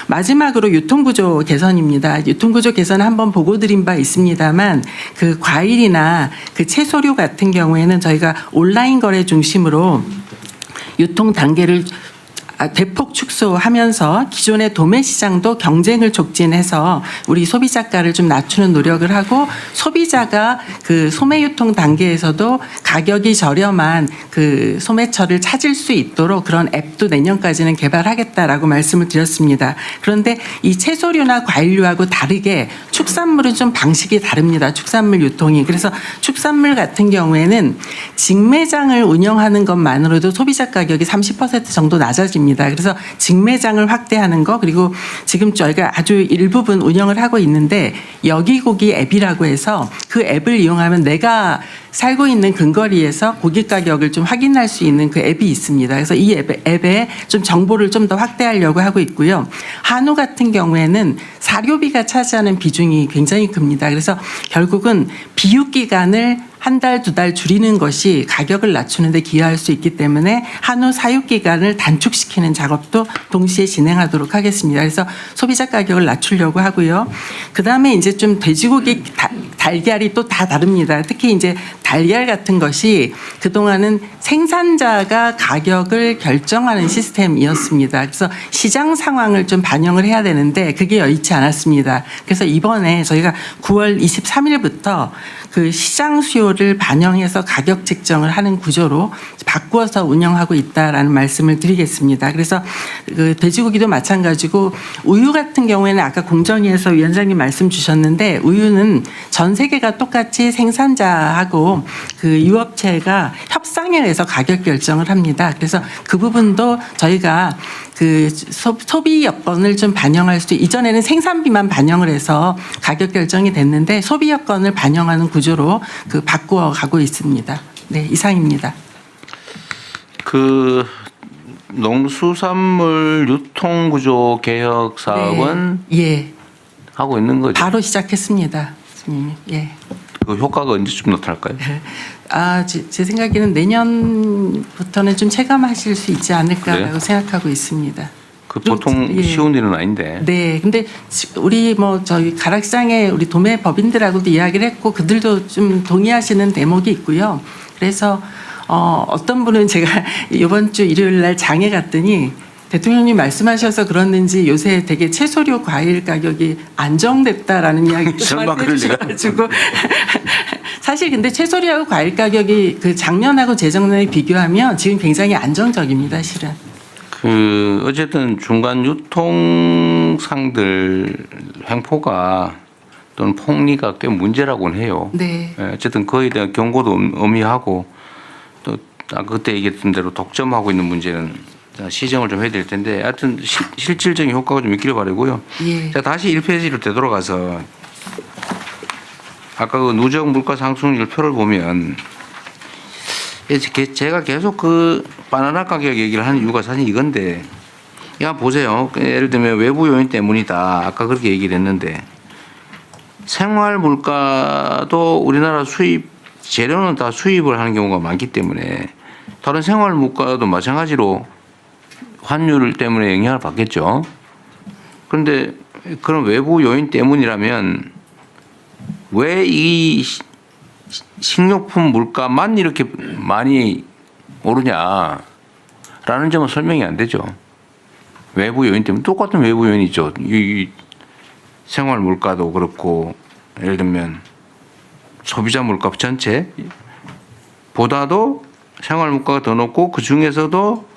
마지막으로 유통구조 개선입니다. 유통구조 개선은 한번 보고 드린 바 있습니다만 그 과일이나 그 채소류 같은 경우에는 저희가 온라인 거래 중심으로 유통 단계를 대폭 축소하면서 기존의 도매 시장도 경쟁을 촉진해서 우리 소비자가를 좀 낮추는 노력을 하고 소비자가 그 소매 유통 단계에서도 가격이 저렴한 그 소매처를 찾을 수 있도록 그런 앱도 내년까지는 개발하겠다라고 말씀을 드렸습니다. 그런데 이 채소류나 과일류하고 다르게 축산물은 좀 방식이 다릅니다. 축산물 유통이. 그래서 축산물 같은 경우에는 직매장을 운영하는 것만으로도 소비자 가격이 30% 정도 낮아집니다. 그래서 직매장을 확대하는 거 그리고 지금 저희가 아주 일부분 운영을 하고 있는데 여기고기 앱이라고 해서 그 앱을 이용하면 내가 살고 있는 근거리에서 고기 가격을 좀 확인할 수 있는 그 앱이 있습니다. 그래서 이 앱에 좀 정보를 좀 더 확대하려고 하고 있고요. 한우 같은 경우에는 사료비가 차지하는 비중이 굉장히 큽니다. 그래서 결국은 비육 기간을 한 달, 두 달 줄이는 것이 가격을 낮추는 데 기여할 수 있기 때문에 한우 사육 기간을 단축시키는 작업도 동시에 진행하도록 하겠습니다. 그래서 소비자 가격을 낮추려고 하고요. 그다음에 이제 좀 돼지고기 달걀이 또 다 다릅니다. 특히 이제 달걀 같은 것이 그동안은 생산자가 가격을 결정하는 시스템이었습니다. 그래서 시장 상황을 좀 반영을 해야 되는데 그게 여의치 않았습니다. 그래서 이번에 저희가 9월 23일부터 그 시장 수요를 반영해서 가격 책정을 하는 구조로 바꾸어서 운영하고 있다라는 말씀을 드리겠습니다. 그래서 그 돼지고기도 마찬가지고 우유 같은 경우에는 아까 공정위에서 위원장님 말씀 주셨는데 우유는 전 세계가 똑같이 생산자하고 그 유업체가 협상을 해서 가격 결정을 합니다. 그래서 그 부분도 저희가 그 소비 여건을 좀 반영할 수 이전에는 생산비만 반영을 해서 가격 결정이 됐는데 소비 여건을 반영하는 구조로 그 바꾸어 가고 있습니다. 네, 이상입니다. 그 농수산물 유통구조 개혁 사업은 예. 하고 있는 거죠? 바로 시작했습니다. 예. 그 효과가 언제쯤 나타날까요? 제 생각에는 내년부터는 좀 체감하실 수 있지 않을까라고 그래요? 생각하고 있습니다. 그 보통 쉬운 일은 아닌데. 네, 근데 우리 뭐 저희 가락시장에 우리 도매 법인들하고도 이야기를 했고 그들도 좀 동의하시는 대목이 있고요. 그래서 어떤 분은 제가 이번 주 일요일 날 장에 갔더니 대통령님 말씀하셔서 그랬는지 요새 되게 채소류 과일 가격이 안정됐다라는 이야기를 저한테 해주셔가지고 사실 근데 채소류하고 과일 가격이 그 작년하고 재작년에 비교하면 지금 굉장히 안정적입니다, 실은. 그 어쨌든 중간 유통상들 횡포가 또는 폭리가 꽤 문제라고는 해요. 네. 어쨌든 그에 대한 경고도 엄미하고 또 그때 얘기했던 대로 독점하고 있는 문제는 시정을 좀 해야 될 텐데 하여튼 실질적인 효과가 좀 있기를 바라고요. 예. 자, 다시 1페이지로 되돌아가서 아까 그 누적 물가 상승률 표를 보면 제가 계속 그 바나나 가격 얘기를 하는 이유가 사실 이건데 야 보세요. 예를 들면 외부 요인 때문이다. 아까 그렇게 얘기를 했는데 생활 물가도 우리나라 수입 재료는 다 수입을 하는 경우가 많기 때문에 다른 생활 물가도 마찬가지로 환율 때문에 영향을 받겠죠. 그런데 그런 외부 요인 때문이라면 왜 이 식료품 물가만 이렇게 많이 오르냐라는 점은 설명이 안 되죠. 외부 요인 때문에 똑같은 외부 요인이죠. 생활 물가도 그렇고 예를 들면 소비자 물가 전체 보다도 생활 물가가 더 높고 그 중에서도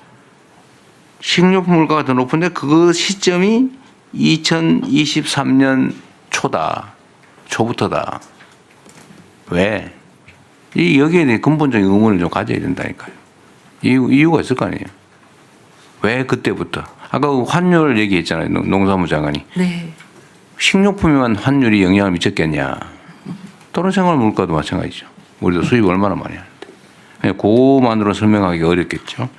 식료품 물가가 더 높은데 그 시점이 2023년 초부터다. 왜? 여기에 대해 근본적인 의문을 좀 가져야 된다니까요. 이유가 있을 거 아니에요. 왜 그때부터? 아까 환율 얘기했잖아요. 농사무 장관이. 네. 식료품에만 환율이 영향을 미쳤겠냐. 또는 생활 물가도 마찬가지죠. 우리도 수입 얼마나 많이 하는데. 그것만으로 설명하기 어렵겠죠.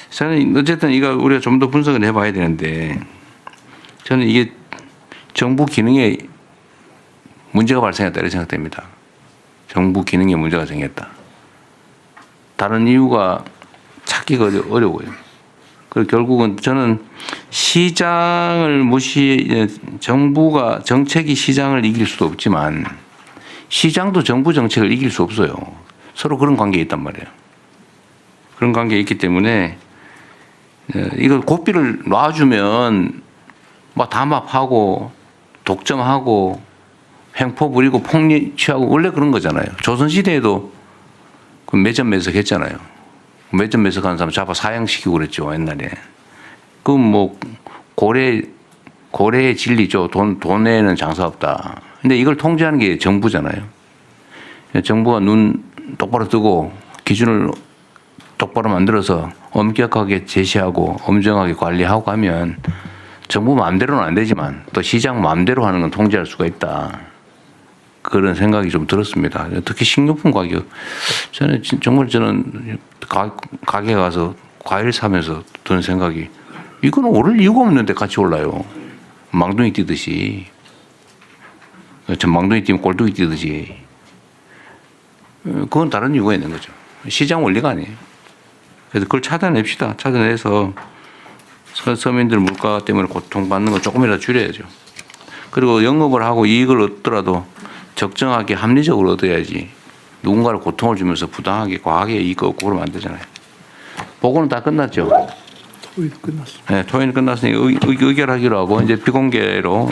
저는 어쨌든 이거 우리가 좀 더 분석을 해봐야 되는데 저는 이게 정부 기능에 문제가 발생했다 이렇게 생각됩니다. 정부 기능에 문제가 생겼다. 다른 이유가 찾기가 어려워요. 그리고 결국은 저는 정부가 정책이 시장을 이길 수도 없지만 시장도 정부 정책을 이길 수 없어요. 서로 그런 관계에 있단 말이에요. 그런 관계에 있기 때문에 이거 고삐를 놔주면 막 담합하고 독점하고 횡포 부리고 폭리 취하고 원래 그런 거잖아요. 조선시대에도 그 매점 매석했잖아요. 매점 매석하는 사람 잡아 사형시키고 그랬죠 옛날에. 그 뭐 고래의 진리죠. 돈에는 장사 없다. 근데 이걸 통제하는 게 정부잖아요. 정부가 눈 똑바로 뜨고 기준을 똑바로 만들어서 엄격하게 제시하고 엄정하게 관리하고 하면 정부 마음대로는 안 되지만 또 시장 마음대로 하는 건 통제할 수가 있다. 그런 생각이 좀 들었습니다. 특히 식료품 가격. 저는 가게 가서 과일 사면서 드는 생각이 이거는 오를 이유가 없는데 같이 올라요. 망둥이 뛰듯이. 망둥이 뛰면 꼴뚜기 뛰듯이. 그건 다른 이유가 있는 거죠. 시장 원리가 아니에요. 그래서 그걸 찾아냅시다. 찾아내서 서민들 물가 때문에 고통받는 거 조금이라도 줄여야죠. 그리고 영업을 하고 이익을 얻더라도 적정하게 합리적으로 얻어야지 누군가를 고통을 주면서 부당하게 과하게 이익 얻고 그러면 안 되잖아요. 보고는 다 끝났죠. 토의도 끝났습니다. 네, 토의는 끝났으니 의결하기로 하고 이제 비공개로